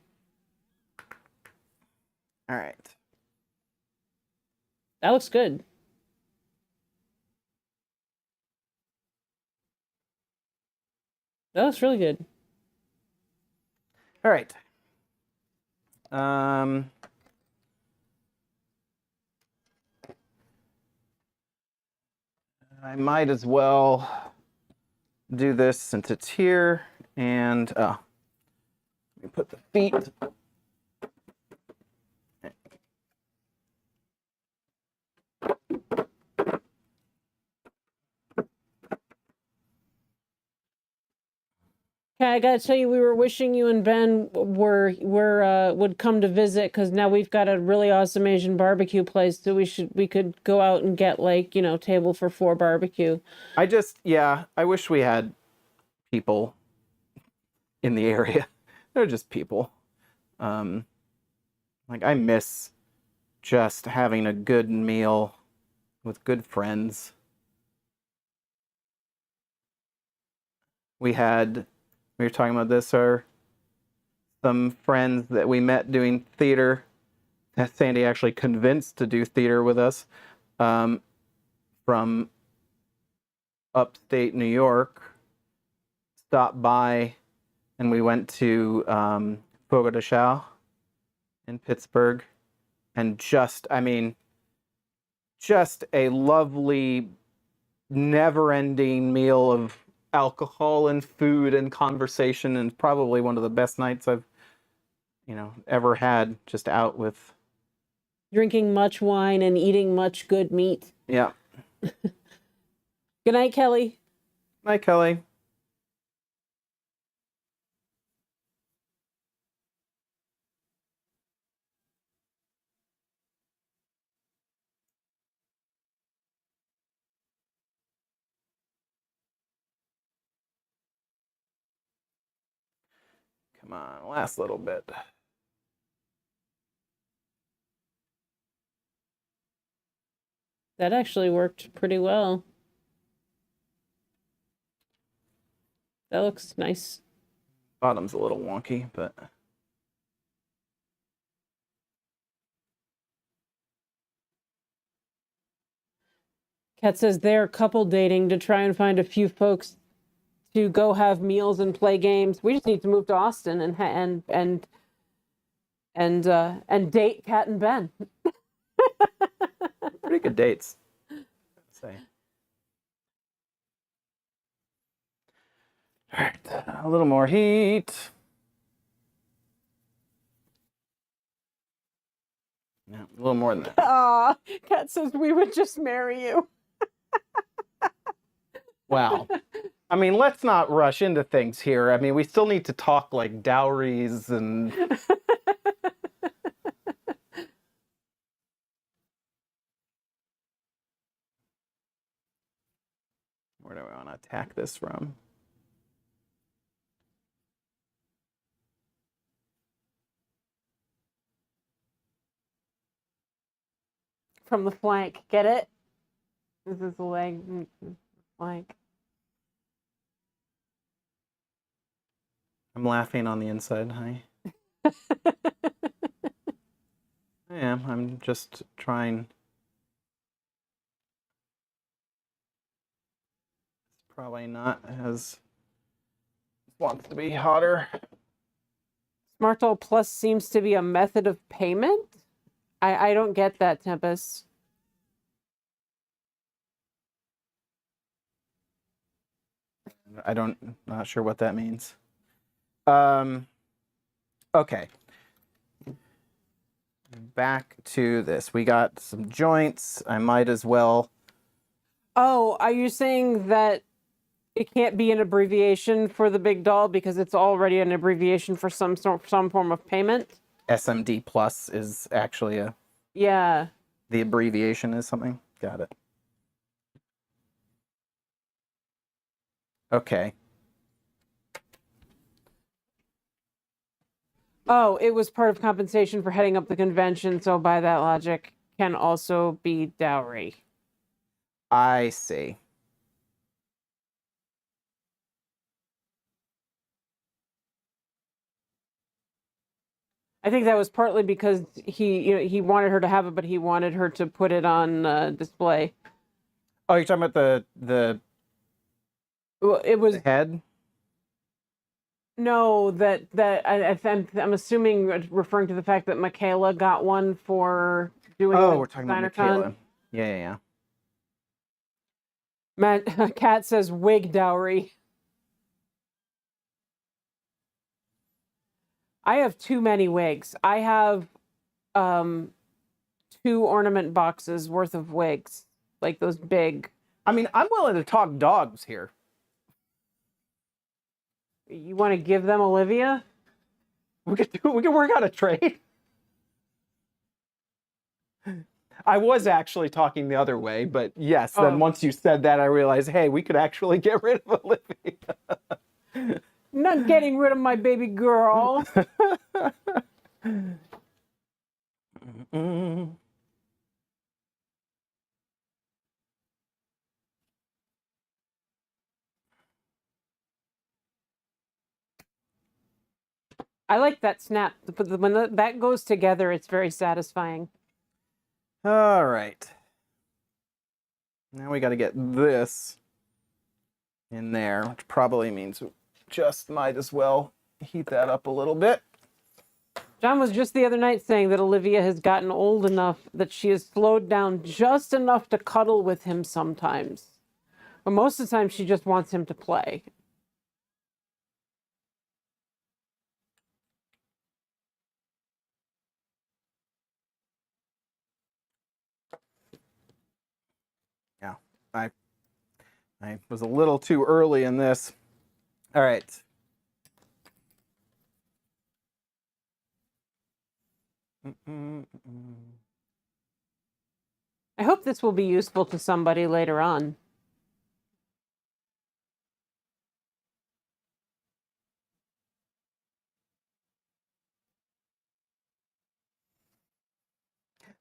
All right. That looks good. That looks really good. All right. I might as well do this since it's here, and let me put the feet. Okay, I gotta tell you, we were wishing you and Ben would come to visit because now we've got a really awesome Asian barbecue place, so we could go out and get table for 4 barbecue. I wish we had people in the area. They're just people. I miss just having a good meal with good friends. We were talking about this, some friends that we met doing theater, that Sandy actually convinced to do theater with us, from upstate New York, stopped by, and we went to Fogo de Chao in Pittsburgh, and just a lovely, never-ending meal of alcohol and food and conversation, and probably one of the best nights I've ever had, just out with Drinking much wine and eating much good meat. Yeah. Good night, Kelly. Night, Kelly. Come on, last little bit. That actually worked pretty well. That looks nice. Bottom's a little wonky, but Kat says they're couple dating to try and find a few folks to go have meals and play games. We just need to move to Austin and date Kat and Ben. pretty good dates. Let's say. All right, a little more heat. Yeah, a little more than that. Aw, Kat says we would just marry you. Wow. I mean, let's not rush into things here. I mean, we still need to talk like dowries and... Where do we want to attack this from? From the flank, get it? This is the leg, flank. I'm laughing on the inside, honey. I am. I'm just trying. It's probably not as... wants to be hotter. SmartDoll Plus seems to be a method of payment? I don't get that, Tempest. Not sure what that means. Okay. Back to this. We got some joints. I might as well... Oh, are you saying that it can't be an abbreviation for the big doll because it's already an abbreviation for some form of payment? SMD plus is actually a... Yeah. The abbreviation is something? Got it. Okay. Oh, it was part of compensation for heading up the convention, so by that logic, can also be dowry. I see. I think that was partly because he wanted her to have it, but he wanted her to put it on display. Oh, you're talking about the Well, it was head? no I'm assuming referring to the fact that Michaela got one for doing. Oh, the we're talking about DesignerCon. Michaela. Yeah. Matt, Kat says wig dowry. I have too many wigs. I have 2 ornament boxes worth of wigs, like those big. I mean, I'm willing to talk dogs here. You want to give them Olivia? We could work out a trade. I was actually talking the other way, but yes, then once you said that, I realized, hey, we could actually get rid of Olivia. Not getting rid of my baby girl. I like that snap. But when that goes together, it's very satisfying. All right. Now we got to get this in there, which probably means we just might as well heat that up a little bit. John was just the other night saying that Olivia has gotten old enough that she has slowed down just enough to cuddle with him sometimes. But most of the time, she just wants him to play. Yeah, I was a little too early in this. All right. I hope this will be useful to somebody later on.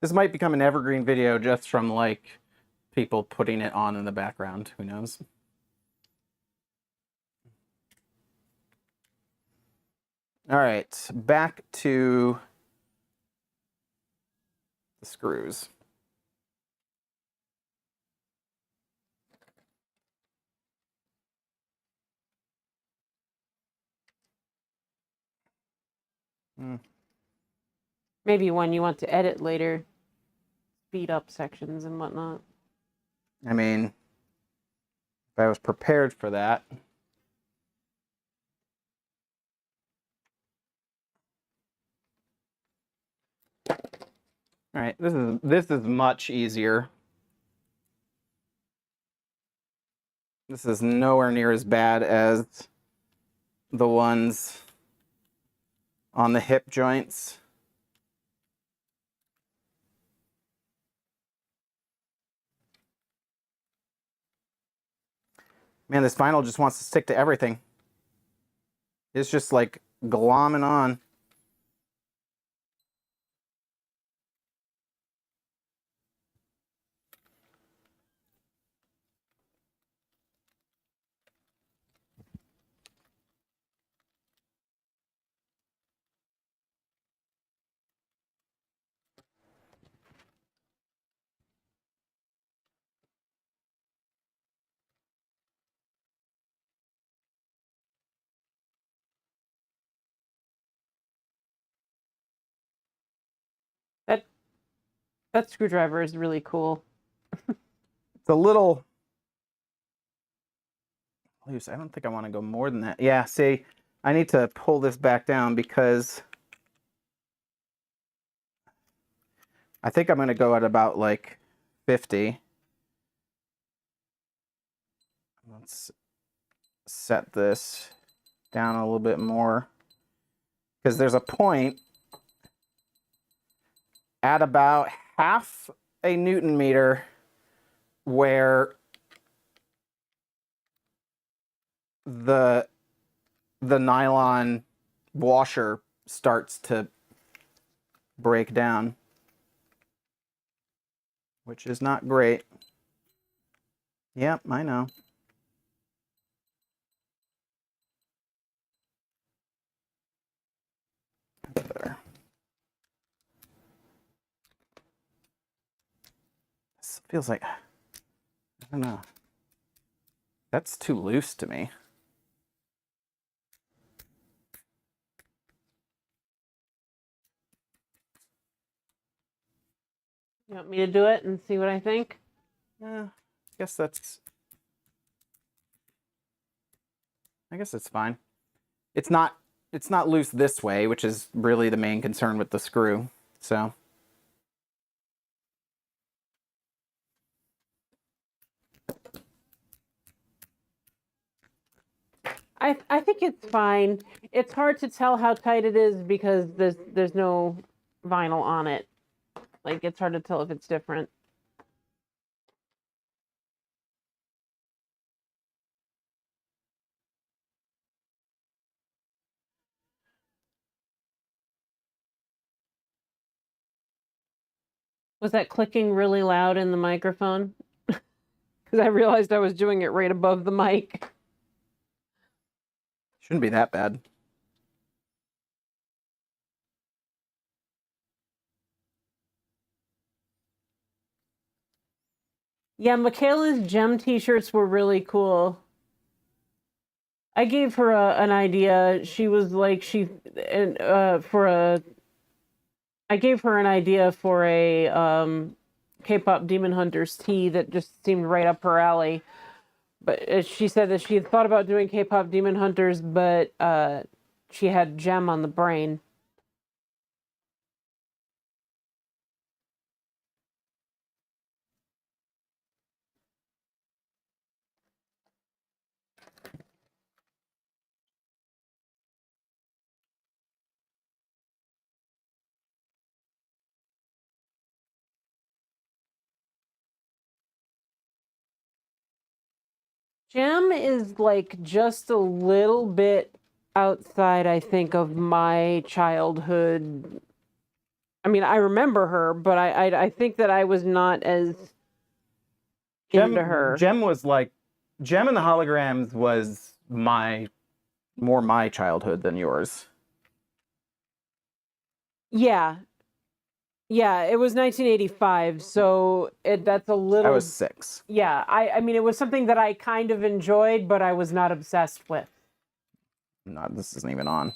This might become an evergreen video just from like people putting it on in the background. Who knows? All right, back to the screws. Maybe when you want to edit later, speed up sections and whatnot. I mean, if I was prepared for that. All right, this is much easier. This is nowhere near as bad as the ones on the hip joints. Man, this vinyl just wants to stick to everything. It's just like glomming on. That screwdriver is really cool. It's a little loose. I don't think I want to go more than that. Yeah, see, I need to pull this back down because I think I'm going to go at about like 50. Let's set this down a little bit more because there's a point at about half a Newton meter where the nylon washer starts to break down, which is not great. Yep, I know. That's better. This feels like, I don't know. That's too loose to me. You want me to do it and see what I think? I guess that's fine. It's not loose this way, which is really the main concern with the screw. So I think it's fine. It's hard to tell how tight it is because there's no vinyl on it. Like, it's hard to tell if it's different. Was that clicking really loud in the microphone? Because I realized I was doing it right above the mic. shouldn't be that bad. Yeah, Michaela's gem t-shirts were really cool. I gave her an idea. She was like and for a I gave her an idea for a K-pop Demon Hunters tee that just seemed right up her alley. But she said that she had thought about doing K-pop Demon Hunters, but she had gem on the brain. Gem is like just a little bit outside, I think, of my childhood. I mean, I remember her, but I think that I was not as into her. Gem was like Gem and the Holograms was more my childhood than yours. Yeah. Yeah, it was 1985, so that's a little. I was 6. Yeah, I mean, it was something that I kind of enjoyed, but I was not obsessed with. Not this isn't even on.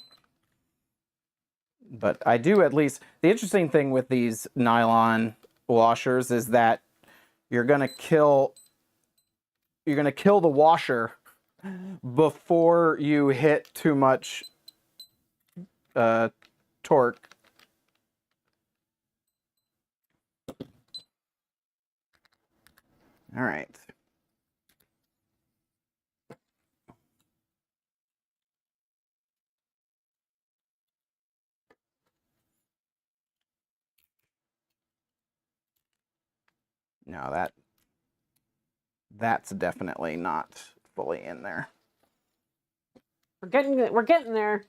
But I do at least. The interesting thing with these nylon washers is that you're gonna kill the washer before you hit too much torque. All right. No, that's definitely not fully in there. We're getting there.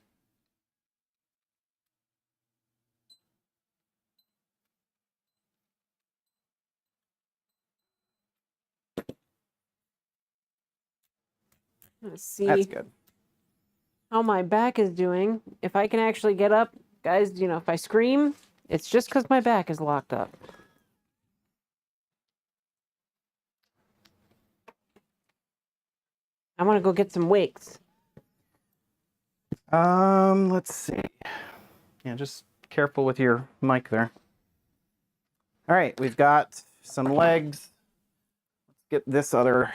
Let's see. That's good. How my back is doing. If I can actually get up, guys, if I scream, it's just because my back is locked up. I want to go get some wigs. Let's see. Yeah, just careful with your mic there. All right, we've got some legs. Let's get this other.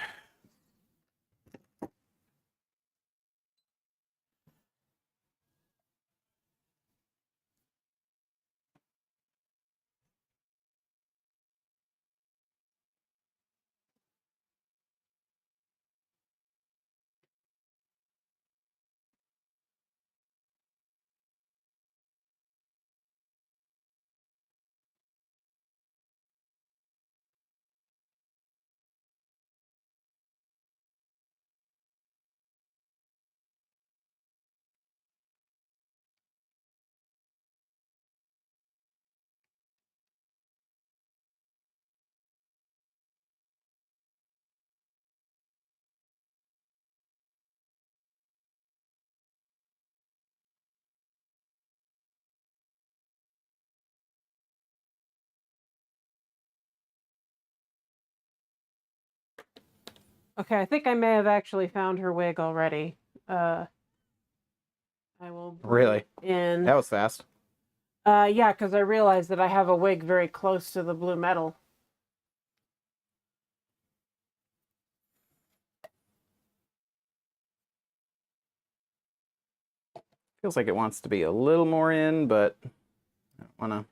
Okay, I think I may have actually found her wig already. I will bring Really? it in. That was fast. Yeah, because I realized that I have a wig very close to the blue metal. Feels like it wants to be a little more in, but I don't want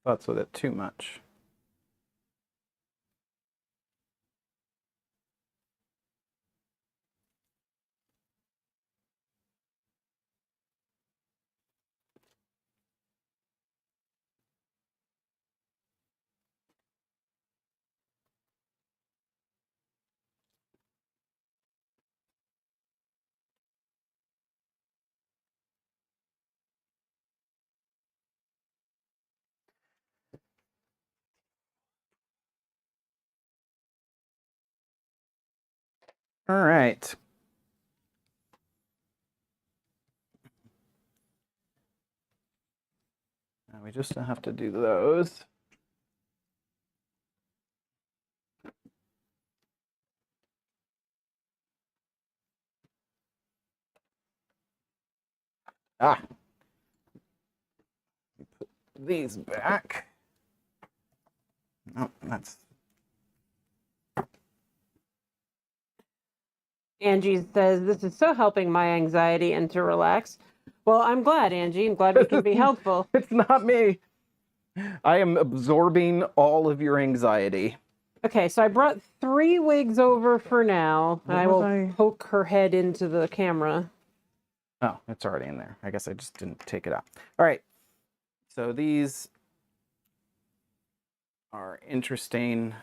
to futz with it too much. All right. Now we just have to do those. Ah, put these back. Oh, that's Angie says, this is so helping my anxiety and to relax. Well, I'm glad, Angie. I'm glad we can be helpful. it's not me. I am absorbing all of your anxiety. Okay, so I brought 3 wigs over for now. What I was will I- poke her head into the camera. Oh, it's already in there. I guess I just didn't take it out. All right. So these are interesting.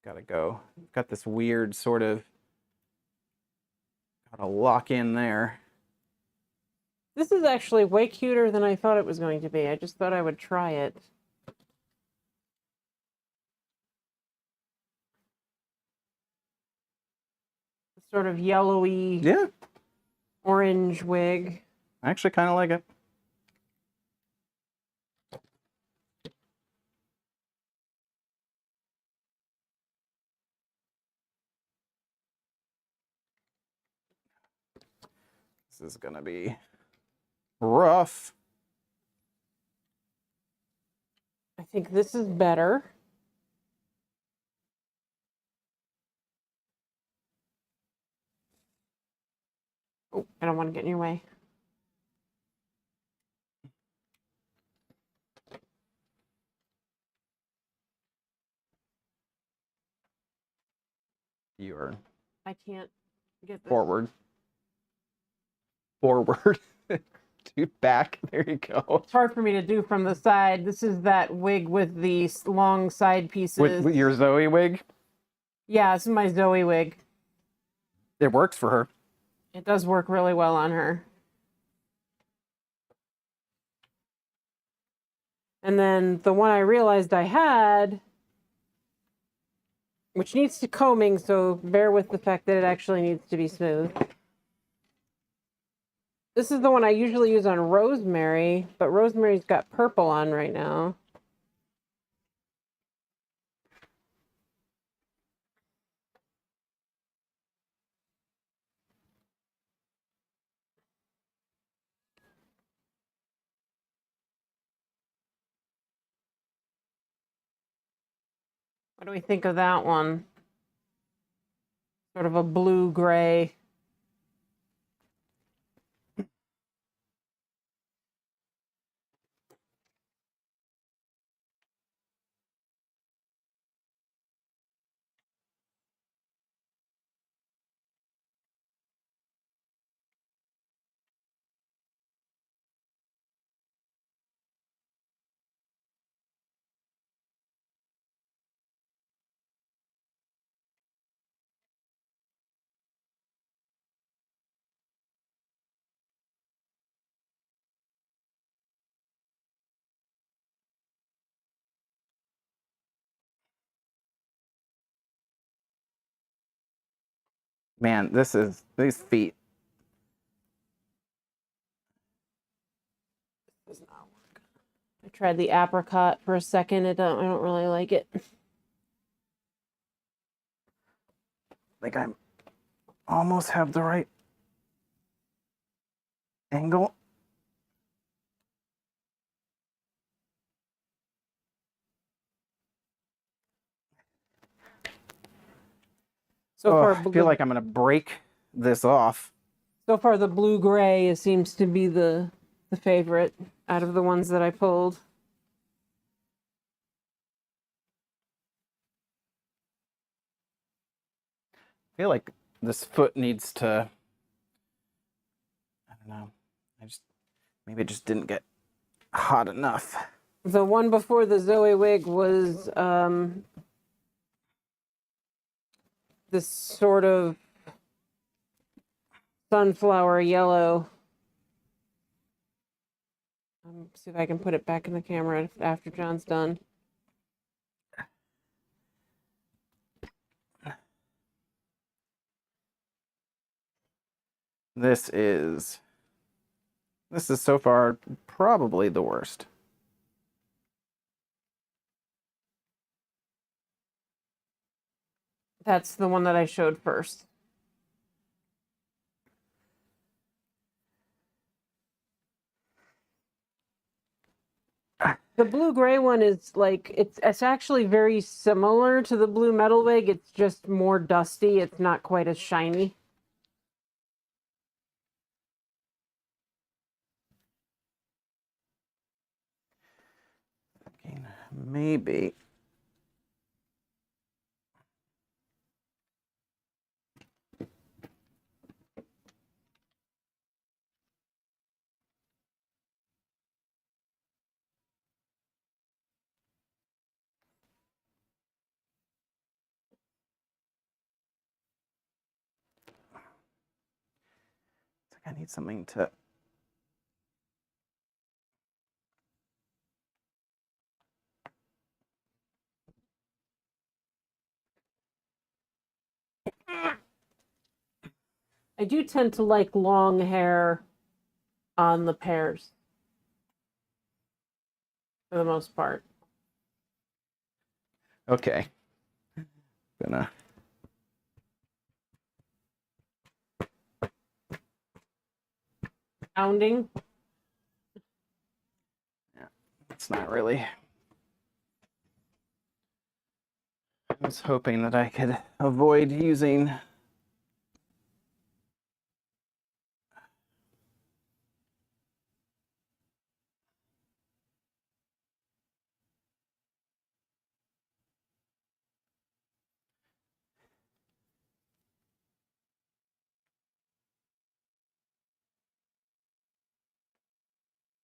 Gotta go. Got this weird sort of, gotta lock in there. This is actually way cuter than I thought it was going to be. I just thought I would try it. Sort of yellowy Yeah, orange wig. I actually kind of like it. This is gonna be rough. I think this is better. Oh, I don't want to get in your way. You are I can't get this. forward. Forward. To back. There you go. It's hard for me to do from the side. This is that wig with the long side pieces. With your Zoe wig, Yeah, this is my Zoe wig. it works for her. It does work really well on her. And then the one I realized I had, which needs to combing, so bear with the fact that it actually needs to be smooth. This is the one I usually use on Rosemary, but Rosemary's got purple on right now. What do we think of that one? Sort of a blue-gray. Man, these feet. Does not work. I tried the apricot for a second. I don't really like it. Like I almost have the right angle. So far, I feel like I'm gonna break this off. so far the blue-gray seems to be the favorite out of the ones that I pulled. I feel like this foot needs to, I don't know. Maybe it just didn't get hot enough. The one before the Zoe wig was this sort of sunflower yellow. See if I can put it back in the camera after John's done. This is so far probably the worst. That's the one that I showed first. The blue-gray one is like, it's actually very similar to the blue metal wig. It's just more dusty. It's not quite as shiny. Maybe. I need something to. I do tend to like long hair on the pears for the most part. Okay. Gonna. Pounding. Yeah, it's not really. I was hoping that I could avoid using.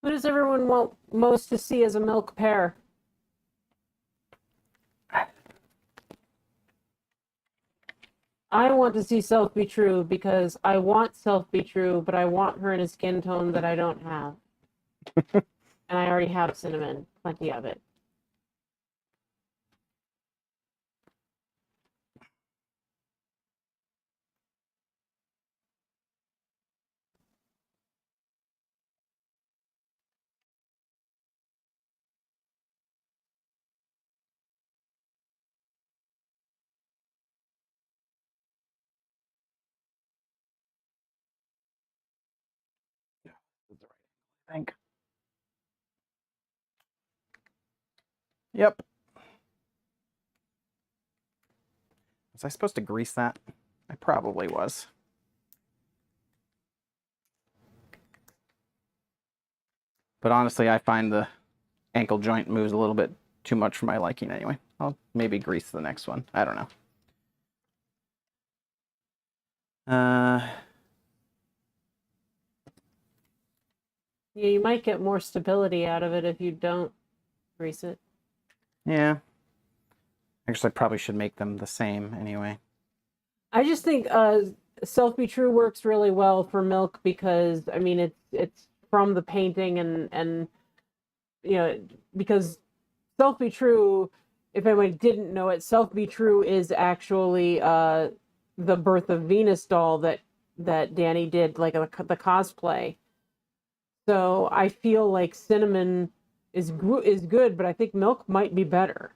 Who does everyone want most to see as a milk pear? I want to see Self Be True because I want Self Be True, but I want her in a skin tone that I don't have. And I already have cinnamon, plenty of it. I think. Yep. Was I supposed to grease that? I probably was. But honestly, I find the ankle joint moves a little bit too much for my liking anyway. I'll maybe grease the next one. I don't know. Yeah, you might get more stability out of it if you don't grease it. Yeah. Actually, I probably should make them the same anyway. I just think Self Be True works really well for milk because I mean it's from the painting and you know because Self Be True, if anyone didn't know it, Self Be True is actually the Birth of Venus doll that Danny did, like the cosplay. So I feel like cinnamon is good, but I think milk might be better.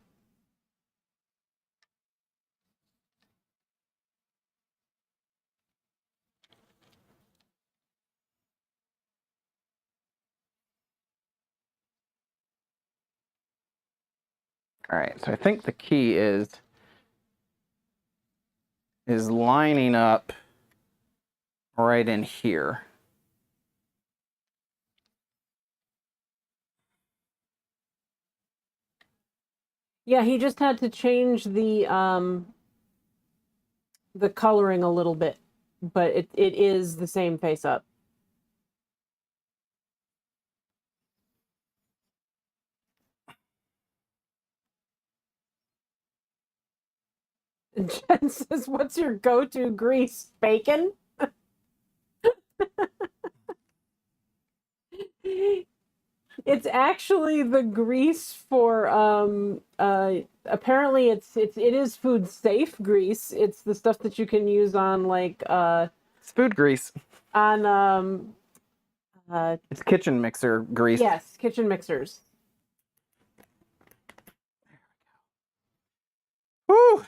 All right, so I think the key is lining up right in here. Yeah, he just had to change the coloring a little bit, but it is the same face up. And Jen says, "What's your go-to grease? Bacon?" It's actually the grease for apparently it is food safe grease. It's the stuff that you can use on like It's food grease. on It's kitchen mixer grease. yes, kitchen mixers. Woo!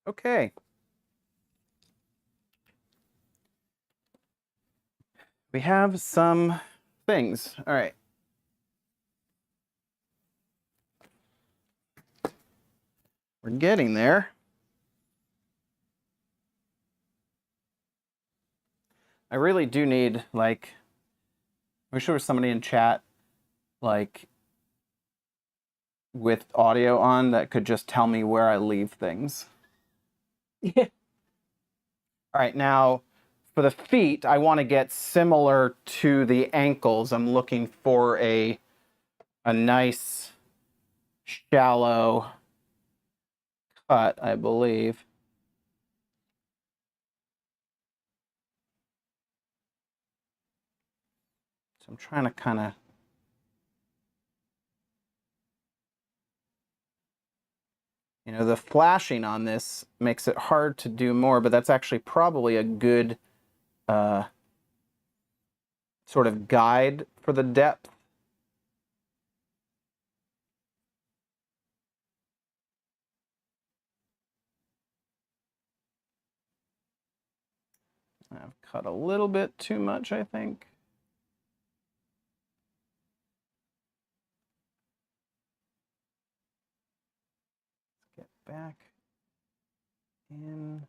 Okay. We have some things. All right. We're getting there. I really do need, like, I wish there was somebody in chat, like, with audio on that could just tell me where I leave things. Yeah. All right, now for the feet, I want to get similar to the ankles. I'm looking for a nice shallow cut, I believe. So I'm trying to kind of, you know, the flashing on this makes it hard to do more, but that's actually probably a good sort of guide for the depth. I've cut a little bit too much, I think. Let's get back in.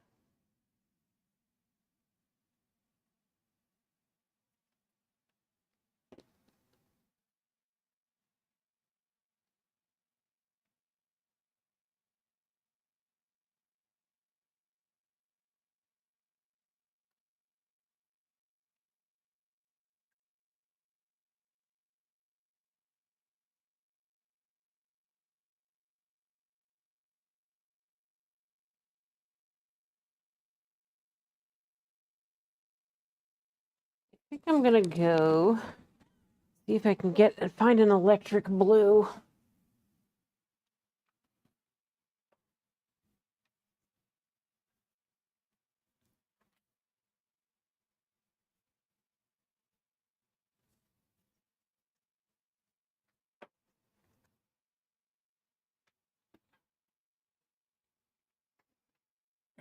I think I'm gonna go see if I can find an electric blue.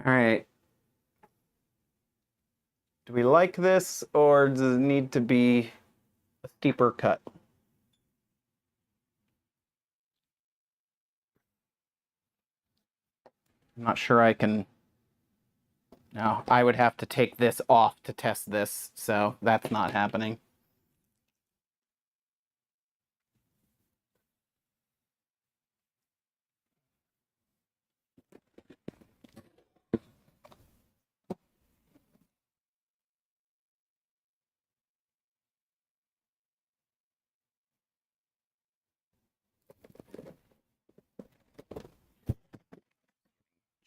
All right. Do we like this, or does it need to be a steeper cut? I'm not sure I can. No, I would have to take this off to test this, so that's not happening.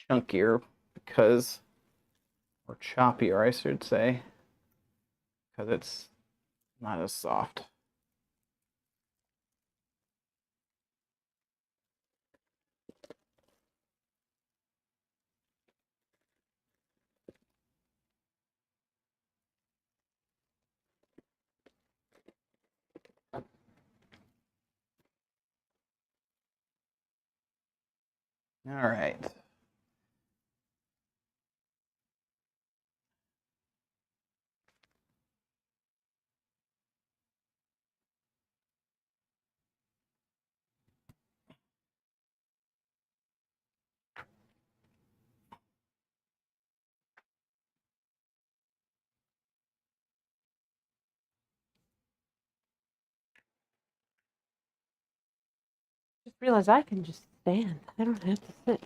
Chunkier because, or choppier, I should say, because it's not as soft. All right. Just realized I can just stand. I don't have to sit.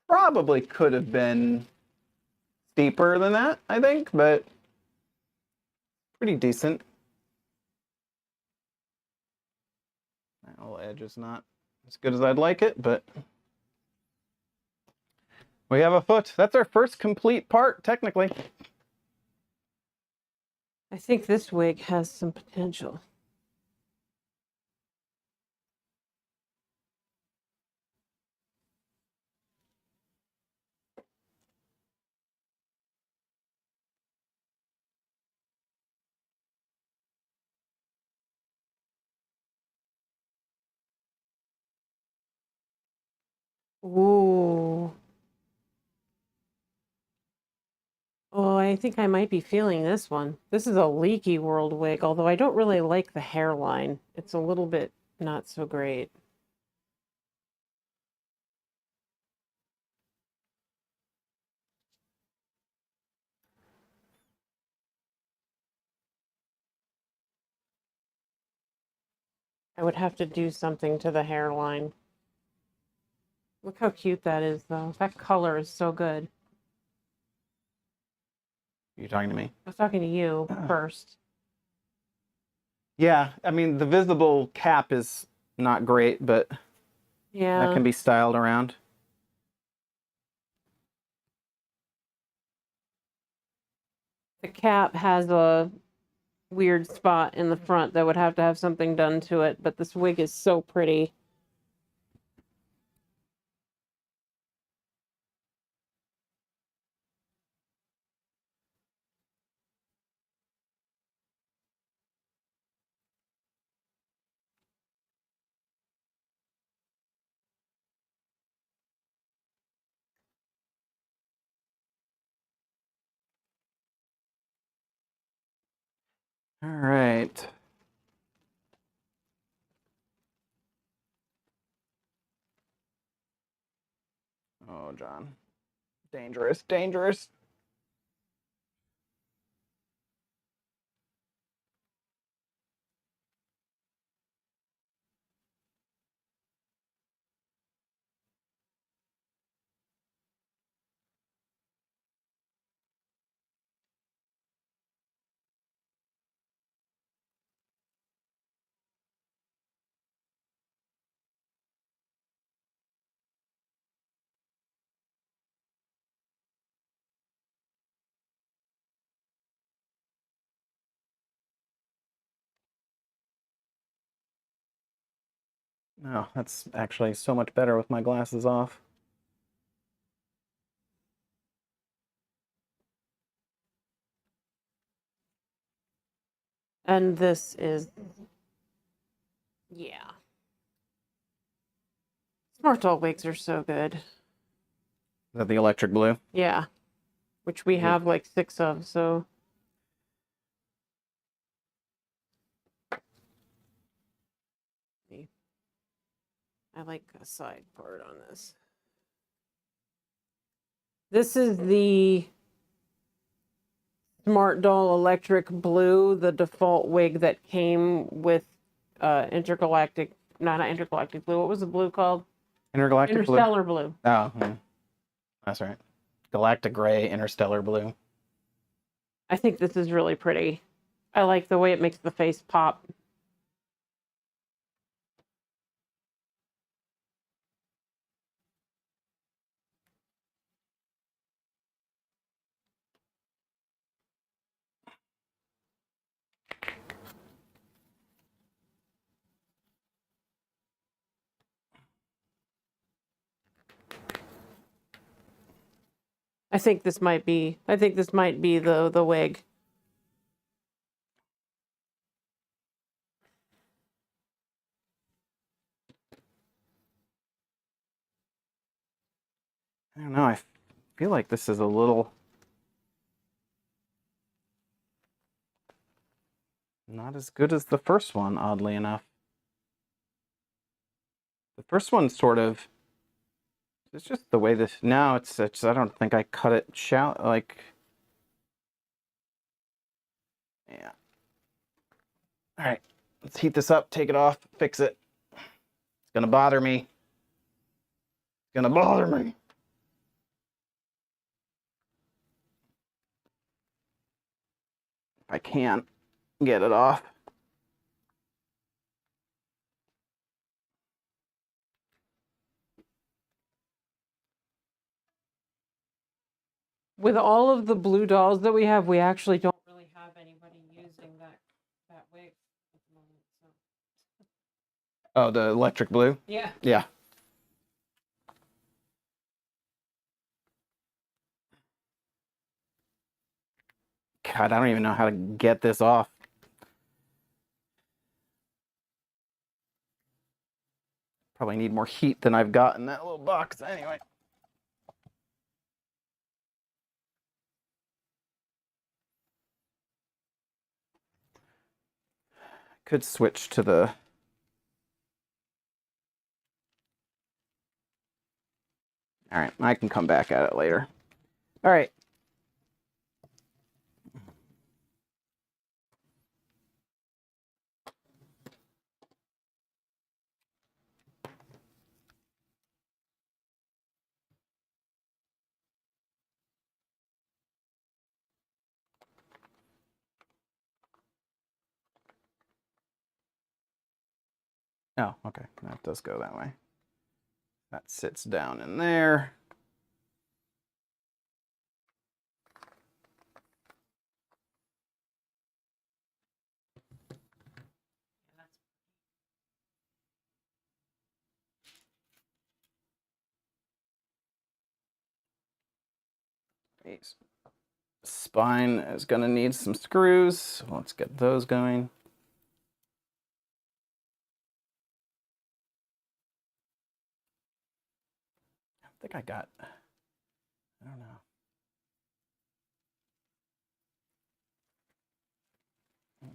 Probably could have been steeper than that, I think, but pretty decent. That whole edge is not as good as I'd like it, but we have a foot. That's our first complete part, technically. I think this wig has some potential. Ooh. Oh, I think I might be feeling this one. This is a leaky world wig, although I don't really like the hairline. It's a little bit not so great. I would have to do something to the hairline. Look how cute that is, though. That color is so good. You talking to me? I was talking to you first. Yeah, I mean, the visible cap is not great, but that Yeah. can be styled around. The cap has a weird spot in the front that would have to have something done to it, but this wig is so pretty. All right. Oh, John. Dangerous, dangerous. No, that's actually so much better with my glasses off. And this is, yeah. Smartdoll wigs are so good. Is that the electric blue? Yeah. Which we have like 6 of, so. I like a side part on this. This is the Smartdoll Electric Blue, the default wig that came with intergalactic, not intergalactic blue. What was the blue called? Intergalactic Interstellar blue. Oh, that's right. Galactic gray, interstellar blue. I think this is really pretty. I like the way it makes the face pop. I think this might be the wig. I don't know. I feel like this is a little not as good as the first one, oddly enough. The first one sort of, it's just the way this, no, it's I don't think I cut it shallow, like, yeah. All right, let's heat this up, take it off, fix it. It's gonna bother me. It's gonna bother me. If I can't get it off. With all of the blue dolls that we have, we actually don't really have anybody using that wig at the moment. So. Oh, the electric blue? Yeah. Yeah. God, I don't even know how to get this off. Probably need more heat than I've got in that little box anyway. Could switch to the... All right, I can come back at it later. All right. Oh, okay. That does go that way. That sits down in there. Spine is going to need some screws. So let's get those going. I think I got, I don't know. I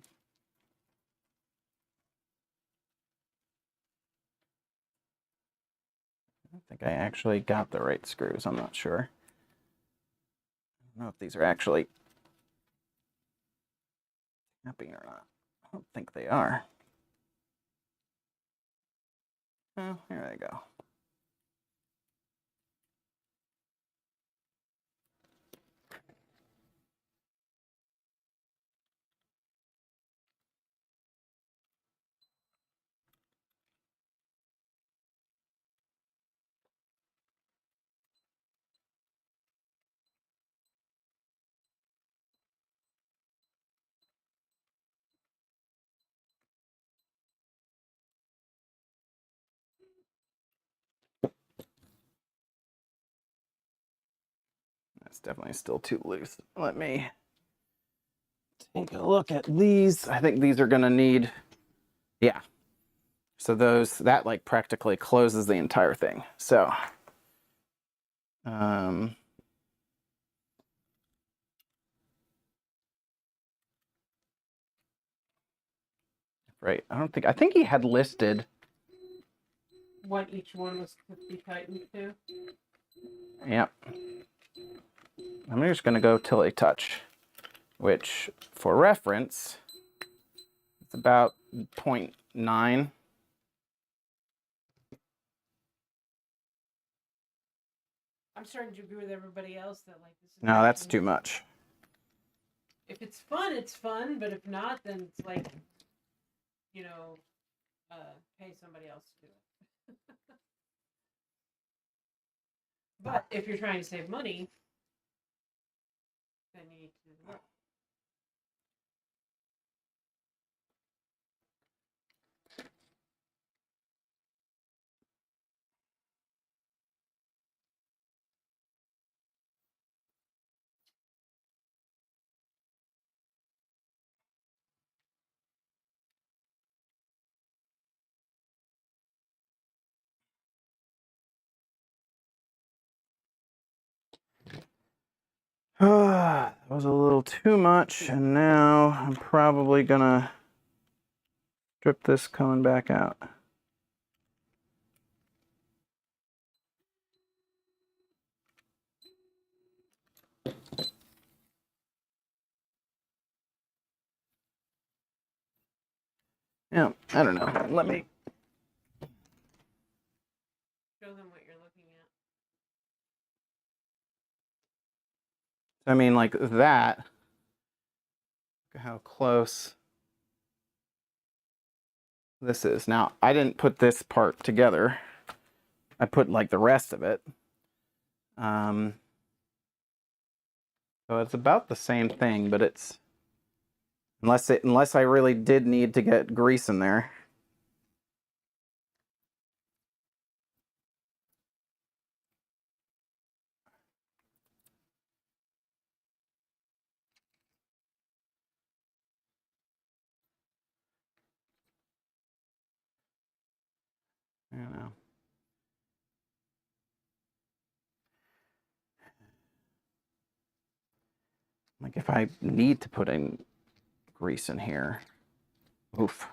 don't think I actually got the right screws. I'm not sure. I don't know if these are actually snapping or not. I don't think they are. Oh, here they go. That's definitely still too loose. Let me take a look at these. I think these are going to need, yeah. So that like practically closes the entire thing. So, right. I think he had listed what each one was to be tightened to. Yep. I'm just going to go till they touch, which for reference, it's about 0.9. I'm starting to agree with everybody else that like this is. No, that's too much. If it's fun, it's fun, but if not, then it's like, pay somebody else to do it. But if you're trying to save money, then you need to do the work. That was a little too much, and now I'm probably going to strip this coming back out. Yeah, I don't know. Let me Show them what you're looking at. I mean, like that. Look at how close this is. Now, I didn't put this part together. I put like the rest of it. So it's about the same thing, but it's unless I really did need to get grease in there. I don't know. Like if I need to put in grease in here, oof. I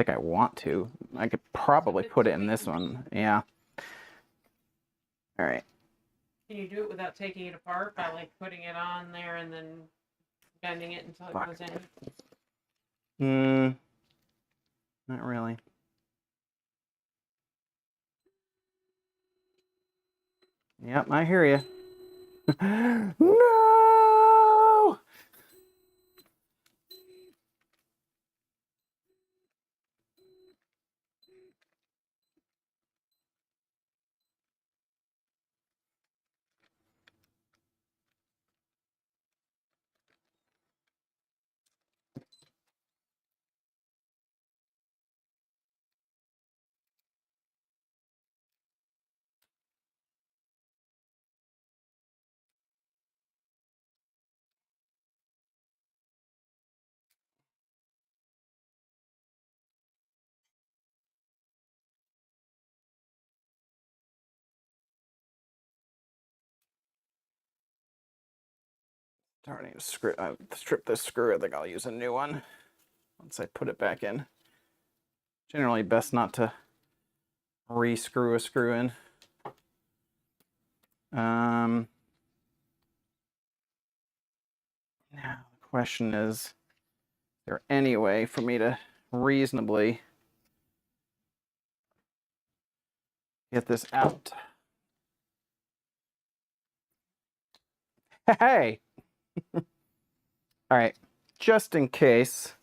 think I want to. I could probably put it in this one. Yeah. All right. Can you do it without taking it apart by like putting it on there and then bending it until it goes in? Not really. Yep, I hear you. No! Starting to strip this screw. I think I'll use a new one once I put it back in. Generally best not to re-screw a screw in. Now the question is there any way for me to reasonably get this out? Hey! All right, just in case.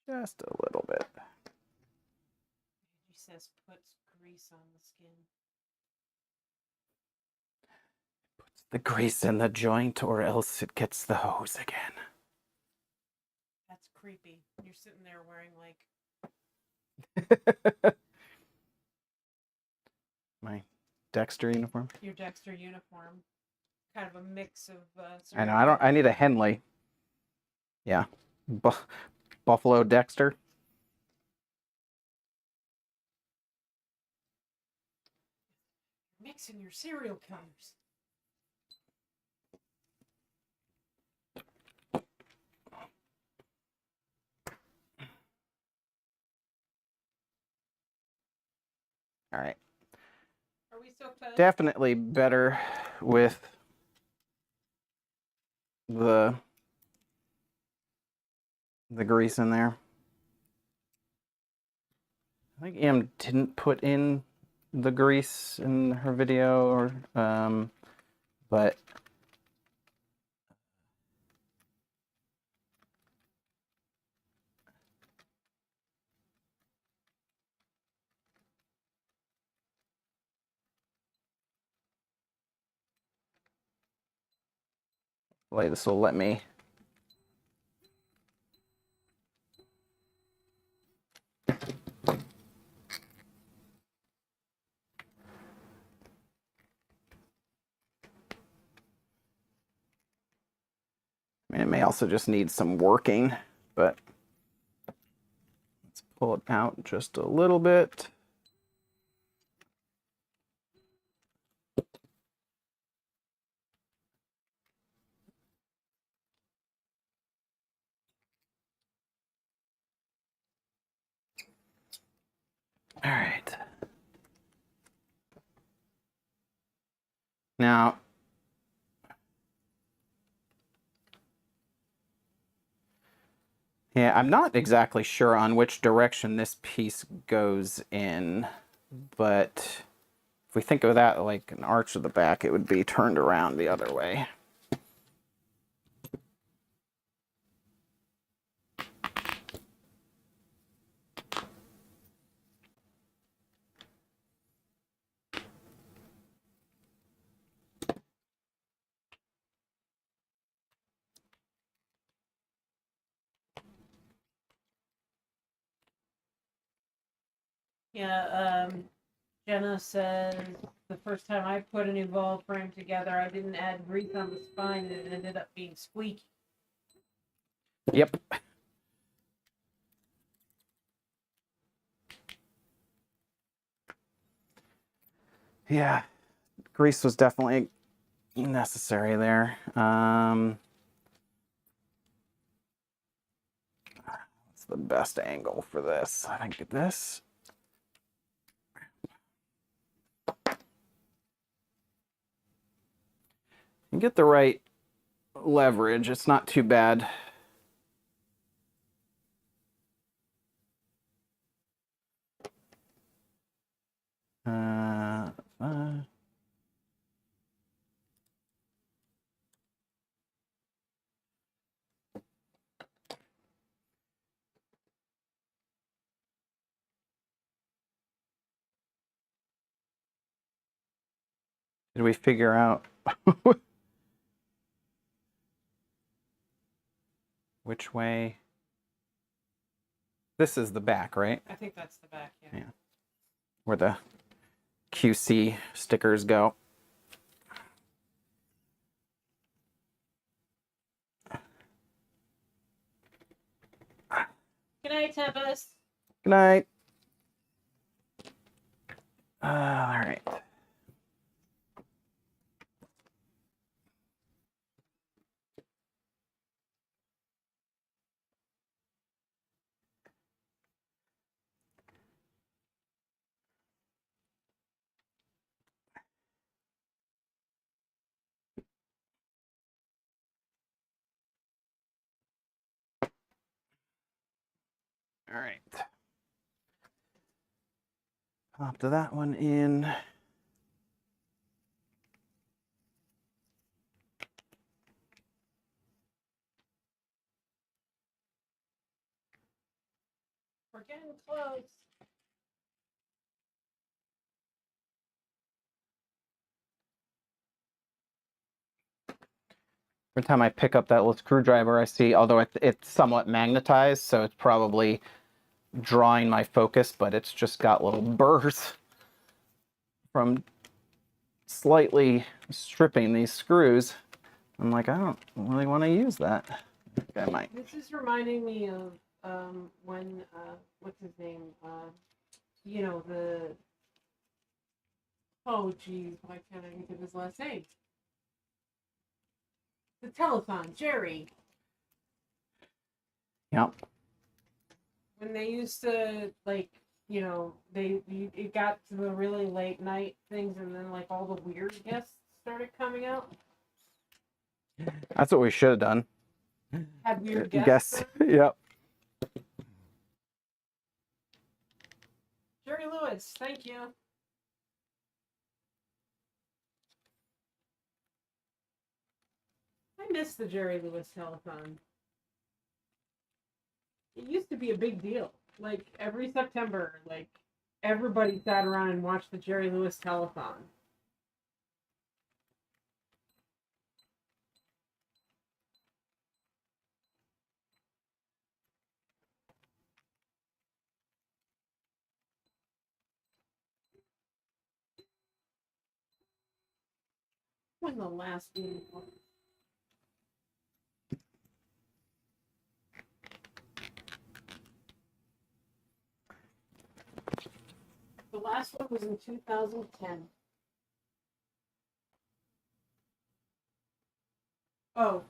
Just a little bit. He says puts grease on the skin. Puts the grease in the joint or else it gets the hose again. That's creepy. You're sitting there wearing like My Dexter uniform. Your Dexter uniform. Kind of a mix of I know, I need a Henley. Yeah. Buffalo Dexter. Mixing your cereal colors. All right. Are we so close? Definitely better with the grease in there. I think Em didn't put in the grease in her video, or but like this will let me. I mean, it may also just need some working, but let's pull it out just a little bit. All right. Now, yeah, I'm not exactly sure on which direction this piece goes in, but if we think of that like an arch of the back, it would be turned around the other way. Yeah, Jenna says the first time I put a new ball frame together, I didn't add grease on the spine and it ended up being squeaky. Yep. Yeah, grease was definitely necessary there. What's the best angle for this? I think this. You get the right leverage, it's not too bad. Uh, uh, did we figure out which way? This is the back, right? I think that's the back, yeah. Where the QC stickers go. Good night, Tempest. Good night. All right. All right. Pop to that one in. We're getting close. Every time I pick up that little screwdriver, I see, although it's somewhat magnetized, so it's probably drawing my focus, but it's just got little burrs from slightly stripping these screws. I'm like, I don't really want to use that. I might. This is reminding me of when what's his name? You know, the oh geez, why can't I think of his last name? The telethon, Jerry. Yep. When they used to like, you know, it got to the really late night things, and then like all the weird guests started coming out. That's what we should have done. Had weird Guess. guests. Yep. Jerry Lewis, thank you. I miss the Jerry Lewis telethon. It used to be a big deal. Like every September, like everybody sat around and watched the Jerry Lewis telethon. When the last one was. The last one was in 2010. Oh,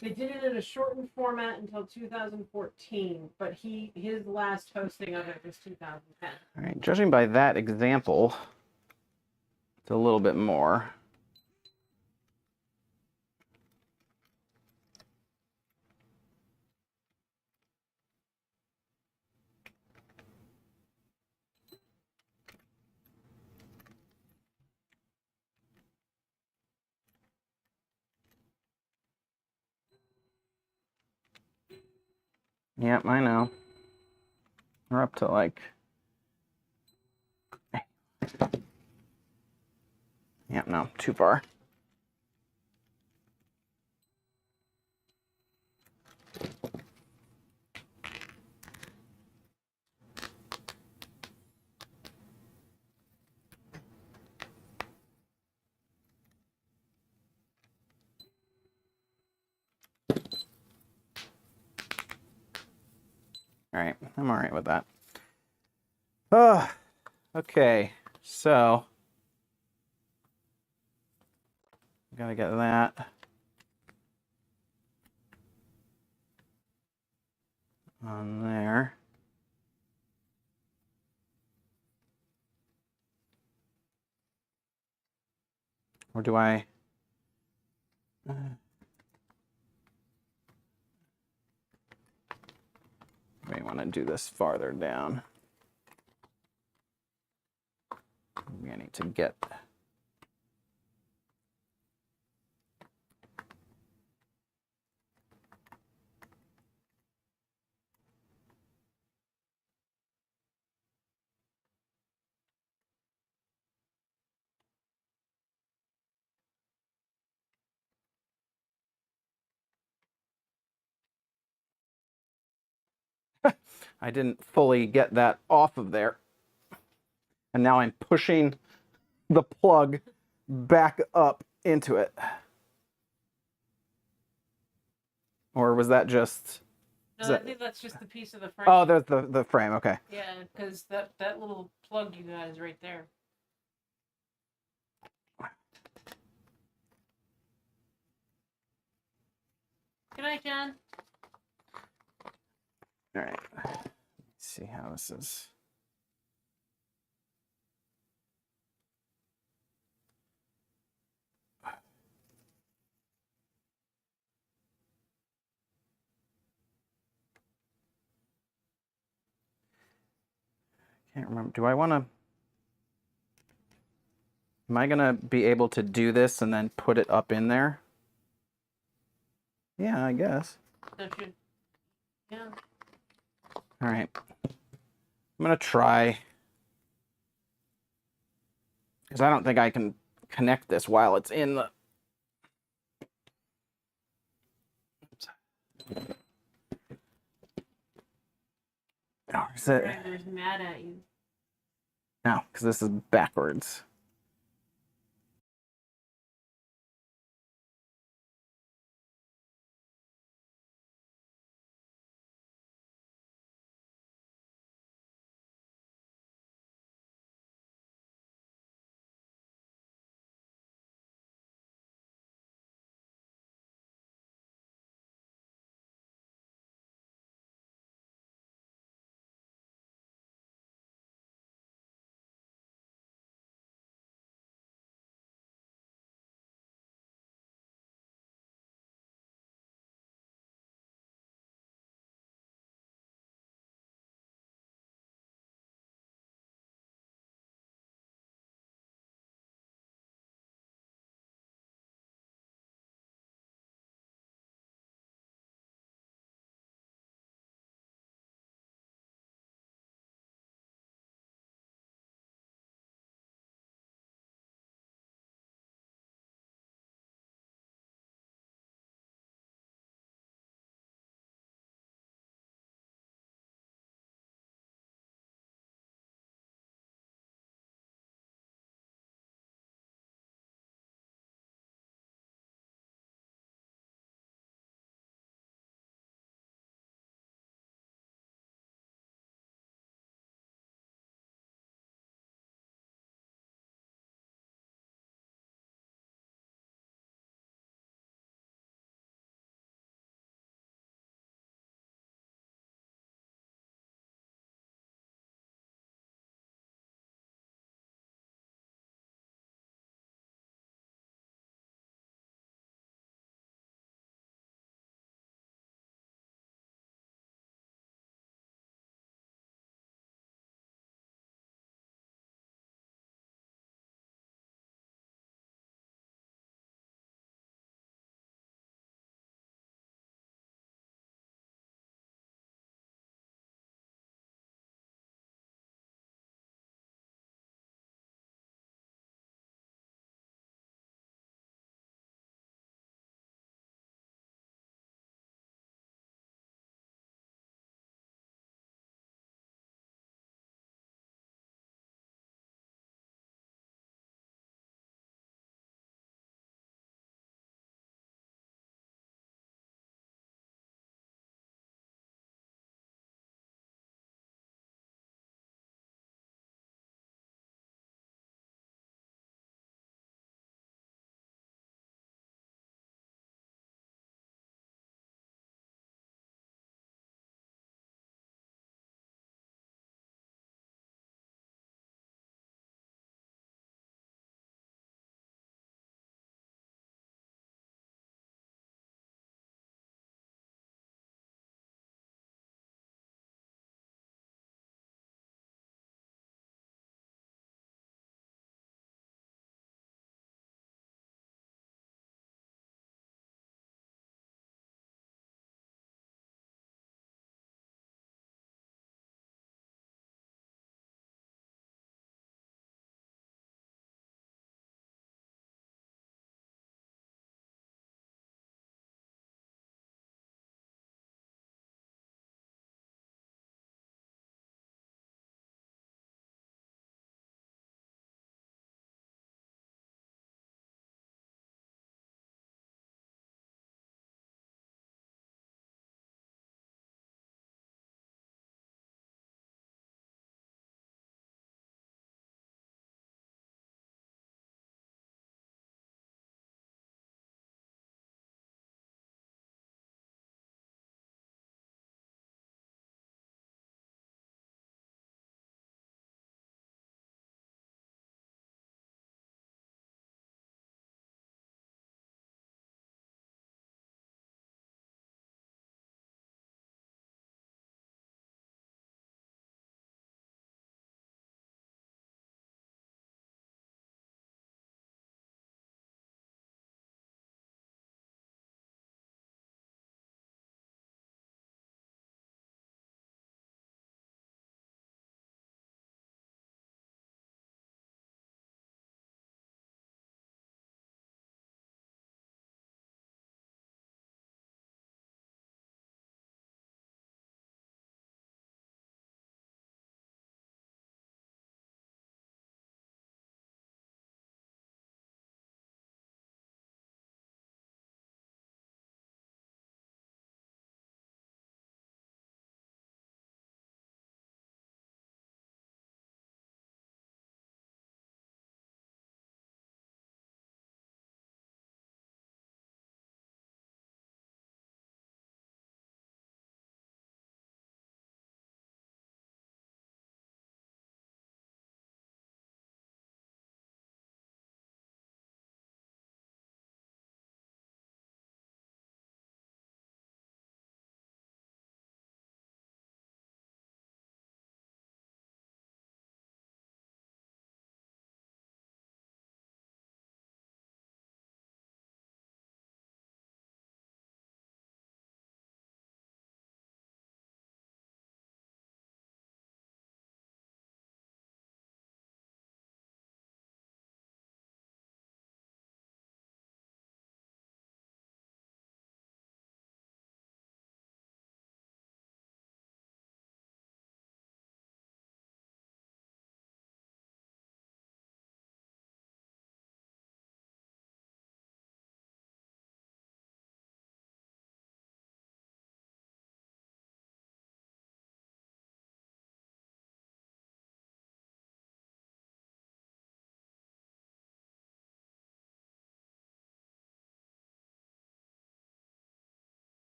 they did it in a shortened format until 2014, but his last hosting of it was 2010. All right. Judging by that example, it's a little bit more. Yep, I know. We're up to like. Yep, no, too far. All right, I'm all right with that. Oh, okay, so Gotta get that on there. Or do I? May want to do this farther down. Maybe I need to get. I didn't fully get that off of there. And now I'm pushing the plug back up into it. Or was that just... No, I think that's just the piece of the frame. Oh, there's the frame, okay. Yeah, because that little plug you got is right there. Good night, John. All right. Let's see how this is. Can't remember. Do I want to... Am I going to be able to do this and then put it up in there? Yeah, I guess. That should... Yeah. All right. I'm going to try. Because I don't think I can connect this while it's in the... Oops. Oh, is it... Driver's mad at you. No, because this is backwards.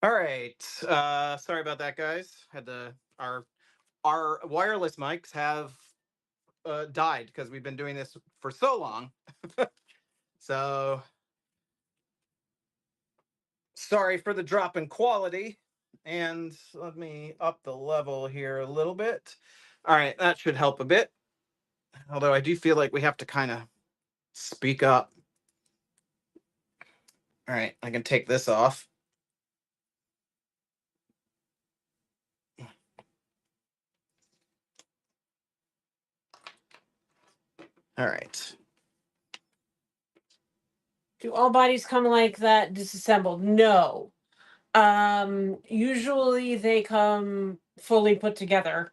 All right. Sorry about that, guys. Had to our wireless mics have died because we've been doing this for so long. So sorry for the drop in quality. And let me up the level here a little bit. All right, that should help a bit. Although I do feel like we have to kind of speak up. All right, I can take this off. All right. Do all bodies come like that disassembled? No. Usually they come fully put together.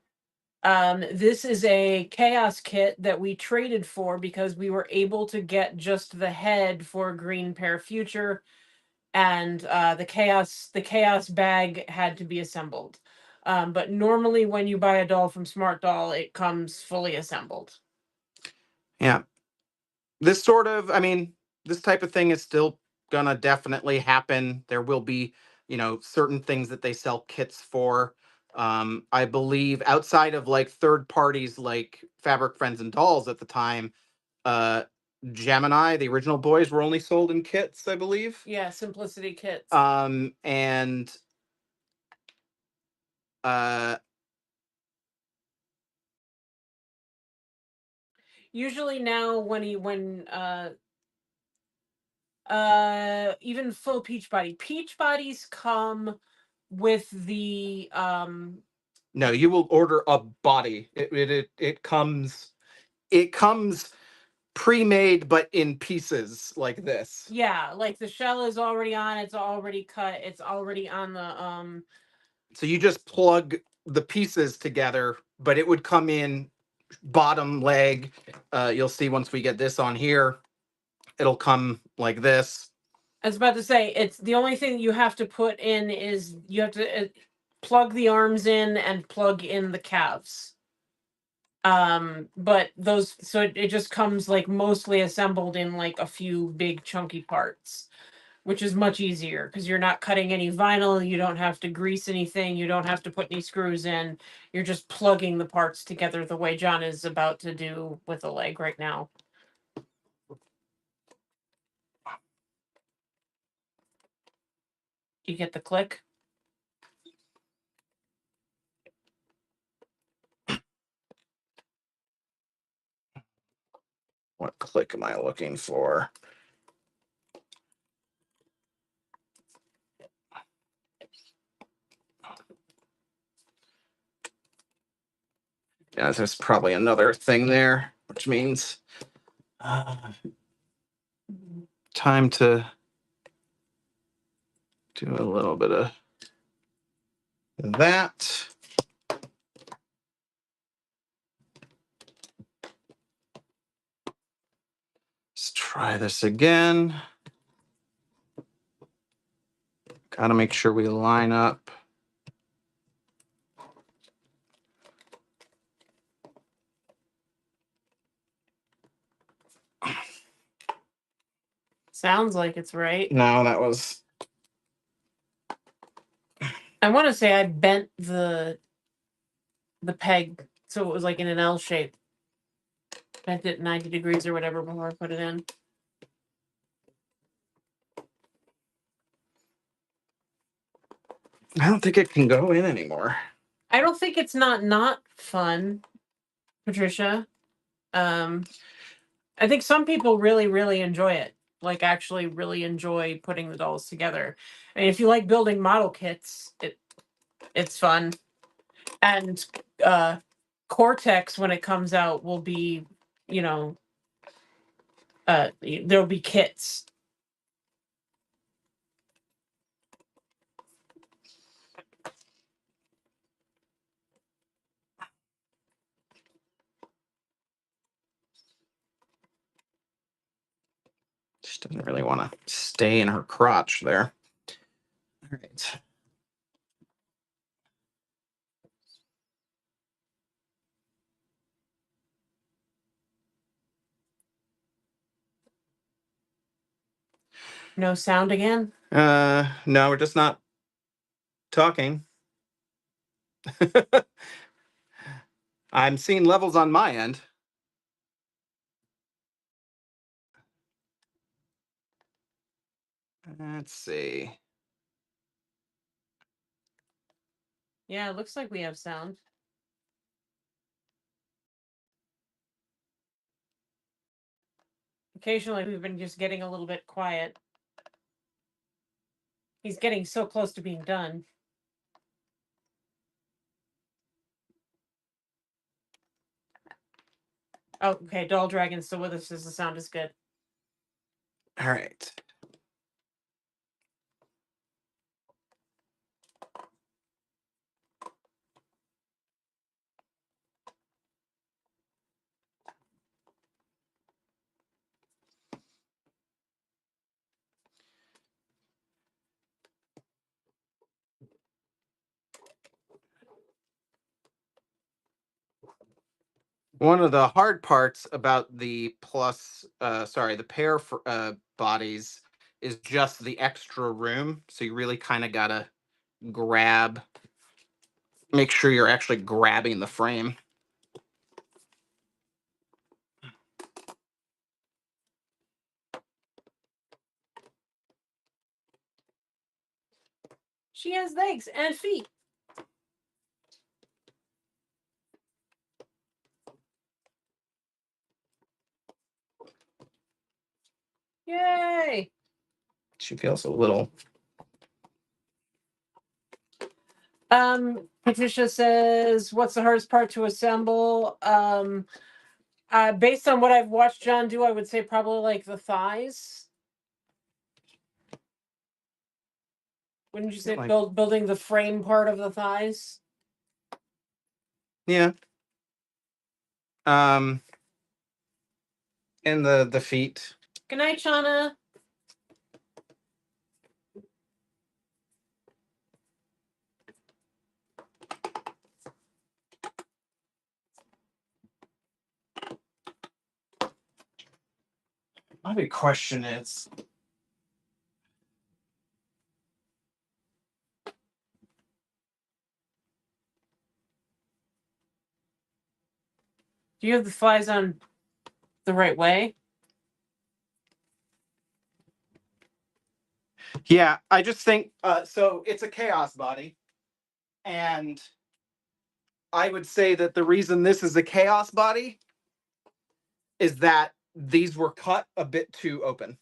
This is a chaos kit that we traded for because we were able to get just the head for Green Pear Future, and the chaos bag had to be assembled. But normally when you buy a doll from Smartdoll, it comes fully assembled. Yeah. This sort of, I mean, this type of thing is still gonna definitely happen. There will be, certain things that they sell kits for. I believe outside of like third parties like Fabric Friends and Dolls at the time, uh, Gemini, the original boys, were only sold in kits, I believe. Yeah, simplicity kits. And uh, Usually now when even full peach bodies come with the no, you will order a body. It comes pre-made, but in pieces like this. yeah, like the shell is already on, it's already cut, it's already on the So you just plug the pieces together, but it would come in bottom leg. You'll see once we get this on here, it'll come like this. I was about to say, it's the only thing you have to put in is you have to plug the arms in and plug in the calves. But those, so it just comes like mostly assembled in like a few big chunky parts, which is much easier because you're not cutting any vinyl, you don't have to grease anything, you don't have to put any screws in. You're just plugging the parts together the way John is about to do with a leg right now. You get the click? What click am I looking for? Yeah, there's probably another thing there, which means time to do a little bit of that. Let's try this again. Gotta make sure we line up. Sounds like it's right. No, that was. I want to say I bent the peg so it was like in an L shape. Bent it 90 degrees or whatever before I put it in. I don't think it can go in anymore. I don't think it's not fun, Patricia. I think some people really enjoy it. Like actually really enjoy putting the dolls together. I mean, if you like building model kits, it's fun. And Cortex, when it comes out, will be, you know, there'll be kits. She doesn't really want to stay in her crotch there. All right. No sound again? No, we're just not talking. I'm seeing levels on my end. Let's see. Yeah, it looks like we have sound. Occasionally, we've been just getting a little bit quiet. He's getting so close to being done. Oh, okay. Doll Dragon's still with us as the sound is good. All right. One of the hard parts about the the pair bodies is just the extra room. So you really kind of gotta make sure you're actually grabbing the frame. She has legs and feet. Yay! She feels a little. Patricia says, "What's the hardest part to assemble?" Based on what I've watched John do, I would say probably like the thighs. Wouldn't you say Like, building the frame part of the thighs? yeah. And the feet. Good night, Shauna. My big question is, Do you have the flies on the right way? yeah, I just think so it's a chaos body. And I would say that the reason this is a chaos body is that these were cut a bit too open.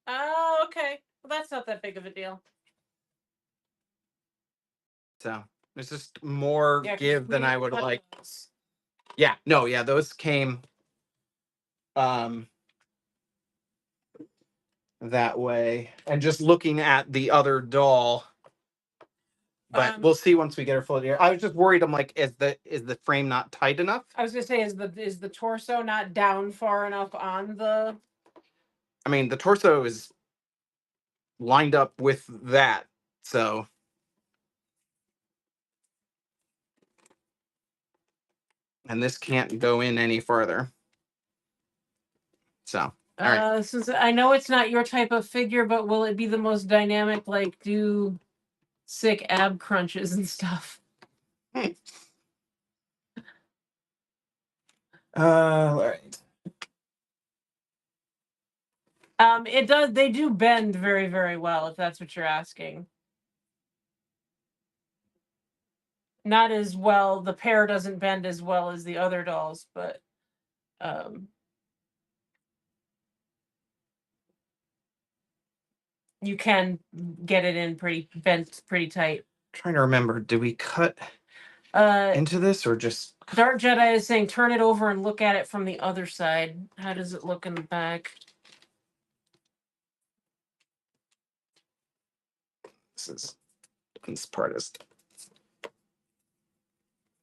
Oh, okay. Well, that's not that big of a deal. So there's just more give than I would like. Those. Yeah, no, yeah, those came that way. And just looking at the other doll, but we'll see once we get her floated here. I was just worried. I'm like, is the frame not tight enough? I was gonna say, is the torso not down far enough on the? I mean, the torso is lined up with that, so. And this can't go in any further. So, all right. Since I know it's not your type of figure, but will it be the most dynamic? Like do sick ab crunches and stuff. All right. It does. They do bend very, very well. If that's what you're asking. Not as well. The Pear doesn't bend as well as the other dolls, but you can get it in pretty bent, pretty tight. Trying to remember, do we cut into this or just? Dark Jedi is saying turn it over and look at it from the other side. How does it look in the back? This part is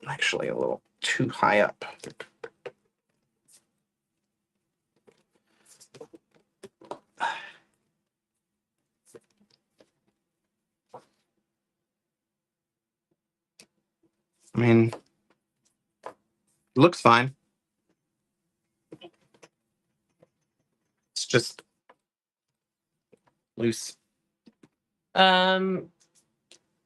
actually a little too high up. I mean, it looks fine. It's just loose.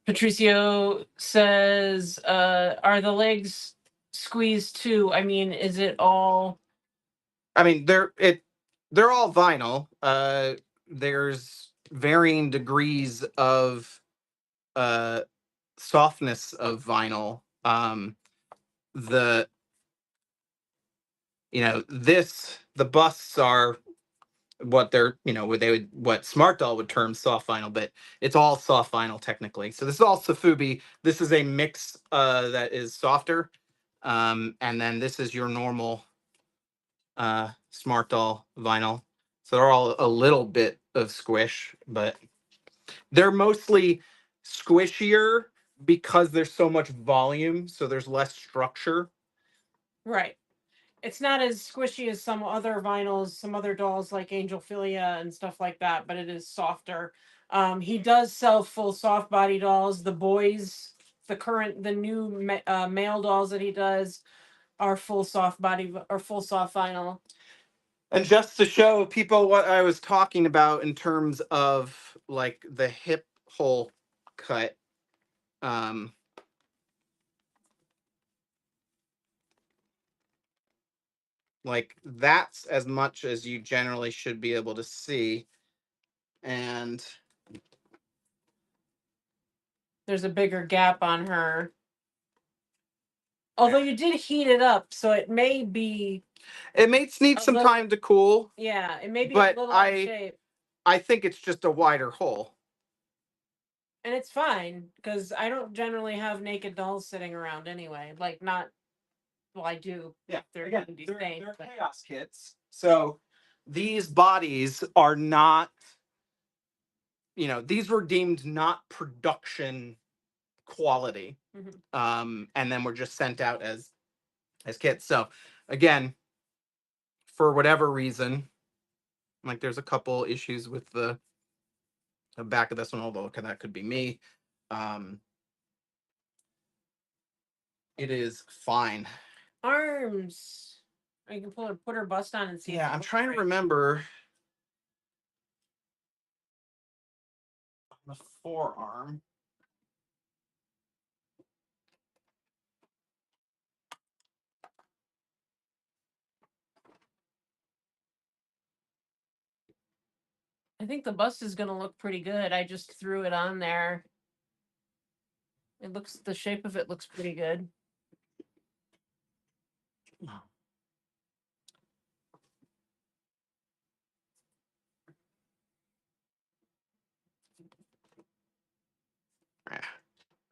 Patricio says, are the legs squeezed too? I mean, is it all? I mean, they're all vinyl. There's varying degrees of softness of vinyl. The the busts are what what smartdoll would term soft vinyl, but it's all soft vinyl technically. So this is all Sofubi. This is a mix that is softer, and then this is your normal smartdoll vinyl. So they're all a little bit of squish, but they're mostly squishier because there's so much volume, so there's less structure. Right. It's not as squishy as some other vinyls, some other dolls like Angelphilia and stuff like that, but it is softer. He does sell full soft body dolls. The boys, the new male dolls that he does are full soft body or full soft vinyl. And just to show people what I was talking about in terms of like the hip hole cut, like that's as much as you generally should be able to see. And there's a bigger gap on her. Although you did heat it up, so it may be. It may need some time to cool. Yeah, it may be but a little out of shape. I think it's just a wider hole. And it's fine, because I don't generally have naked dolls sitting around anyway. Like, not. Well, I do. Yeah, they're chaos kits. So these bodies are not, these were deemed not production quality. And then were just sent out as kits. So again, for whatever reason, like there's a couple issues with the back of this one, although that could be me. It is fine. Arms. Or you can put her bust on and see. Yeah, I'm trying to remember the forearm. I think the bust is going to look pretty good. I just threw it on there. The shape of it looks pretty good.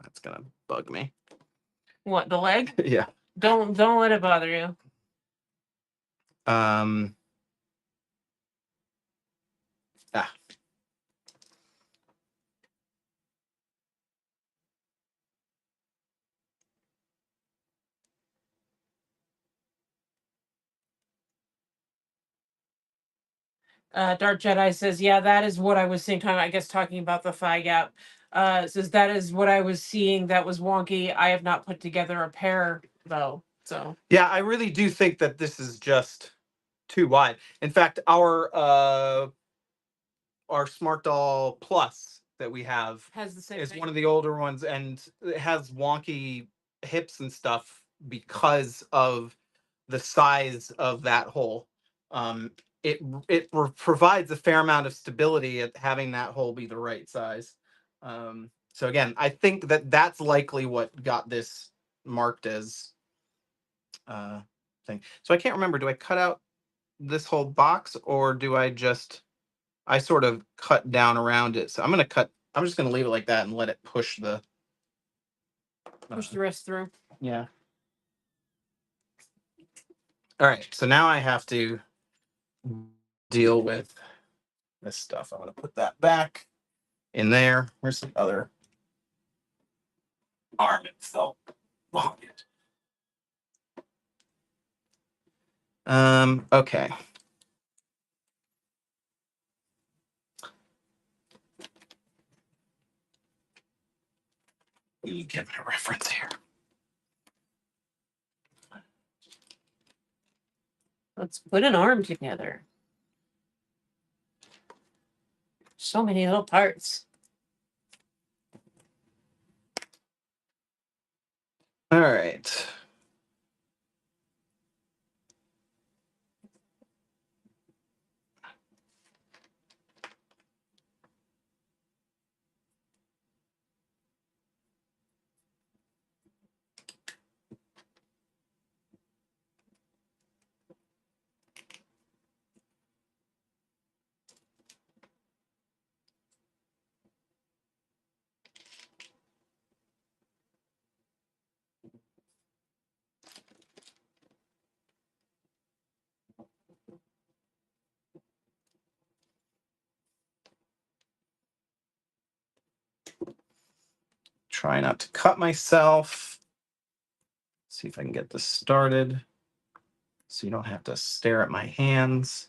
That's gonna bug me. What, the leg? Yeah. Don't let it bother you. Dark Jedi says, yeah, that is what I was seeing. I guess talking about the thigh gap. Says that is what I was seeing. That was wonky. I have not put together a pair though. So yeah, I really do think that this is just too wide. In fact, our Smart Doll Plus that we have has the same is thing. one of the older ones, and it has wonky hips and stuff because of the size of that hole. It provides a fair amount of stability at having that hole be the right size. So again, I think that that's likely what got this marked as thing. So I can't remember. Do I cut out this whole box, or do I sort of cut down around it? So I'm just gonna leave it like that and let it push the rest through. Yeah. All right. So now I have to deal with this stuff. I'm gonna put that back in there. Where's the other arm? It felt long. Okay. Let me get my reference here. Let's put an arm together. So many little parts. All right. Try not to cut myself. See if I can get this started so you don't have to stare at my hands.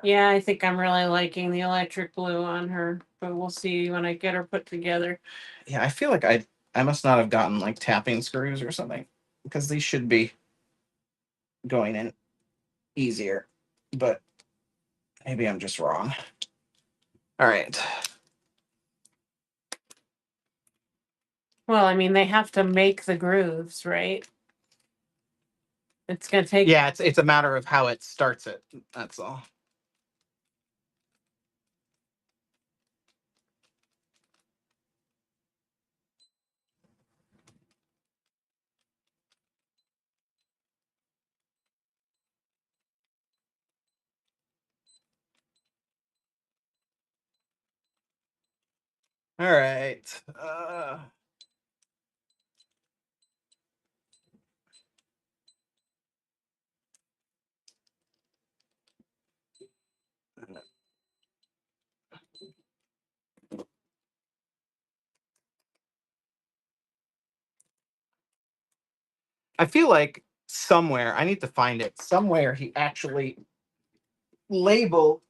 Yeah, I think I'm really liking the electric blue on her, but we'll see when I get her put together. Yeah, I feel like I must not have gotten like tapping screws or something because these should be going in easier, but maybe I'm just wrong. All right. Well, I mean, they have to make the grooves, right? It's gonna take. Yeah, it's a matter of how it starts it. That's all. All right. I feel like somewhere I need to find it. Somewhere he actually labeled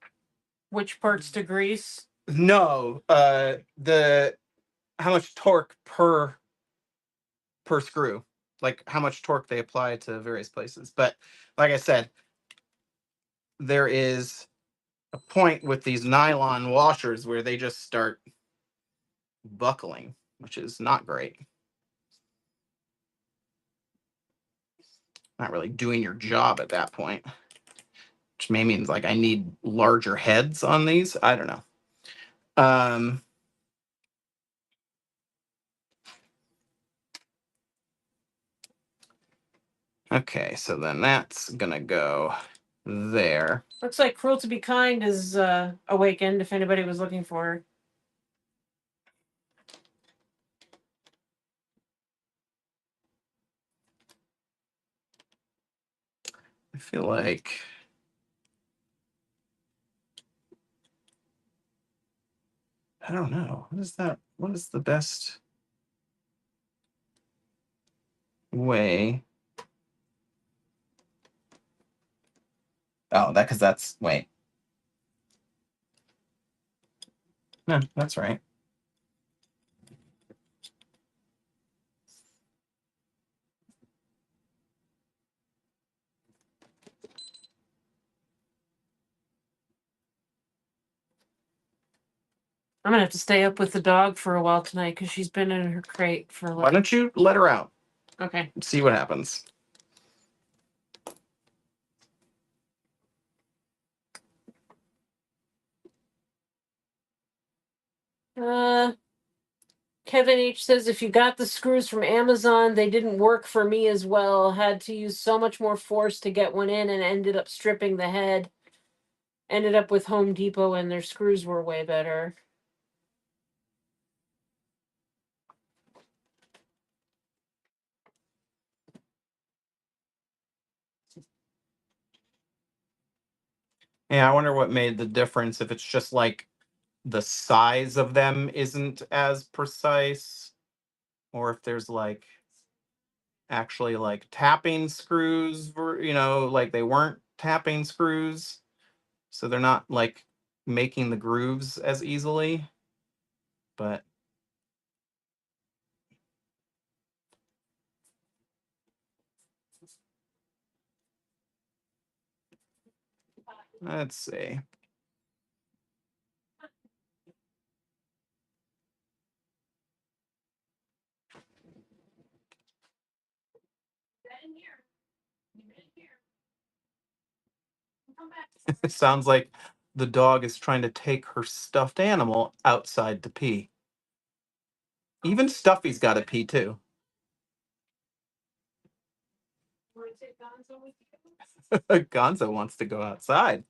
Which parts to grease? no the how much torque per screw, like how much torque they apply to various places. But like I said, there is a point with these nylon washers where they just start buckling, which is not great. Not really doing your job at that point, which may means like I need larger heads on these. I don't know. Okay, so then that's gonna go there. Looks like Cruel to Be Kind is awakened. If anybody was looking for her. I feel like I don't know. What is that? What is the best way? Oh, that because that's wait. No, that's right. I'm gonna have to stay up with the dog for a while tonight because she's been in her crate for Why like. don't you let her out? Okay. See what happens. Uh, Kevin H says if you got the screws from Amazon, they didn't work for me as well. Had to use so much more force to get one in and ended up stripping the head. Ended up with Home Depot and their screws were way better. Yeah, I wonder what made the difference. If it's just like the size of them isn't as precise, or if there's like actually like tapping screws, like they weren't tapping screws, so they're not like making the grooves as easily. But Let's see. It sounds like the dog is trying to take her stuffed animal outside to pee. Even Stuffy's got to pee too. Gonzo wants to go outside.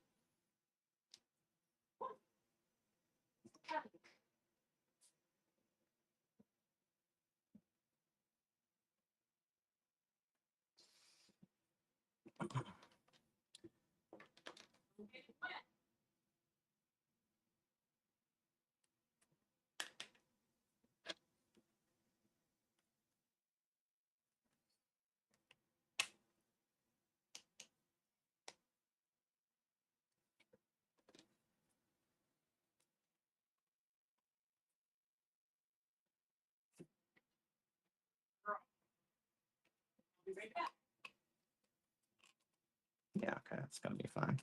Yeah, okay, that's gonna be fine.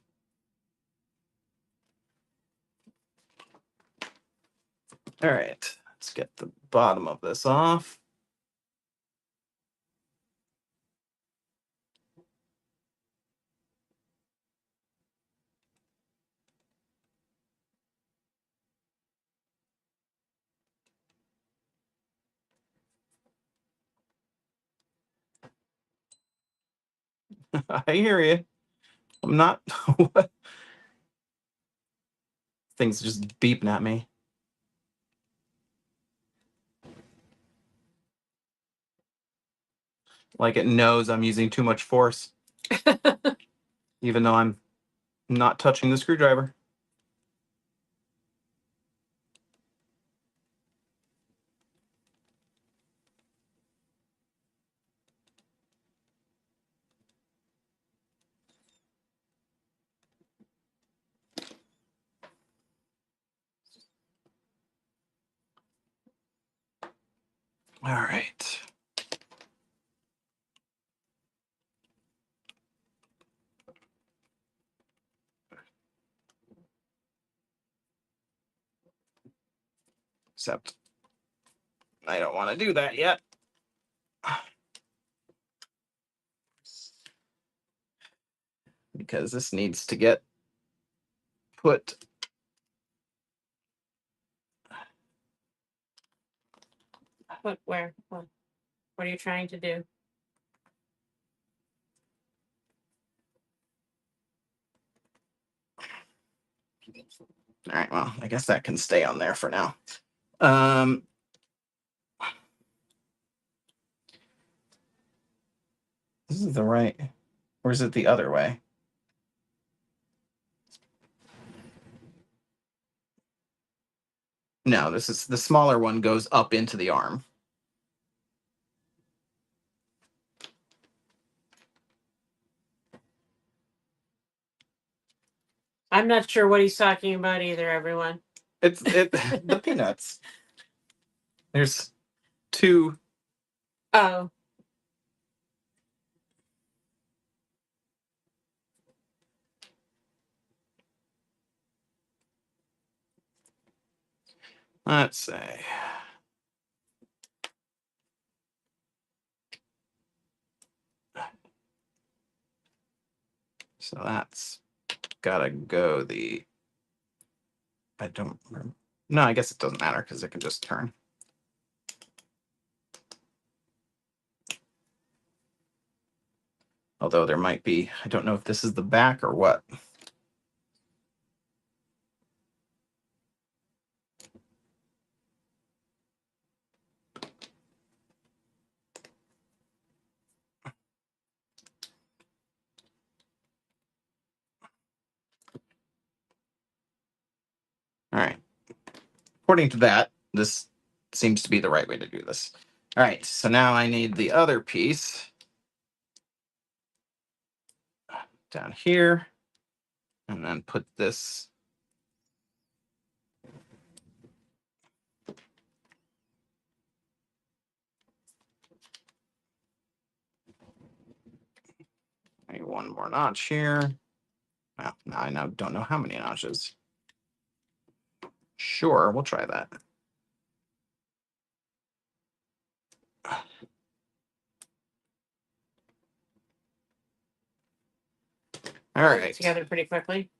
All right, let's get the bottom of this off. I hear you. I'm not. What? Things just beeping at me. Like it knows I'm using too much force, even though I'm not touching the screwdriver. All right. Except I don't want to do that yet. Because this needs to get put. Where? What are you trying to do? All right, well, I guess that can stay on there for now. This is the right, or is it the other way? No, this is the smaller one goes up into the arm. I'm not sure what he's talking about either, everyone. It's the peanuts. There's two. Oh. Let's see. So that's gotta go the. I don't remember. No, I guess it doesn't matter because it can just turn. Although there might be, I don't know if this is the back or what. All right. According to that, this seems to be the right way to do this. All right, so now I need the other piece down here, and then put this. Maybe one more notch here. Well, now I now don't know how many notches. Sure, we'll try that. All Put it right. together pretty quickly.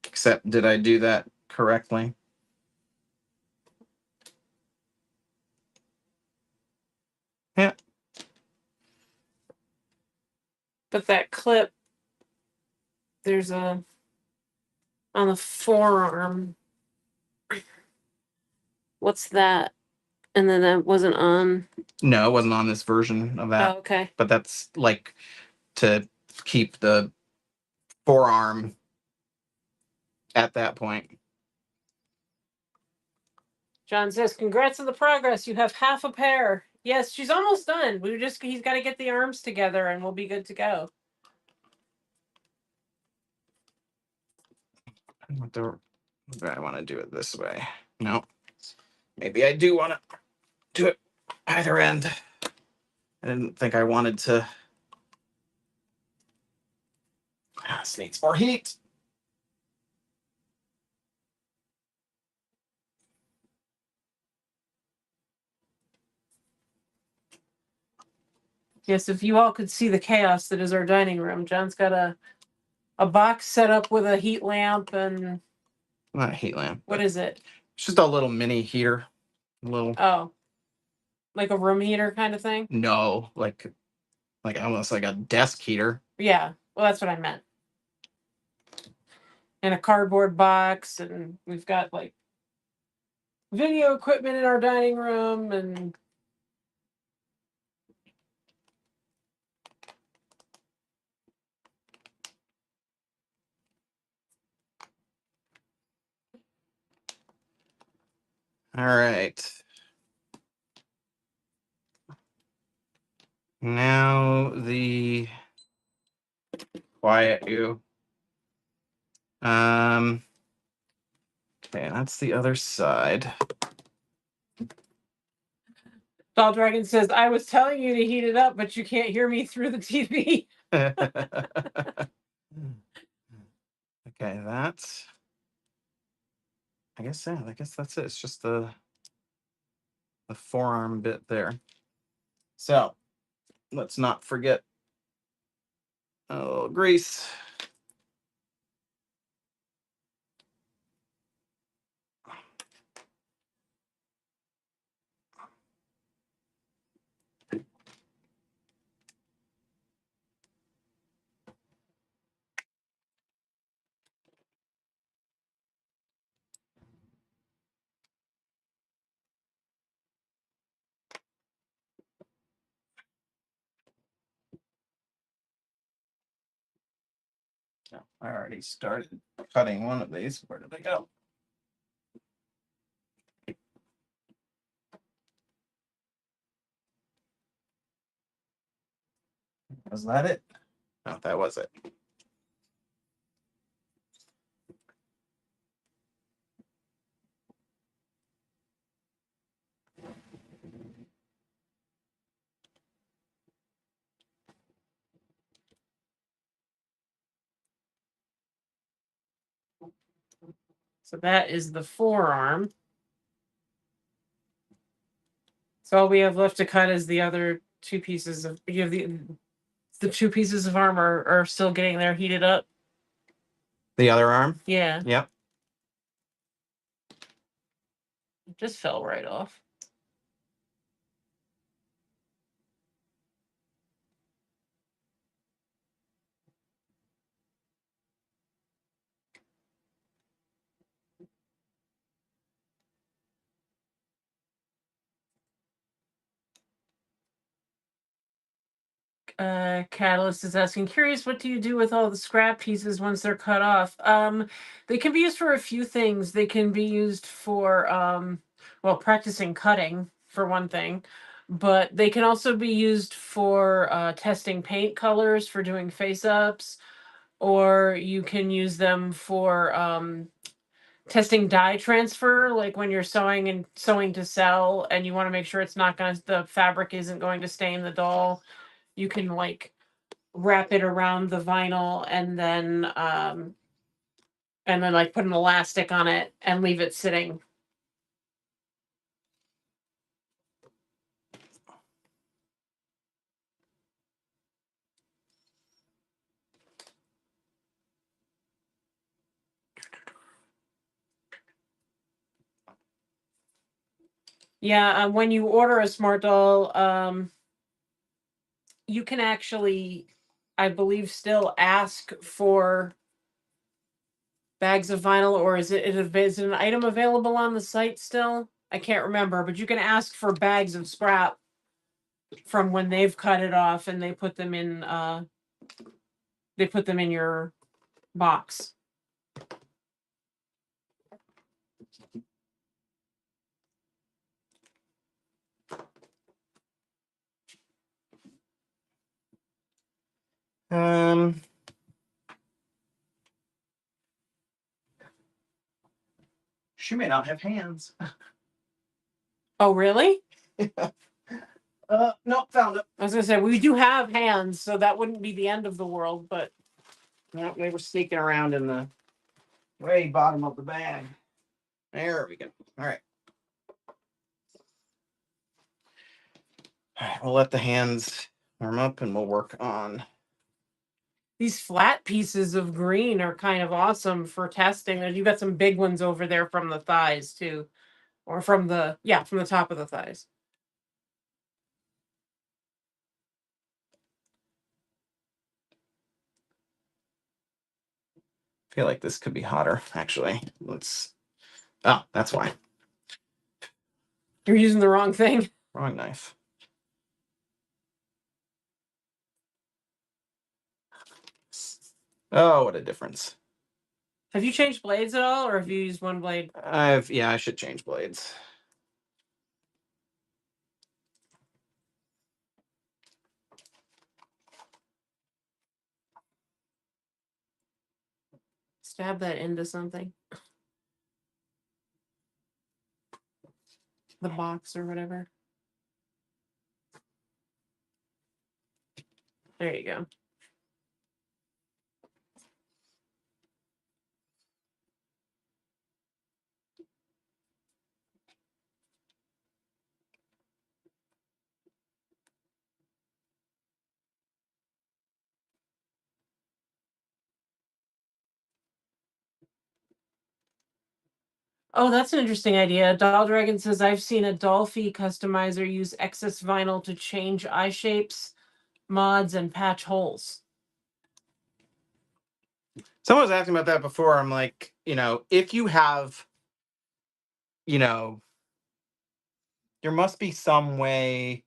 Except, did I do that correctly? Yeah. But that clip, there's a on the forearm. What's that? And then that wasn't on. No, it wasn't on this version of that. Oh, okay. But that's like to keep the forearm at that point. John says, "Congrats on the progress. You have half a pair." Yes, she's almost done. He's got to get the arms together, and we'll be good to go. Do I want to do it this way? No. Maybe I do want to do it either end. I didn't think I wanted to. This needs more heat. Yes, if you all could see the chaos that is our dining room. John's got a box set up with a heat lamp and Not a heat lamp. what is it? It's just a little mini heater. A little. Oh, like a room heater kind of thing? No, like almost like a desk heater. Yeah, well, that's what I meant. And a cardboard box, and we've got like video equipment in our dining room, and All right. Now the quiet you. Okay, that's the other side. Doll Dragon says, "I was telling you to heat it up, but you can't hear me through the TV." Okay, that's. I guess that's it. It's just the forearm bit there. So let's not forget a little grease. No, I already started cutting one of these. Where did they go? Was that it? No, that was it. So that is the forearm. So all we have left to cut is the other two pieces of you have the two pieces of arm are still getting there heated up. The other arm? Yeah. Yep. It just fell right off. Catalyst is asking, curious, what do you do with all the scrap pieces once they're cut off? They can be used for a few things. They can be used for well, practicing cutting for one thing, but they can also be used for testing paint colors, for doing face ups, or you can use them for testing dye transfer, like when you're sewing and sewing to sell and you want to make sure it's not going to the fabric isn't going to stain the doll. You can like wrap it around the vinyl and then like put an elastic on it and leave it sitting. Yeah, when you order a smart doll, you can actually, I believe, still ask for bags of vinyl, or is it an item available on the site still? I can't remember, but you can ask for bags of scrap from when they've cut it off and they put them in your box. She may not have hands. Oh, really? No, found it. I was gonna say we do have hands, so that wouldn't be the end of the world, but No, they were sneaking around in the way bottom of the bag. There we go. All right. All right, we'll let the hands warm up and we'll work on. these flat pieces of green are kind of awesome for testing. And you've got some big ones over there from the thighs too, or from the top of the thighs. I feel like this could be hotter, actually. Oh, that's why. You're using the wrong thing. Wrong knife. Oh, what a difference. Have you changed blades at all, or have you used one blade? I should change blades. Stab that into something. The box or whatever. There you go. Oh, that's an interesting idea. Doll Dragon says, I've seen a Dolphy customizer use excess vinyl to change eye shapes, mods, and patch holes. Someone was asking about that before. I'm like, if you have, there must be some way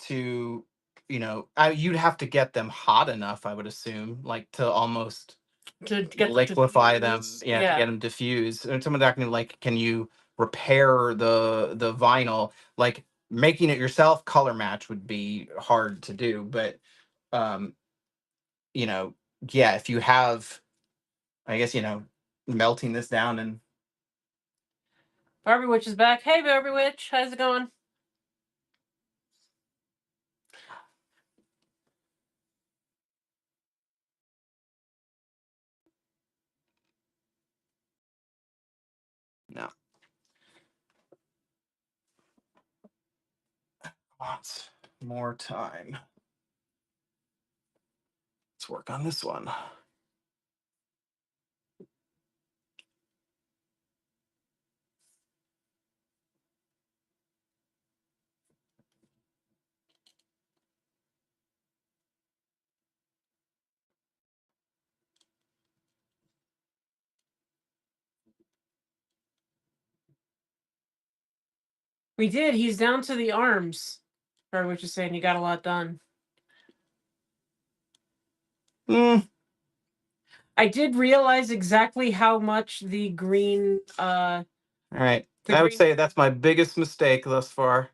to, you'd have to get them hot enough, I would assume, like to almost To get liquefy them, diffuse. to get them diffused. And someone's asking like, can you repair the vinyl? Like making it yourself color match would be hard to do, but if you have, I guess, melting this down and Barbie Witch is back. Hey, Barbie Witch, how's it going? no. Wants more time. Let's work on this one. We did. He's down to the arms. Barbie Witch is saying you got a lot done. I did realize exactly how much the green. All right. I would say that's my biggest mistake thus far.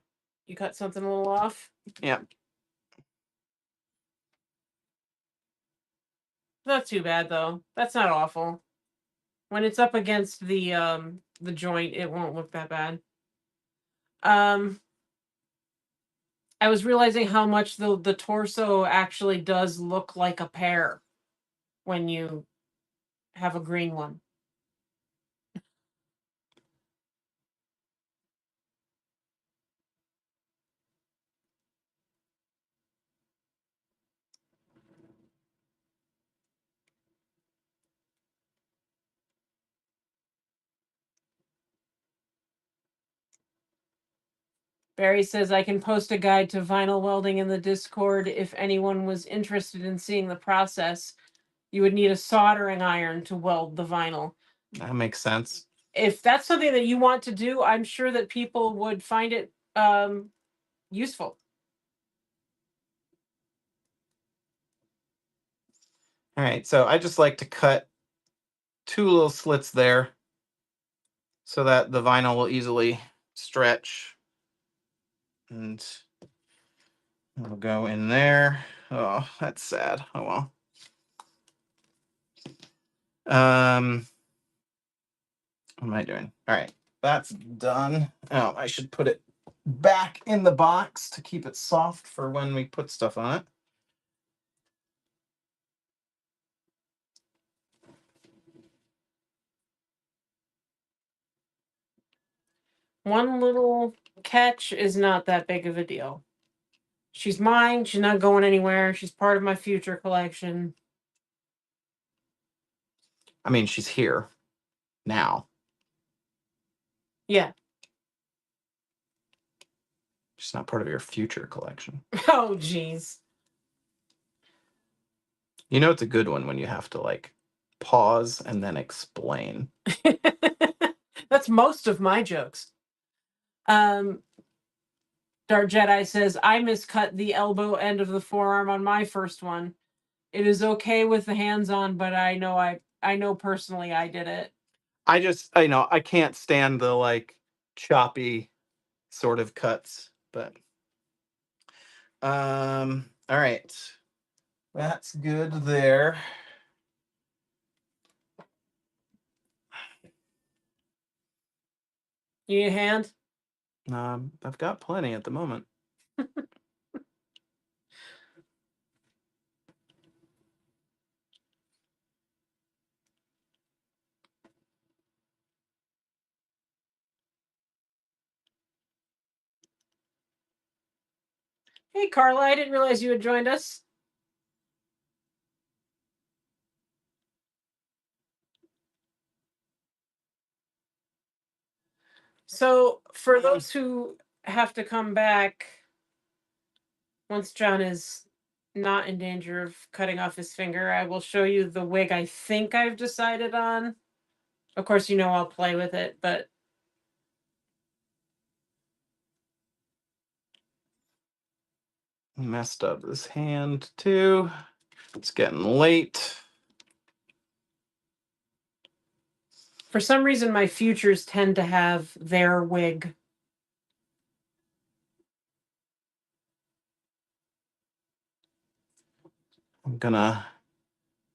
You cut something a little off? Yeah. Not too bad though. That's not awful. When it's up against the joint, it won't look that bad. I was realizing how much the torso actually does look like a pear when you have a green one. Barry says, I can post a guide to vinyl welding in the Discord if anyone was interested in seeing the process. You would need a soldering iron to weld the vinyl. That makes sense. If that's something that you want to do, I'm sure that people would find it useful. All right, so I just like to cut 2 little slits there so that the vinyl will easily stretch. And it'll go in there. Oh, that's sad. Oh well. What am I doing? All right, that's done. Oh, I should put it back in the box to keep it soft for when we put stuff on it. One little catch is not that big of a deal. She's mine. She's not going anywhere. She's part of my future collection. I mean, she's here now. Yeah. She's not part of your future collection. Oh, geez. You know it's a good one when you have to like pause and then explain. That's most of my jokes. Dark Jedi says, I miscut the elbow end of the forearm on my first one. It is okay with the hands on, but I know personally I did it. I can't stand the like choppy sort of cuts, but all right. That's good there. You need a hand? I've got plenty at the moment. Hey, Carla, I didn't realize you had joined us. So, for those who have to come back, once John is not in danger of cutting off his finger, I will show you the wig I think I've decided on. Of course, you know I'll play with it, but Messed up this hand too. It's getting late. for some reason my futures tend to have their wig. I'm gonna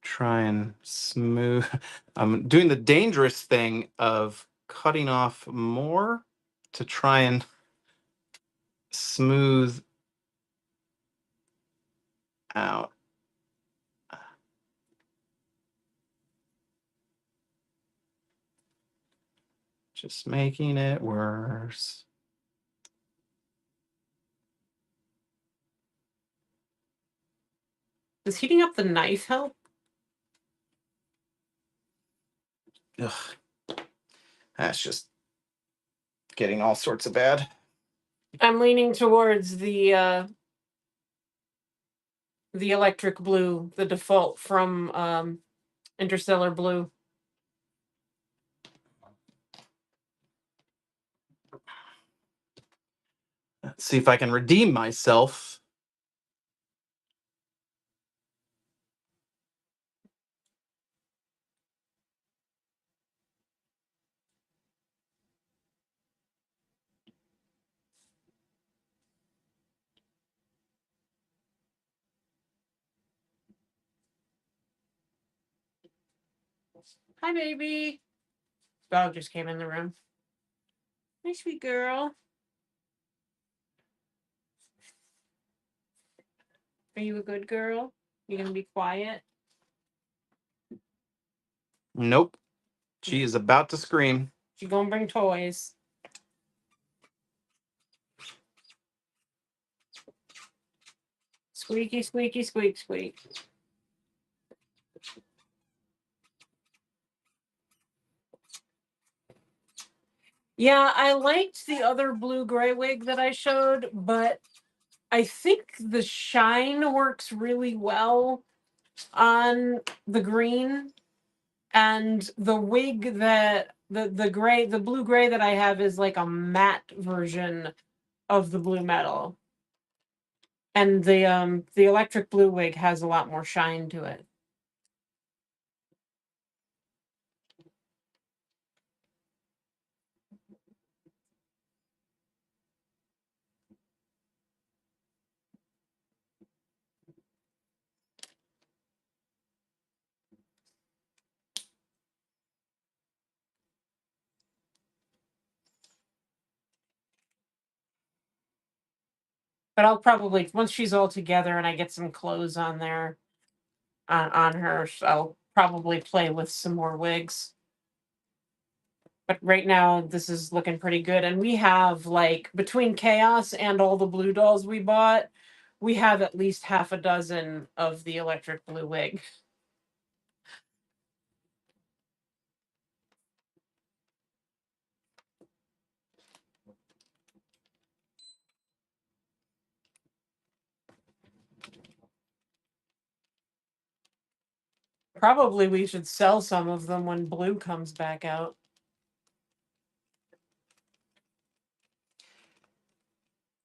try and smooth. I'm doing the dangerous thing of cutting off more to try and smooth out. Just making it worse. Does heating up the knife help? Ugh. That's just getting all sorts of bad. I'm leaning towards the electric blue, the default from Interstellar Blue. Let's see if I can redeem myself. Hi, baby. Dog just came in the room. Hi, sweet girl. Are you a good girl? You gonna be quiet? Nope. She is about to scream. She gonna bring toys. Squeaky, squeaky, squeak, squeak. Yeah, I liked the other blue-gray wig that I showed, but I think the shine works really well on the green, and the wig that the blue gray that I have is like a matte version of the blue metal. And the electric blue wig has a lot more shine to it. But I'll probably, once she's all together and I get some clothes on there on her, I'll probably play with some more wigs. But right now this is looking pretty good, and we have, like, between Chaos and all the blue dolls we bought, we have at least half a dozen of the electric blue wig. Probably we should sell some of them when blue comes back out.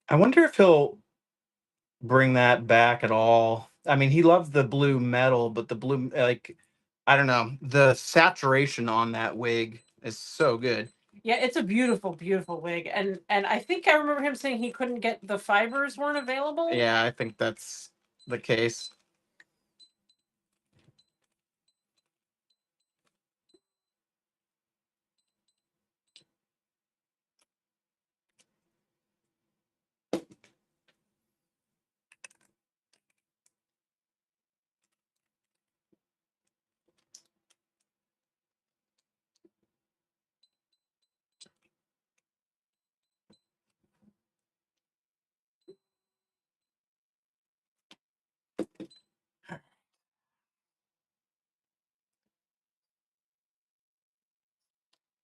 I wonder if he'll bring that back at all. I mean, he loves the blue metal, but the blue, like, I don't know, the saturation on that wig is so good. Yeah, it's a beautiful, beautiful wig, and I think I remember him saying he couldn't get the fibers weren't available. Yeah, I think that's the case.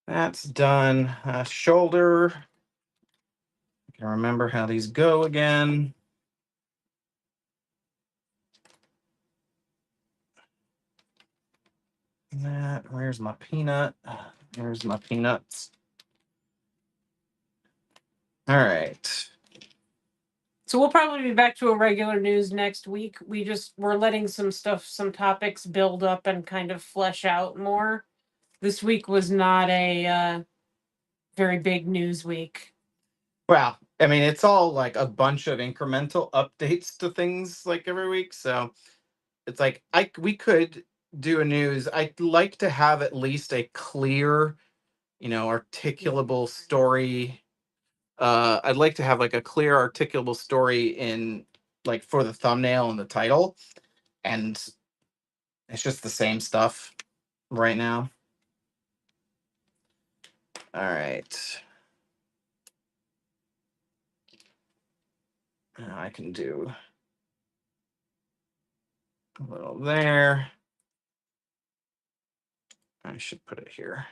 That's done. Shoulder. I can remember how these go again. That. Where's my peanut? There's my peanuts. All right. So we'll probably be back to a regular news next week. We're letting some topics build up and kind of flesh out more. This week was not a very big news week. Well, I mean, it's all like a bunch of incremental updates to things like every week. So it's like we could do a news. I'd like to have at least a clear, articulable story. I'd like to have like a clear articulable story in like for the thumbnail and the title. And it's just the same stuff right now. All right. Now I can do a little there. I should put it here.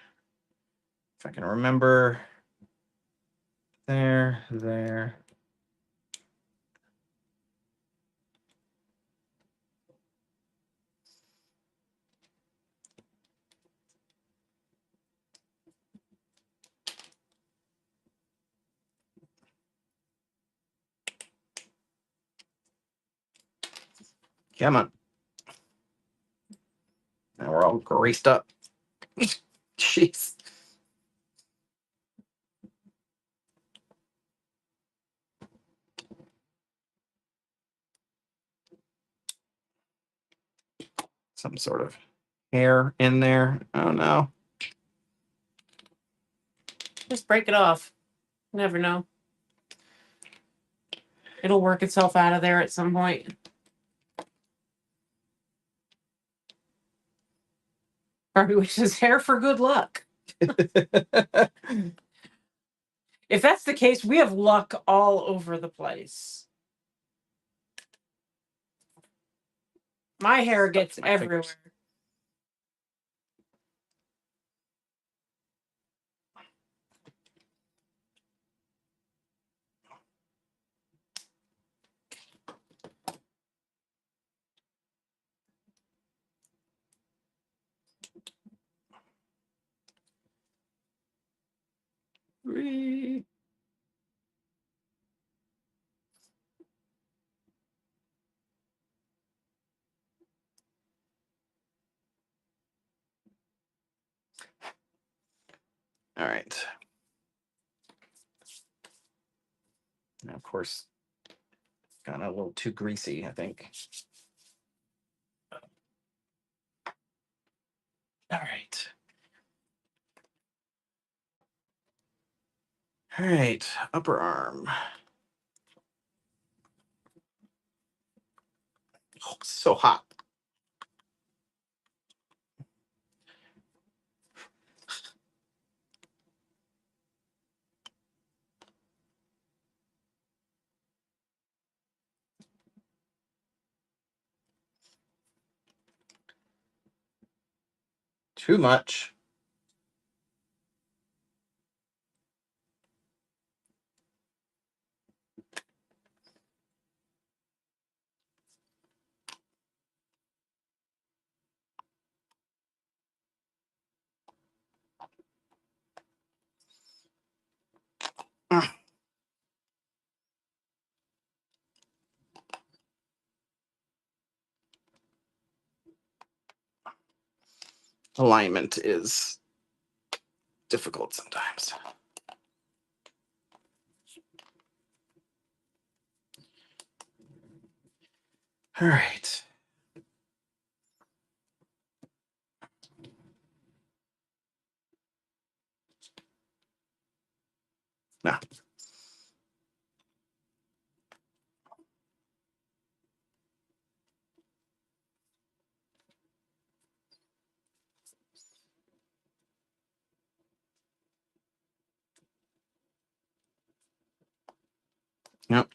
If I can remember. There. Come on. Now we're all greased up. Jeez. Some sort of hair in there. I don't know. Just break it off. You never know. It'll work itself out of there at some point. Barbie wishes hair for good luck. If that's the case, we have luck all over the place. My hair gets everywhere. All right. Now, of course, got a little too greasy, I think. All right. All right, upper arm. Oh, so hot. Too much. Alignment is difficult sometimes. All right. Now. Yep.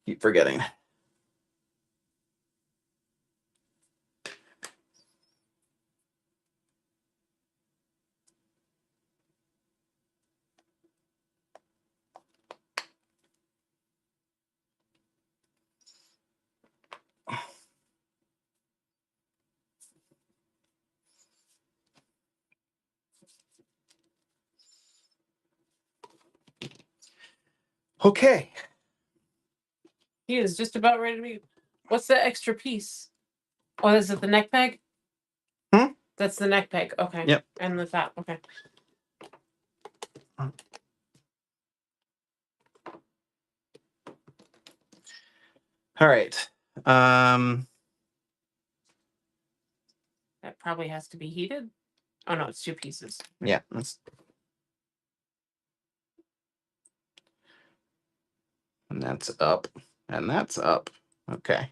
Keep forgetting. Okay. He is just about ready to be. What's the extra piece? Oh, is it the neck peg? Hmm? That's the neck peg. Okay. Yep. And the top. Okay. All right. That probably has to be heated. Oh no, it's two pieces. Yeah. And that's up. And that's up. Okay.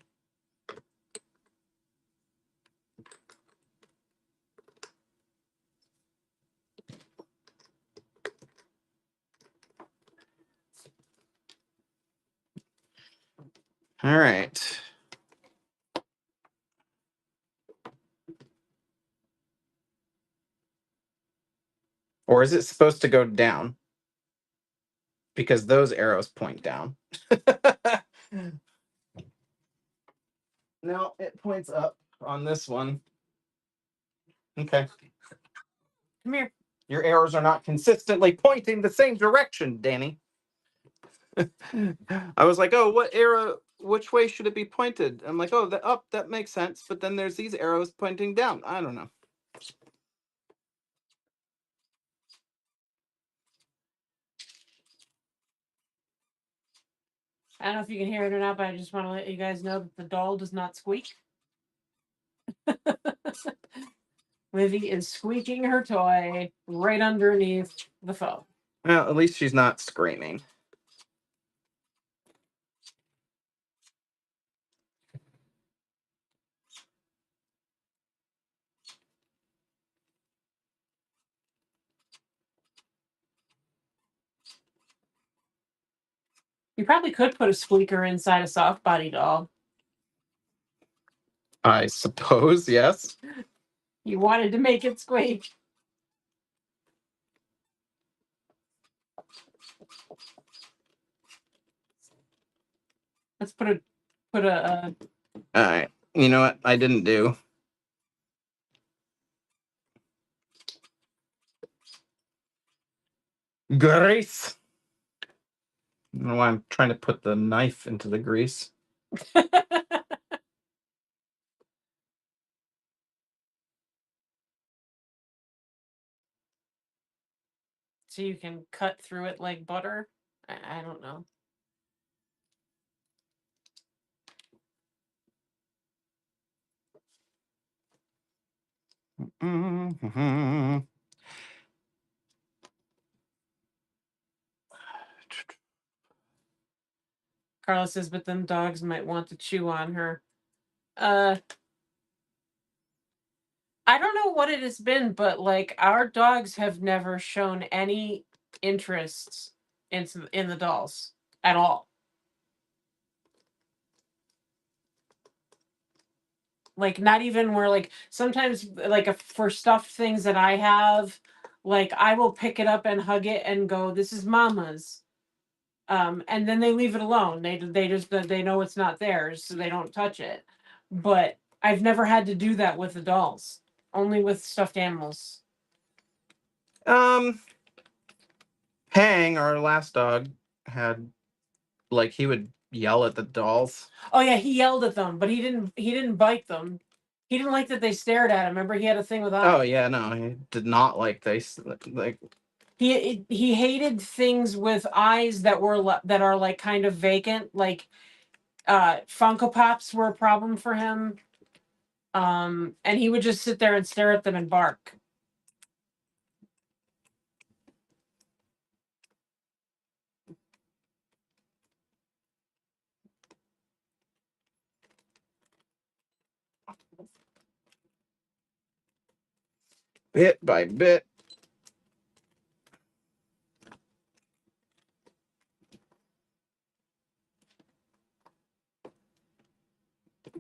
All right. Or is it supposed to go down? Because those arrows point down. No, it points up on this one. Okay. Come here. Your arrows are not consistently pointing the same direction, Danny. I was like, oh, what arrow, which way should it be pointed? I'm like, oh, the up, that makes sense. But then there's these arrows pointing down. I don't know. I don't know if you can hear it or not, but I just want to let you guys know that the doll does not squeak. Livy is squeaking her toy right underneath the phone. Well, at least she's not screaming. You probably could put a squeaker inside a soft body doll. I suppose, yes. You wanted to make it squeak. Let's put a All right. You know what? I didn't do. Grease. I don't know why I'm trying to put the knife into the grease. so you can cut through it like butter. I don't know. Mm-hmm. Carla says, but then dogs might want to chew on her. I don't know what it has been, but like our dogs have never shown any interest in the dolls at all. Like not even where like sometimes like for stuffed things that I have, like I will pick it up and hug it and go, "This is Mama's," and then they leave it alone. They just they know it's not theirs, so they don't touch it. But I've never had to do that with the dolls. Only with stuffed animals. Pang, our last dog, had like he would yell at the dolls. Oh yeah, he yelled at them, but he didn't bite them. He didn't like that they stared at him. Remember, he had a thing with eyes. Oh yeah, no, he did not like this. Like He hated things with eyes that that are like kind of vacant. Like Funko Pops were a problem for him. And he would just sit there and stare at them and bark. bit by bit.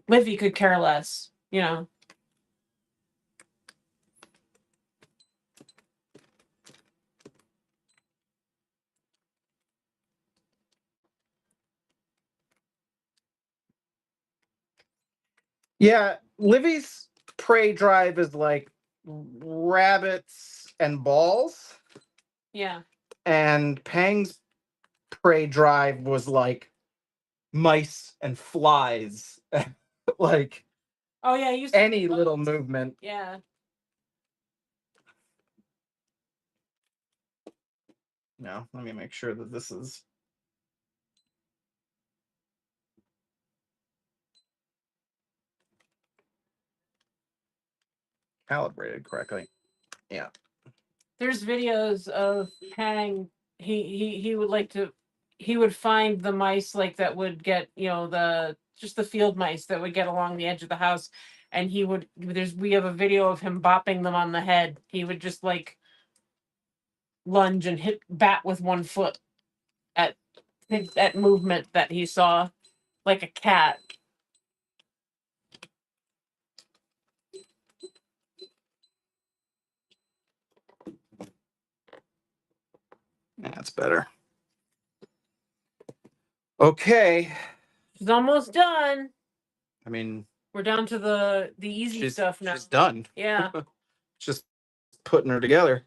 Livy could care less, you know. Yeah, Livy's prey drive is like rabbits and balls, Yeah. and Pang's prey drive was like mice and flies. Like Oh yeah, he used any little movement. Yeah. No, let me make sure that this is calibrated correctly. Yeah. There's videos of Pang. He would like to. He would find the mice like that would get the just the field mice that would get along the edge of the house, and he would. We have a video of him bopping them on the head. He would just like lunge and hit bat with one foot at that movement that he saw, like a cat. That's better. Okay. She's almost done. I mean, we're down to the easy stuff now. She's done. Yeah. Just putting her together.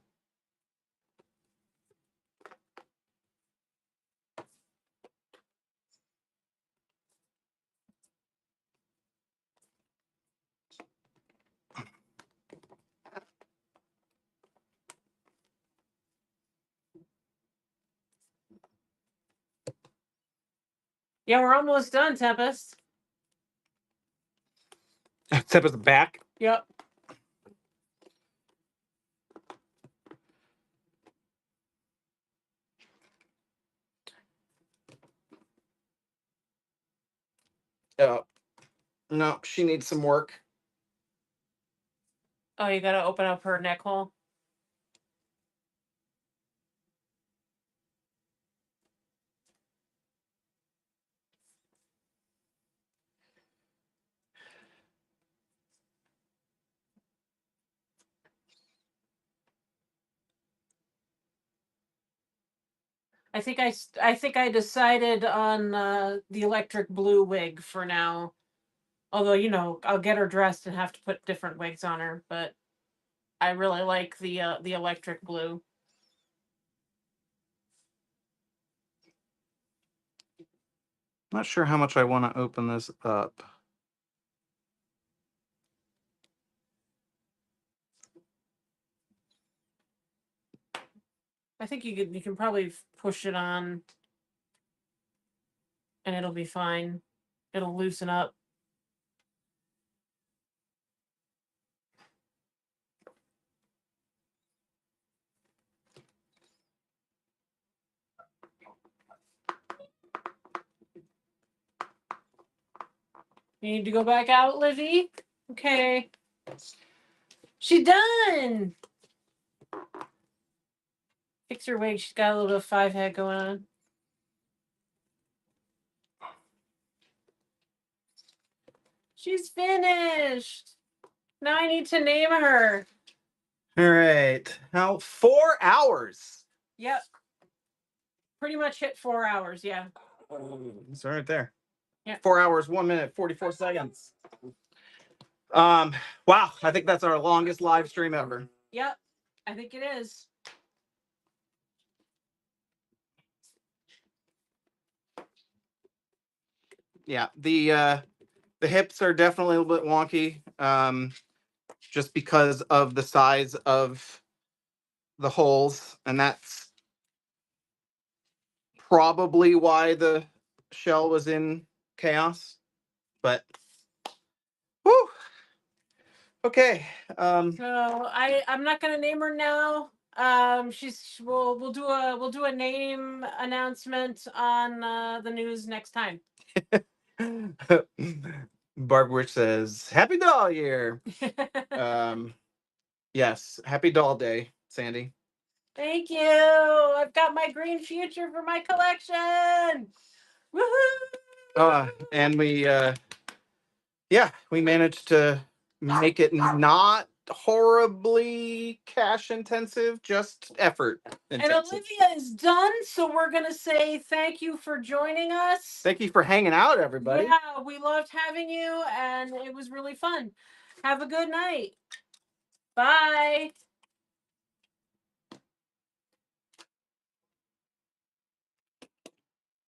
Yeah, we're almost done, Tempest. Tempest back. Yep. Oh, no, she needs some work. Oh, you gotta open up her neck hole. I think I decided on the electric blue wig for now. Although, you know, I'll get her dressed and have to put different wigs on her, but I really like the electric blue. Not sure how much I want to open this up. I think you can probably push it on and it'll be fine. It'll loosen up. You need to go back out, Livy? Okay. She's done! Fix her wig. She's got a little bit of 5 head going on. She's finished. Now I need to name her. All right. Now 4 hours. Yep. Pretty much hit 4 hours, yeah. It's right there. Yeah. 4 hours, 1 minute, 44 seconds. Wow, I think that's our longest live stream ever. Yep. I think it is. Yeah, the hips are definitely a little bit wonky, just because of the size of the holes, and that's probably why the shell was in chaos. But whew. Okay. So I'm not gonna name her now. We'll do a name announcement on the news next time. Barb Witch says, "Happy Doll Year." Yes, Happy Doll Day, Sandy. Thank you. I've got my green future for my collection. Woohoo! And we managed to make it not horribly cash intensive, just effort intensive. And Olivia is done, so we're gonna say thank you for joining us. Thank you for hanging out, everybody. Yeah, we loved having you, and it was really fun. Have a good night. Bye.